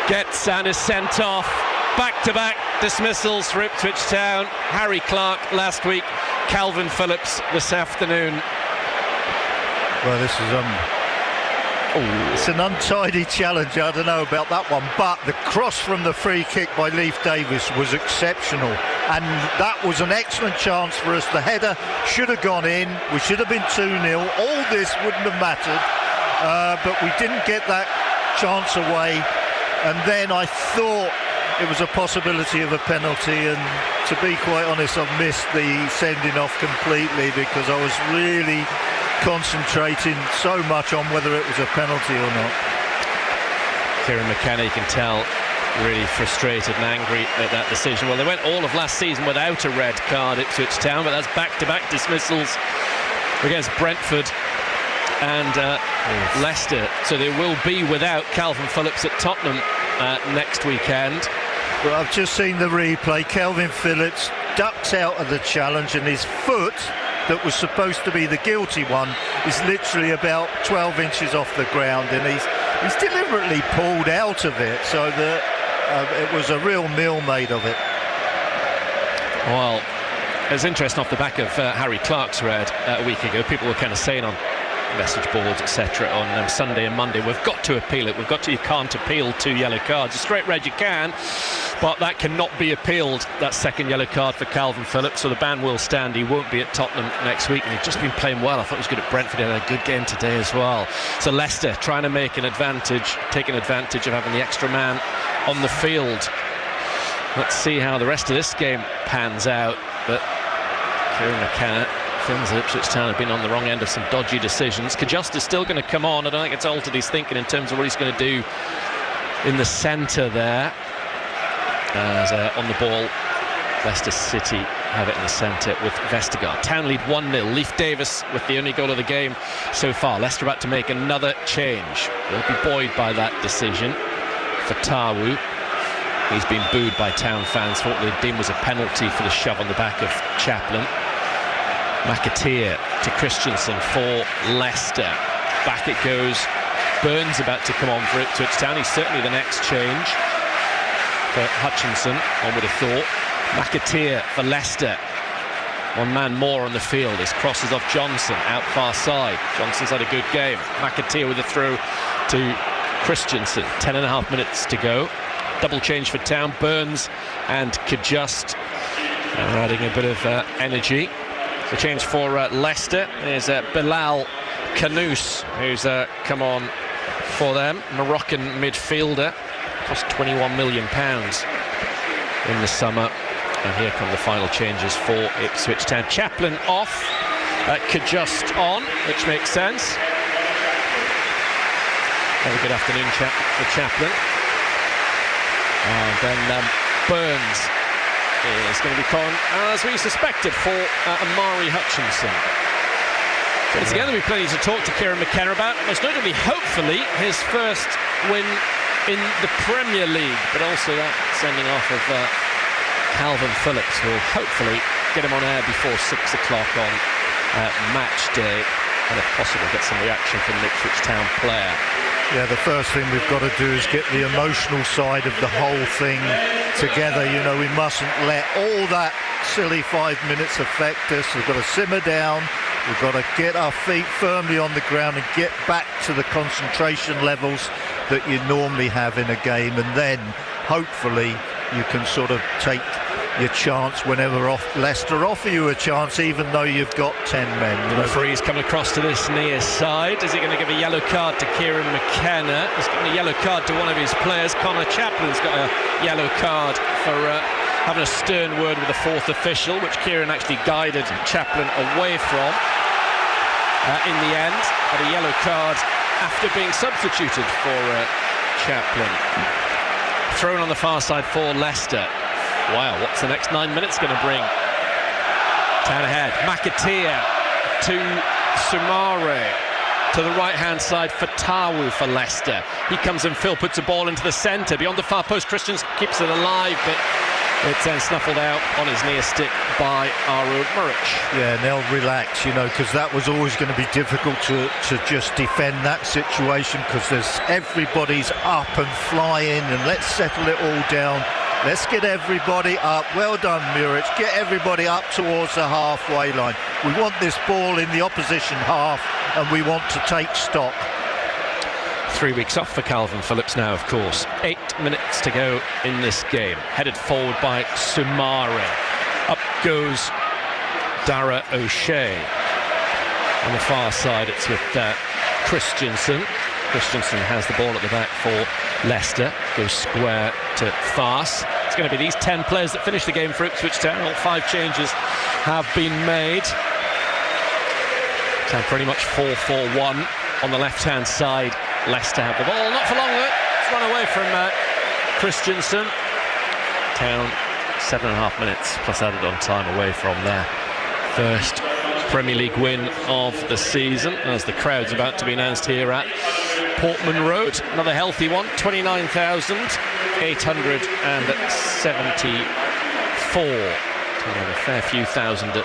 gets and is sent off. Back-to-back dismissals for Ipswich Town. Harry Clark last week. Calvin Phillips this afternoon. Well, this is it's an untidy challenge. I don't know about that one, but the cross from the free kick by Leif Davis was exceptional, and that was an excellent chance for us. The header should have gone in. We should have been 2-0. All this wouldn't have mattered, but we didn't get that chance away. And then I thought it was a possibility of a penalty, and to be quite honest, I've missed the sending off completely because I was really concentrating so much on whether it was a penalty or not. Kieran McKenna, you can tell, really frustrated and angry at that decision. Well, they went all of last season without a red card, Ipswich Town, but that's back-to-back dismissals against Brentford and Leicester. So they will be without Calvin Phillips at Tottenham next weekend. Well, I've just seen the replay. Calvin Phillips ducks out of the challenge, and his foot, that was supposed to be the guilty one, is literally about 12 inches off the ground, and he's deliberately pulled out of it, so that it was a real meal made of it. Well, it was interesting off the back of Harry Clark's red a week ago. People were kind of saying on message boards, etc., on Sunday and Monday, we've got to appeal it. You can't appeal 2 yellow cards. A straight red you can, but that cannot be appealed, that second yellow card for Calvin Phillips, so the ban will stand. He won't be at Tottenham next week, and he's just been playing well. I thought he was good at Brentford. He had a good game today as well. So Leicester trying to make an advantage, taking advantage of having the extra man on the field. Let's see how the rest of this game pans out, but Kieran McKenna feels that Ipswich Town have been on the wrong end of some dodgy decisions. Kajust is still going to come on. I don't think it's altered his thinking in terms of what he's going to do in the centre there. As on the ball, Leicester City have it in the centre with Vestergaard. Town lead 1-0. Leif Davis with the only goal of the game so far. Leicester about to make another change. They'll be buoyed by that decision for Tawu. He's been booed by Town fans for what they deemed was a penalty for the shove on the back of Chaplin. McAteer to Christensen for Leicester. Back it goes. Burns about to come on for Ipswich Town. He's certainly the next change for Hutchinson, one would have thought. McAteer for Leicester. One man more on the field. His crosses off Johnson out far side. Johnson's had a good game. McAteer with a throw to Christensen. 10.5 minutes to go. Double change for Town. Burns and Kajust adding a bit of energy. The change for Leicester is Bilal Kanous, who's come on for them. Moroccan midfielder, cost £21 million in the summer. And here come the final changes for Ipswich Town. Chaplin off, Kajust on, which makes sense. Have a good afternoon for Chaplin. And then Burns is going to be gone, as we suspected, for Amari Hutchinson. So it's going to be plenty to talk to Kieran McKenna about, most notably, hopefully, his first win in the Premier League, but also that sending off of Calvin Phillips will hopefully get him on air before 6 o'clock on match day, and if possible get some reaction from the Ipswich Town player. Yeah, the first thing we've got to do is get the emotional side of the whole thing together. You know, we mustn't let all that silly 5 minutes affect us. We've got to simmer down. We've got to get our feet firmly on the ground and get back to the concentration levels that you normally have in a game, and then hopefully you can sort of take your chance whenever Leicester offer you a chance, even though you've got 10 men. The referee's coming across to this near side. Is he going to give a yellow card to Kieran McKenna? He's given a yellow card to one of his players. Connor Chaplin's got a yellow card for having a stern word with the fourth official, which Kieran actually guided Chaplin away from in the end. But a yellow card after being substituted for Chaplin. Thrown on the far side for Leicester. Wow, what's the next 9 minutes going to bring? Down ahead, McAteer to Sumare. To the right-hand side for Tawu for Leicester. He comes and Phil puts a ball into the centre. Beyond the far post, Christians keeps it alive, but it's then snuffled out on his near stick by Aro Muric. Yeah, and they'll relax, because that was always going to be difficult to just defend that situation, because everybody's up and flying, and let's settle it all down. Let's get everybody up. Well done, Muric. Get everybody up towards the halfway line. We want this ball in the opposition half, and we want to take stock. 3 weeks off for Calvin Phillips now, of course. 8 minutes to go in this game. Headed forward by Sumare. Up goes Dara O'Shea. On the far side, it's with Christensen. Christensen has the ball at the back for Leicester. Goes square to Fars. It's going to be these 10 players that finish the game for Ipswich Town. All 5 changes have been made. So pretty much 4-4-1 on the left-hand side. Leicester have the ball, not for long though. It's run away from Christensen. Town 7.5 minutes plus added on time away from their first Premier League win of the season, as the crowd's about to be announced here at Portman Road. Another healthy one, 29,874. A fair few thousand at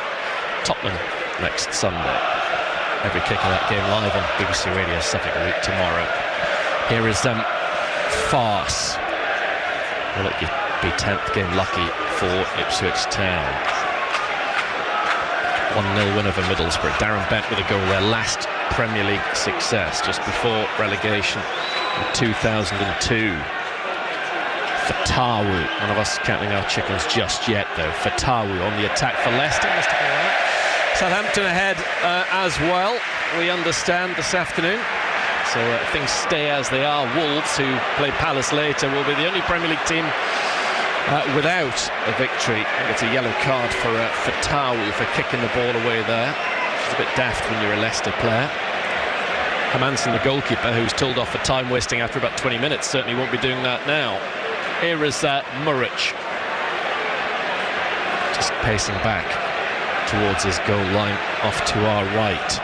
Tottenham next Sunday. Every kick of that game live on BBC Radio Suffolk tomorrow. Here is Farce. Will it be 10th game lucky for Ipswich Town? 1-0 win over Middlesbrough. Darren Bent with a goal, their last Premier League success, just before relegation in 2002. Fatawu, none of us counting our chickens just yet though. Fatawu on the attack for Leicester. Southampton ahead as well, we understand, this afternoon. So things stay as they are. Wolves, who play Palace later, will be the only Premier League team without a victory. I think it's a yellow card for Fatawu for kicking the ball away there. It's a bit daft when you're a Leicester player. Hermansen, the goalkeeper, who's told off for time wasting after about 20 minutes, certainly won't be doing that now. Here is Muric, just pacing back towards his goal line, off to our right.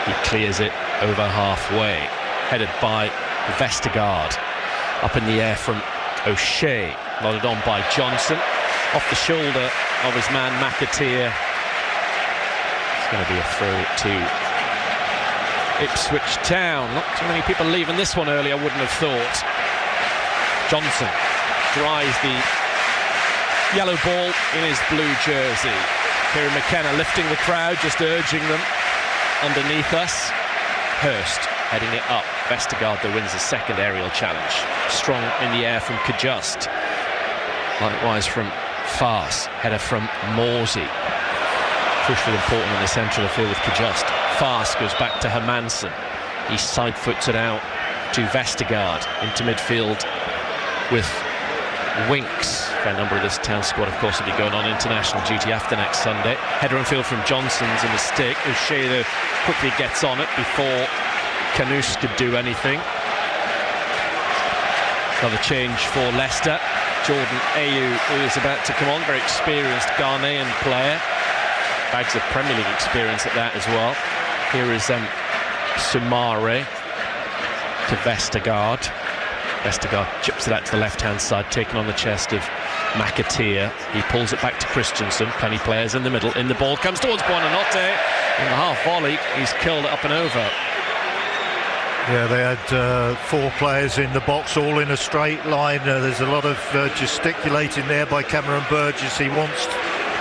He clears it over halfway, headed by Vestergaard. Up in the air from O'Shea, nodded on by Johnson, off the shoulder of his man McAteer. It's going to be a throw to Ipswich Town. Not too many people leaving this one early, I wouldn't have thought. Johnson dries the yellow ball in his blue jersey. Kieran McKenna lifting the crowd, just urging them underneath us. Hurst heading it up. Vestergaard though wins the second aerial challenge. Strong in the air from Kajust. Likewise from Farce. Header from Morsey. Crucially important in the centre of the field with Kajust. Farce goes back to Hermansen. He side-foots it out to Vestergaard into midfield with Winks. A fair number of this Town squad, of course, will be going on international duty after next Sunday. Header and field from Johnson's in the stick. O'Shea though quickly gets on it before Canus could do anything. Another change for Leicester. Jordan Ayew, who is about to come on, very experienced Ghanaian player. Bags of Premier League experience at that as well. Here is Sumare to Vestergaard. Vestergaard chips it out to the left-hand side, taking on the chest of McAteer. He pulls it back to Christensen. Plenty players in the middle. In the ball comes towards Buonanotte. In the half volley, he's killed it up and over. Yeah, they had 4 players in the box, all in a straight line. There's a lot of gesticulating there by Cameron Burgess. He wants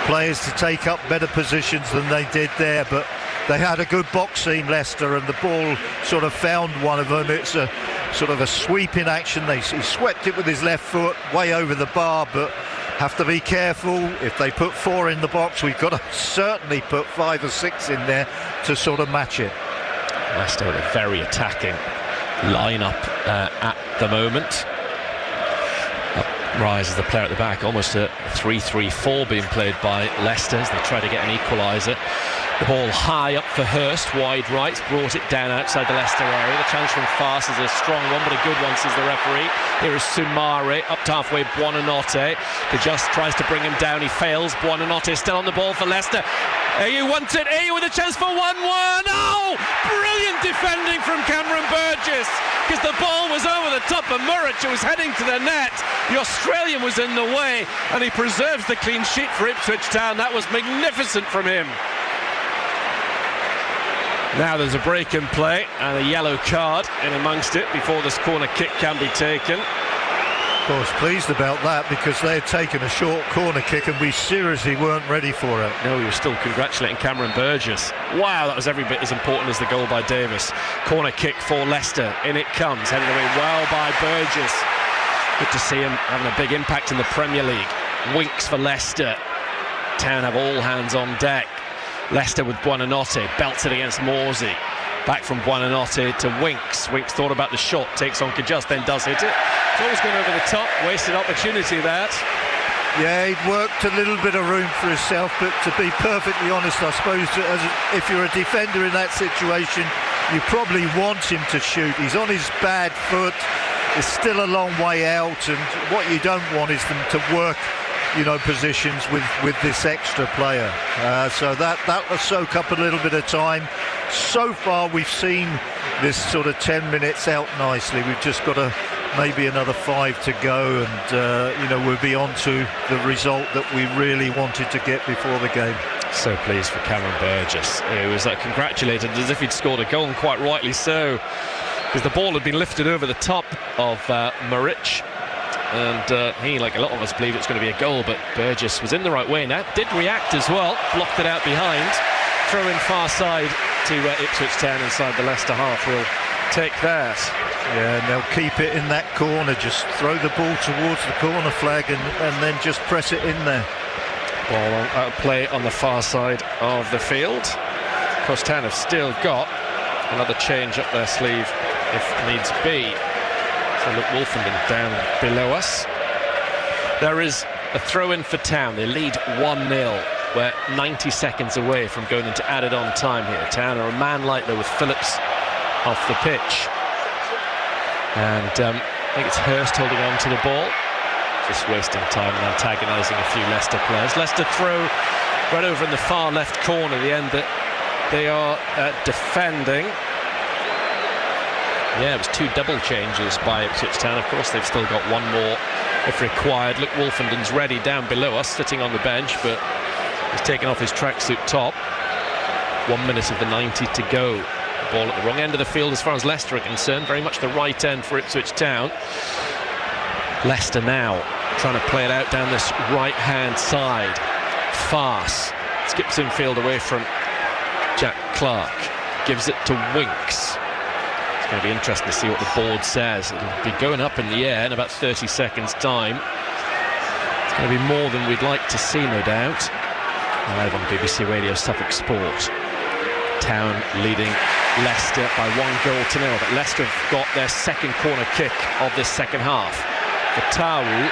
players to take up better positions than they did there, but they had a good boxing, Leicester, and the ball sort of found one of them. It's a sort of a sweeping action. He swept it with his left foot way over the bar, but have to be careful. If they put 4 in the box, we've got to certainly put 5 or 6 in there to sort of match it. Leicester with a very attacking line-up at the moment. Rise as the player at the back, almost a 3-3-4 being played by Leicester as they try to get an equaliser. The ball high up for Hurst, wide right, brought it down outside the Leicester area. The challenge from Fast is a strong one, but a good one, says the referee. Here is Sumare, up to halfway, Buonanotte. He just tries to bring him down, he fails. Buonanotte still on the ball for Leicester. Ayew wants it, Ayew with a chance for 1-1. Oh, brilliant defending from Cameron Burgess, because the ball was over the top of Muric, it was heading to the net. The Australian was in the way, and he preserves the clean sheet for Ipswich Town. That was magnificent from him. Now there's a break in play and a yellow card in amongst it before this corner kick can be taken. Of course, pleased about that, because they had taken a short corner kick and we seriously weren't ready for it. No, we were still congratulating Cameron Burgess. Wow, that was every bit as important as the goal by Davis. Corner kick for Leicester. In it comes, headed away well by Burgess. Good to see him having a big impact in the Premier League. Winks for Leicester. Town have all hands on deck. Leicester with Buonanotte, belts it against Morsey. Back from Buonanotte to Winks. Winks thought about the shot, takes on Kajust, then does hit it. It's always going over the top, wasted opportunity that. Yeah, he'd worked a little bit of room for himself, but to be perfectly honest, I suppose if you're a defender in that situation, you probably want him to shoot. He's on his bad foot, it's still a long way out, and what you don't want is them to work, you know, positions with this extra player. So that will soak up a little bit of time. So far we've seen this sort of 10 minutes out nicely. We've just got maybe another 5 to go, and you know, we'll be on to the result that we really wanted to get before the game. So pleased for Cameron Burgess. He was congratulated as if he'd scored a goal, and quite rightly so, because the ball had been lifted over the top of Muric. And he, like a lot of us, believed it was going to be a goal, but Burgess was in the right way now. Did react as well, blocked it out behind. Throw in far side to Ipswich Town inside the Leicester half. Will take that. Yeah, and they'll keep it in that corner. Just throw the ball towards the corner flag and then just press it in there. Ball on play on the far side of the field. Of course, Town have still got another change up their sleeve if needs be. So look, Wolfenden down below us. There is a throw-in for Town. They lead 1-0. We're 90 seconds away from going into added-on time here. Town are a man light though with Phillips off the pitch. And I think it's Hurst holding on to the ball. Just wasting time and antagonising a few Leicester players. Leicester throw right over in the far left corner, the end that they are defending. Yeah, it was 2 double changes by Ipswich Town. Of course, they've still got one more if required. Look, Wolfenden's ready down below us, sitting on the bench, but he's taken off his tracksuit top. 1 minute of the 90 to go. The ball at the wrong end of the field as far as Leicester are concerned. Very much the right end for Ipswich Town. Leicester now trying to play it out down this right-hand side. Farce skips infield away from Jack Clark. Gives it to Winks. It's going to be interesting to see what the board says. It'll be going up in the air in about 30 seconds time. It's going to be more than we'd like to see, no doubt. Live on BBC Radio Suffolk Sport. Town leading Leicester by 1-0, but Leicester have got their second corner kick of this second half. Fatawu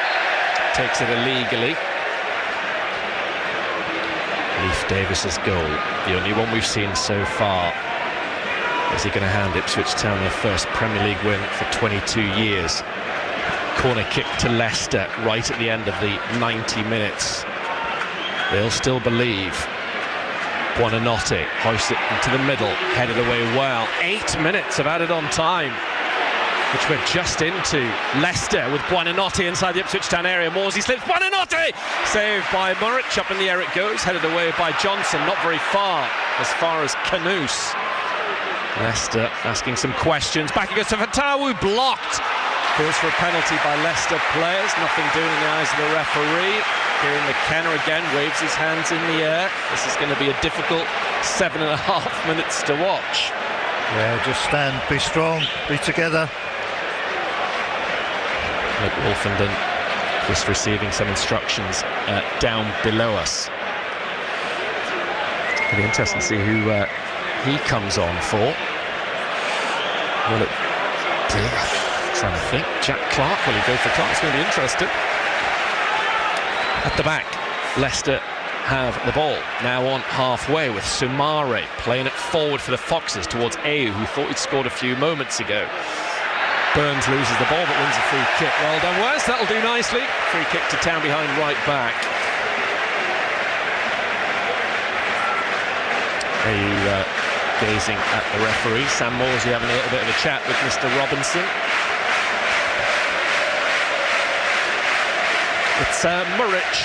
takes it illegally. Leif Davis's goal, the only one we've seen so far. Is he going to hand Ipswich Town their first Premier League win for 22 years? Corner kick to Leicester right at the end of the 90 minutes. They'll still believe. Buonanotte hoists it into the middle, headed away well. 8 minutes of added on time, which we're just into. Leicester with Buonanotte inside the Ipswich Town area. Morsey slips. Buonanotte! Saved by Muric. Up in the air it goes. Headed away by Johnson. Not very far as Canoose. Leicester asking some questions. Back it goes to Fatawu. Blocked. Goes for a penalty by Leicester players. Nothing doing in the eyes of the referee. Kieran McKenna again waves his hands in the air. This is going to be a difficult 7.5 minutes to watch. Yeah, just stand, be strong, be together. Look, Wolfenden just receiving some instructions down below us. It'll be interesting to see who he comes on for. Will it be, trying to think, Jack Clark? Will he go for Clark? It's going to be interesting. At the back, Leicester have the ball, now on halfway with Sumare playing it forward for the Foxes towards Ayew, who thought he'd scored a few moments ago. Burns loses the ball but wins a free kick. Well done, Wes, that'll do nicely. Free kick to Town behind right back. Ayew gazing at the referee. Sam Morsey having a little bit of a chat with Mr. Robinson. It's Murrich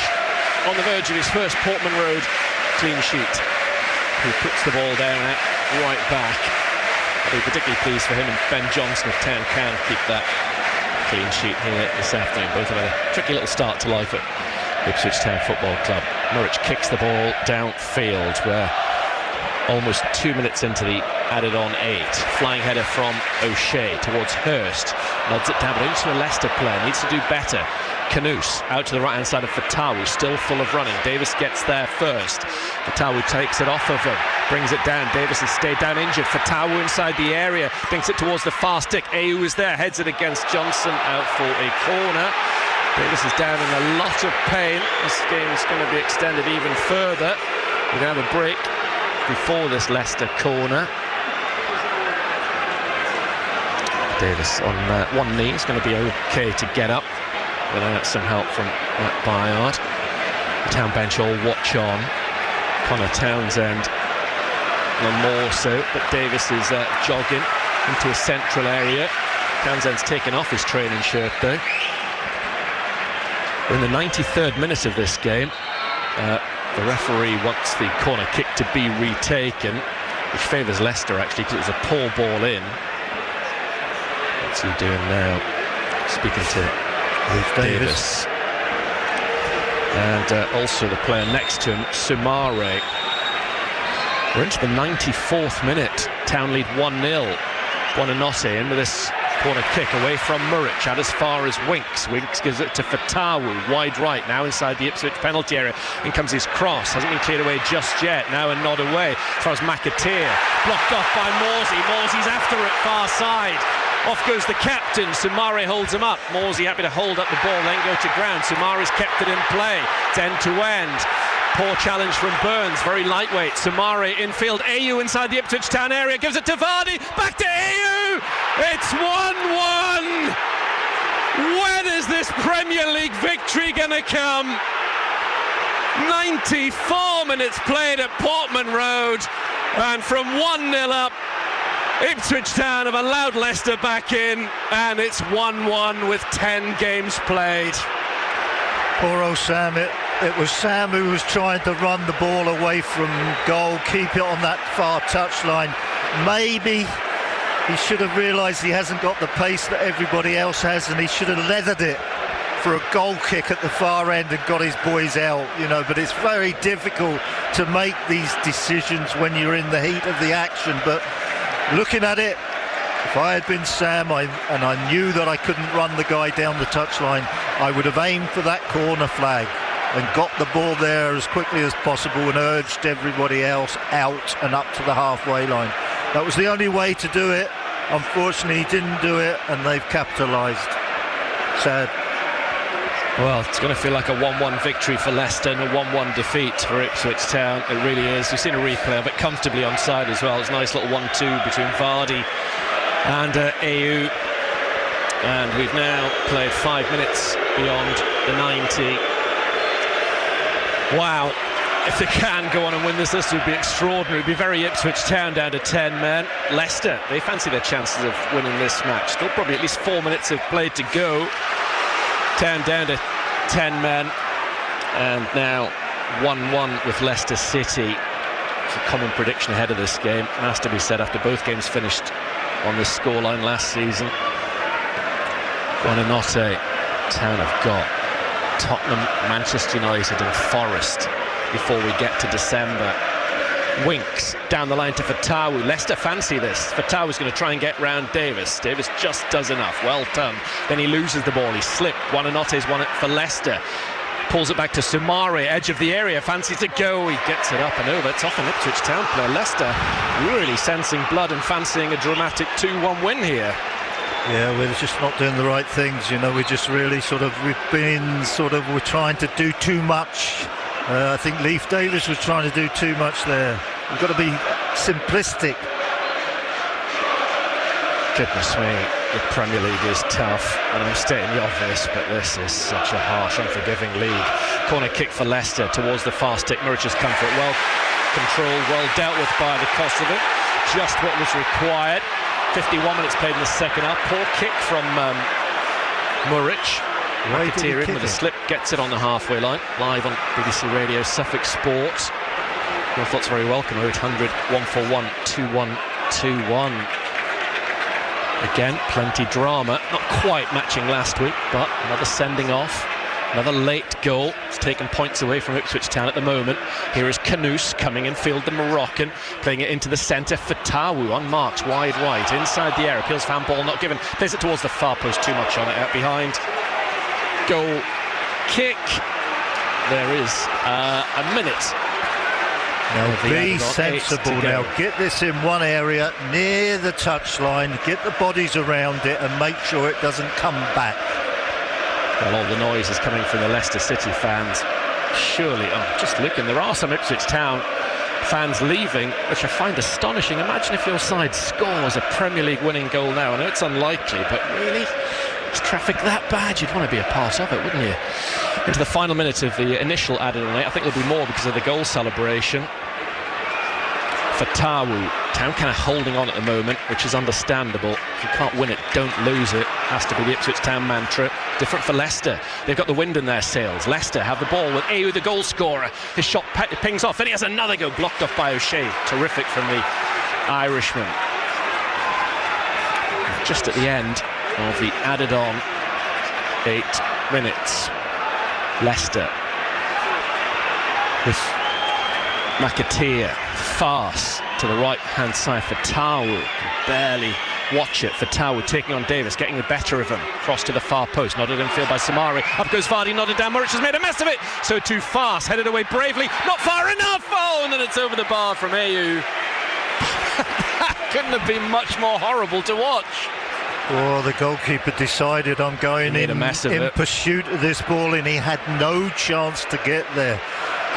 on the verge of his first Portman Road clean sheet, who puts the ball down at right back. I'll be particularly pleased for him and Ben Johnson if Town can keep that clean sheet here this afternoon. Both have had a tricky little start to life at Ipswich Town Football Club. Murrich kicks the ball downfield, where almost 2 minutes into the added-on 8. Flying header from O'Shea towards Hurst. Nods it down, but into a Leicester player. Needs to do better. Canoose out to the right-hand side of Fatawu, still full of running. Davis gets there first. Fatawu takes it off of him, brings it down. Davis has stayed down injured. Fatawu inside the area, dinks it towards the far stick. Ayew is there, heads it against Johnson, out for a corner. Davis is down in a lot of pain. This game is going to be extended even further. We're going to have a break before this Leicester corner. Davis on one knee is going to be okay to get up without some help from Matt Byard. The Town bench all watch on. Connor Townsend no more so, but Davis is jogging into a central area. Townsend's taken off his training shirt though. We're in the 93rd minute of this game. The referee wants the corner kick to be retaken, which favours Leicester actually, because it was a poor ball in. What's he doing now? Speaking to Davis. And also the player next to him, Sumare. We're into the 94th minute. Town lead 1-0. Buonanotte in with this corner kick away from Murrich, out as far as Winks. Winks gives it to Fatawu, wide right, now inside the Ipswich penalty area. In comes his cross, hasn't been cleared away just yet. Now a nod away as far as McAteer. Blocked off by Morsey. Morsey's after it, far side. Off goes the captain. Sumare holds him up. Morsey happy to hold up the ball, then go to ground. Sumare's kept it in play. It's end to end. Poor challenge from Burns, very lightweight. Sumare infield. Ayew inside the Ipswich Town area, gives it to Vardy. Back to Ayew. It's 1-1. When is this Premier League victory going to come? 94 minutes played at Portman Road, and from 1-0 up, Ipswich Town have allowed Leicester back in, and it's 1-1 with 10 games played. Poor old Sam. It was Sam who was trying to run the ball away from goal, keep it on that far touchline. Maybe he should have realised he hasn't got the pace that everybody else has, and he should have leathered it for a goal kick at the far end and got his boys out, you know. But it's very difficult to make these decisions when you're in the heat of the action. But looking at it, if I had been Sam and I knew that I couldn't run the guy down the touchline, I would have aimed for that corner flag and got the ball there as quickly as possible and urged everybody else out and up to the halfway line. That was the only way to do it. Unfortunately, he didn't do it, and they've capitalised. Sad. Well, it's going to feel like a 1-1 victory for Leicester and a 1-1 defeat for Ipswich Town. It really is. We've seen a replay of it, comfortably onside as well. It's a nice little 1-2 between Vardy and Ayew. And we've now played 5 minutes beyond the 90. Wow. If they can go on and win this, this would be extraordinary. It would be very Ipswich Town down to 10 men. Leicester, they fancy their chances of winning this match. Still probably at least 4 minutes have played to go. Town down to 10 men. And now 1-1 with Leicester City. It's a common prediction ahead of this game. It has to be said after both games finished on this scoreline last season. Buonanotte. Town have got Tottenham, Manchester United and Forest before we get to December. Winks down the line to Fatawu. Leicester fancy this. Fatawu's going to try and get round Davis. Davis just does enough. Well done. Then he loses the ball. He slipped. Buonanotte's won it for Leicester. Pulls it back to Sumare, edge of the area, fancies to go. He gets it up and over. It's off an Ipswich Town player. Leicester really sensing blood and fancying a dramatic 2-1 win here. Yeah, we're just not doing the right things, you know. We're just really we're trying to do too much. I think Leif Davis was trying to do too much there. We've got to be simplistic. Goodness me, the Premier League is tough, and I'm stating the obvious, but this is such a harsh, unforgiving league. Corner kick for Leicester towards the far stick. Muric has come for it. Well controlled, well dealt with by the Kosovo. Just what was required. 51 minutes played in the second half. Poor kick from Muric. Mkhitaryan with a slip gets it on the halfway line. Live on BBC Radio Suffolk Sports. Your thoughts very welcome. 0800 141 2121. Again, plenty drama. Not quite matching last week, but another sending off. Another late goal. It's taken points away from Ipswich Town at the moment. Here is Canouse coming in field, the Moroccan, playing it into the centre. Fatawu unmarked, wide right, inside the area. Appeals fan ball not given. Plays it towards the far post, too much on it, out behind. Goal kick. There is a minute. Now be sensible now. Get this in one area near the touchline. Get the bodies around it and make sure it doesn't come back. Well, all the noise is coming from the Leicester City fans. Surely, just looking, there are some Ipswich Town fans leaving, which I find astonishing. Imagine if your side scores a Premier League winning goal now. I know it's unlikely, but really, is traffic that bad? You'd want to be a part of it, wouldn't you? Into the final minute of the initial added on. I think there'll be more because of the goal celebration. Fatawu, Town kind of holding on at the moment, which is understandable. If you can't win it, don't lose it. Has to be the Ipswich Town mantra. Different for Leicester. They've got the wind in their sails. Leicester have the ball with Ayew, the goal scorer. His shot pings off. Then he has another go, blocked off by O'Shea. Terrific from the Irishman. Just at the end of the added on 8 minutes. Leicester with Mkhitaryan fast to the right hand side. Fatawu can barely watch it. Fatawu taking on Davis, getting the better of him. Cross to the far post, nodded in field by Sumare. Up goes Vardy, nodded down. Muric has made a mess of it. So too fast, headed away bravely. Not far enough. Oh, and then it's over the bar from Ayew. That couldn't have been much more horrible to watch. Oh, the goalkeeper decided I'm going in pursuit of this ball, and he had no chance to get there.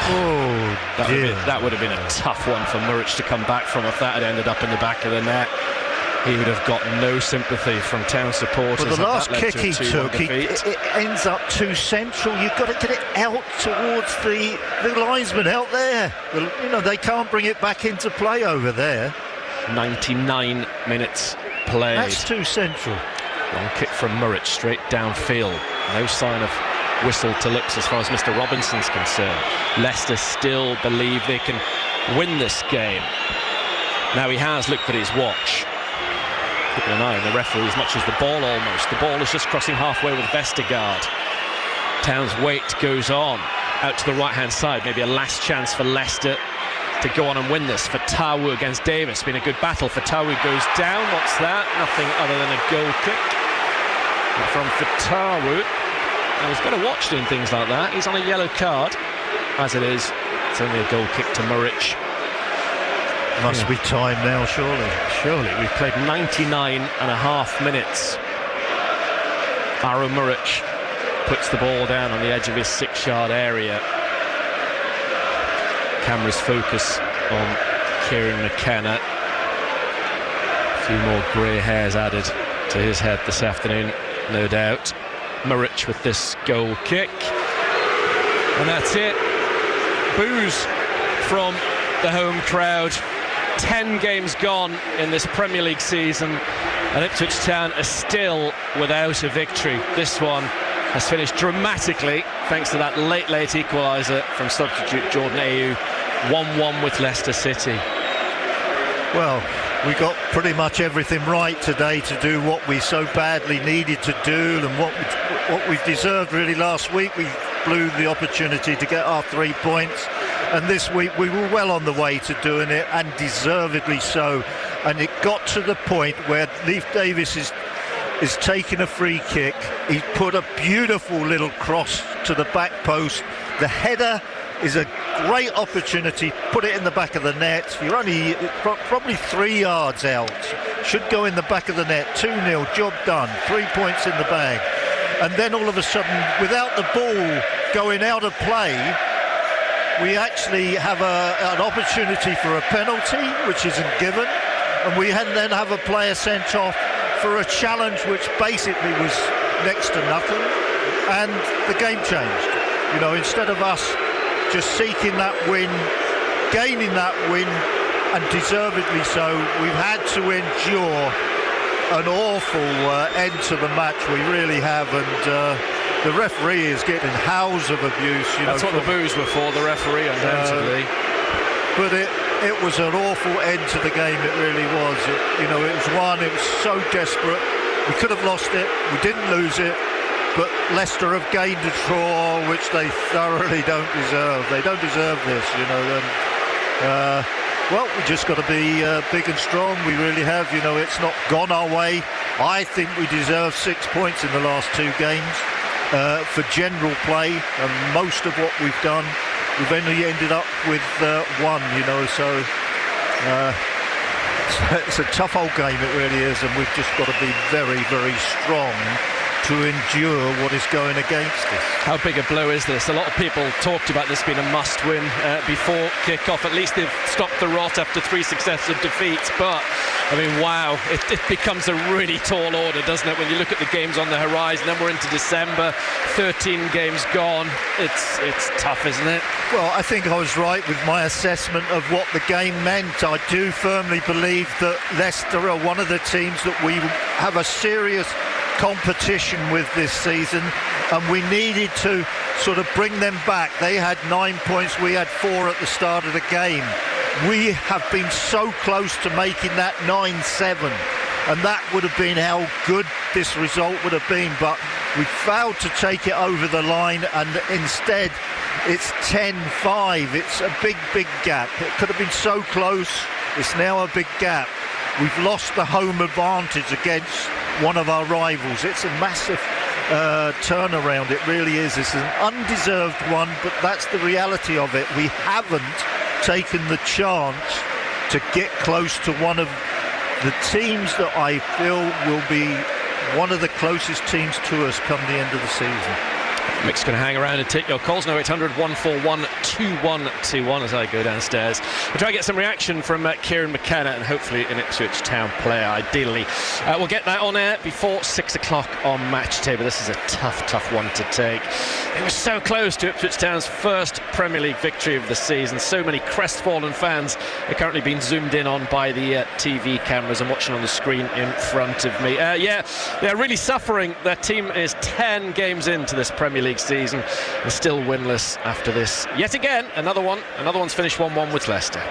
Oh, that would have been a tough one for Muric to come back from if that had ended up in the back of the net. He would have got no sympathy from Town supporters. But the last kick he took, it ends up too central. You've got to get it out towards the linesman out there. You know, they can't bring it back into play over there. 99 minutes played. That's too central. Long kick from Muric straight downfield. No sign of whistle to lips as far as Mr. Robinson's concerned. Leicester still believe they can win this game. Now he has looked at his watch. Keeping an eye on the referee as much as the ball almost. The ball is just crossing halfway with Vestergaard. Town's weight goes on. Out to the right-hand side. Maybe a last chance for Leicester to go on and win this. Fatawu against Davis. Been a good battle. Fatawu goes down. What's that? Nothing other than a goal kick from Fatawu. Now he's got to watch doing things like that. He's on a yellow card. As it is, it's only a goal kick to Muric. Must be time now, surely. Surely. We've played 99.5 minutes. Aro Muric puts the ball down on the edge of his 6-yard area. Cameras focus on Kieran McKenna. A few more grey hairs added to his head this afternoon, no doubt. Muric with this goal kick. And that's it. Boos from the home crowd. 10 games gone in this Premier League season, and Ipswich Town are still without a victory. This one has finished dramatically thanks to that late equaliser from substitute Jordan Ayew. 1-1 with Leicester City. Well, we got pretty much everything right today to do what we so badly needed to do, and what we deserved really last week. We blew the opportunity to get our 3 points. And this week we were well on the way to doing it, and deservedly so. And it got to the point where Leif Davis is taking a free kick. He put a beautiful little cross to the back post. The header is a great opportunity. Put it in the back of the net. You're only probably 3 yards out. Should go in the back of the net. 2-0, job done. 3 points in the bag. And then all of a sudden, without the ball going out of play, we actually have an opportunity for a penalty, which isn't given. And we then have a player sent off for a challenge which basically was next to nothing. And the game changed. You know, instead of us just seeking that win, gaining that win, and deservedly so, we've had to endure an awful end to the match. We really have, and the referee is getting howls of abuse. That's what the boos were for, the referee, undoubtedly. But it was an awful end to the game. It really was. It was one. It was so desperate. We could have lost it. We didn't lose it. But Leicester have gained a draw, which they thoroughly don't deserve. They don't deserve this, well, we just got to be big and strong. We really have. It's not gone our way. I think we deserve 6 points in the last 2 games for general play. And most of what we've done, we've only ended up with 1, so it's a tough old game, it really is, and we've just got to be very, very strong to endure what is going against us. How big a blow is this? A lot of people talked about this being a must-win before kick-off. At least they've stopped the rot after 3 successive defeats. But, I mean, wow, it becomes a really tall order, doesn't it, when you look at the games on the horizon. Then we're into December, 13 games gone. It's tough, isn't it? Well, I think I was right with my assessment of what the game meant. I do firmly believe that Leicester are one of the teams that we have a serious competition with this season, and we needed to sort of bring them back. They had 9 points, we had 4 at the start of the game. We have been so close to making that 9-7, and that would have been how good this result would have been, but we failed to take it over the line, and instead it's 10-5. It's a big gap. It could have been so close. It's now a big gap. We've lost the home advantage against one of our rivals. It's a massive turnaround. It really is. It's an undeserved one, but that's the reality of it. We haven't taken the chance to get close to one of the teams that I feel will be one of the closest teams to us come the end of the season. Mick's going to hang around and take your calls. 0800 141 2121 as I go downstairs. We'll try and get some reaction from Kieran McKenna and hopefully an Ipswich Town player, ideally. We'll get that on air before 6 o'clock on match day, but this is a tough one to take. It was so close to Ipswich Town's first Premier League victory of the season. So many crestfallen fans are currently being zoomed in on by the TV cameras and watching on the screen in front of me. They're really suffering. Their team is 10 games into this Premier League season and still winless after this. Yet again, another one's finished 1-1 with Leicester.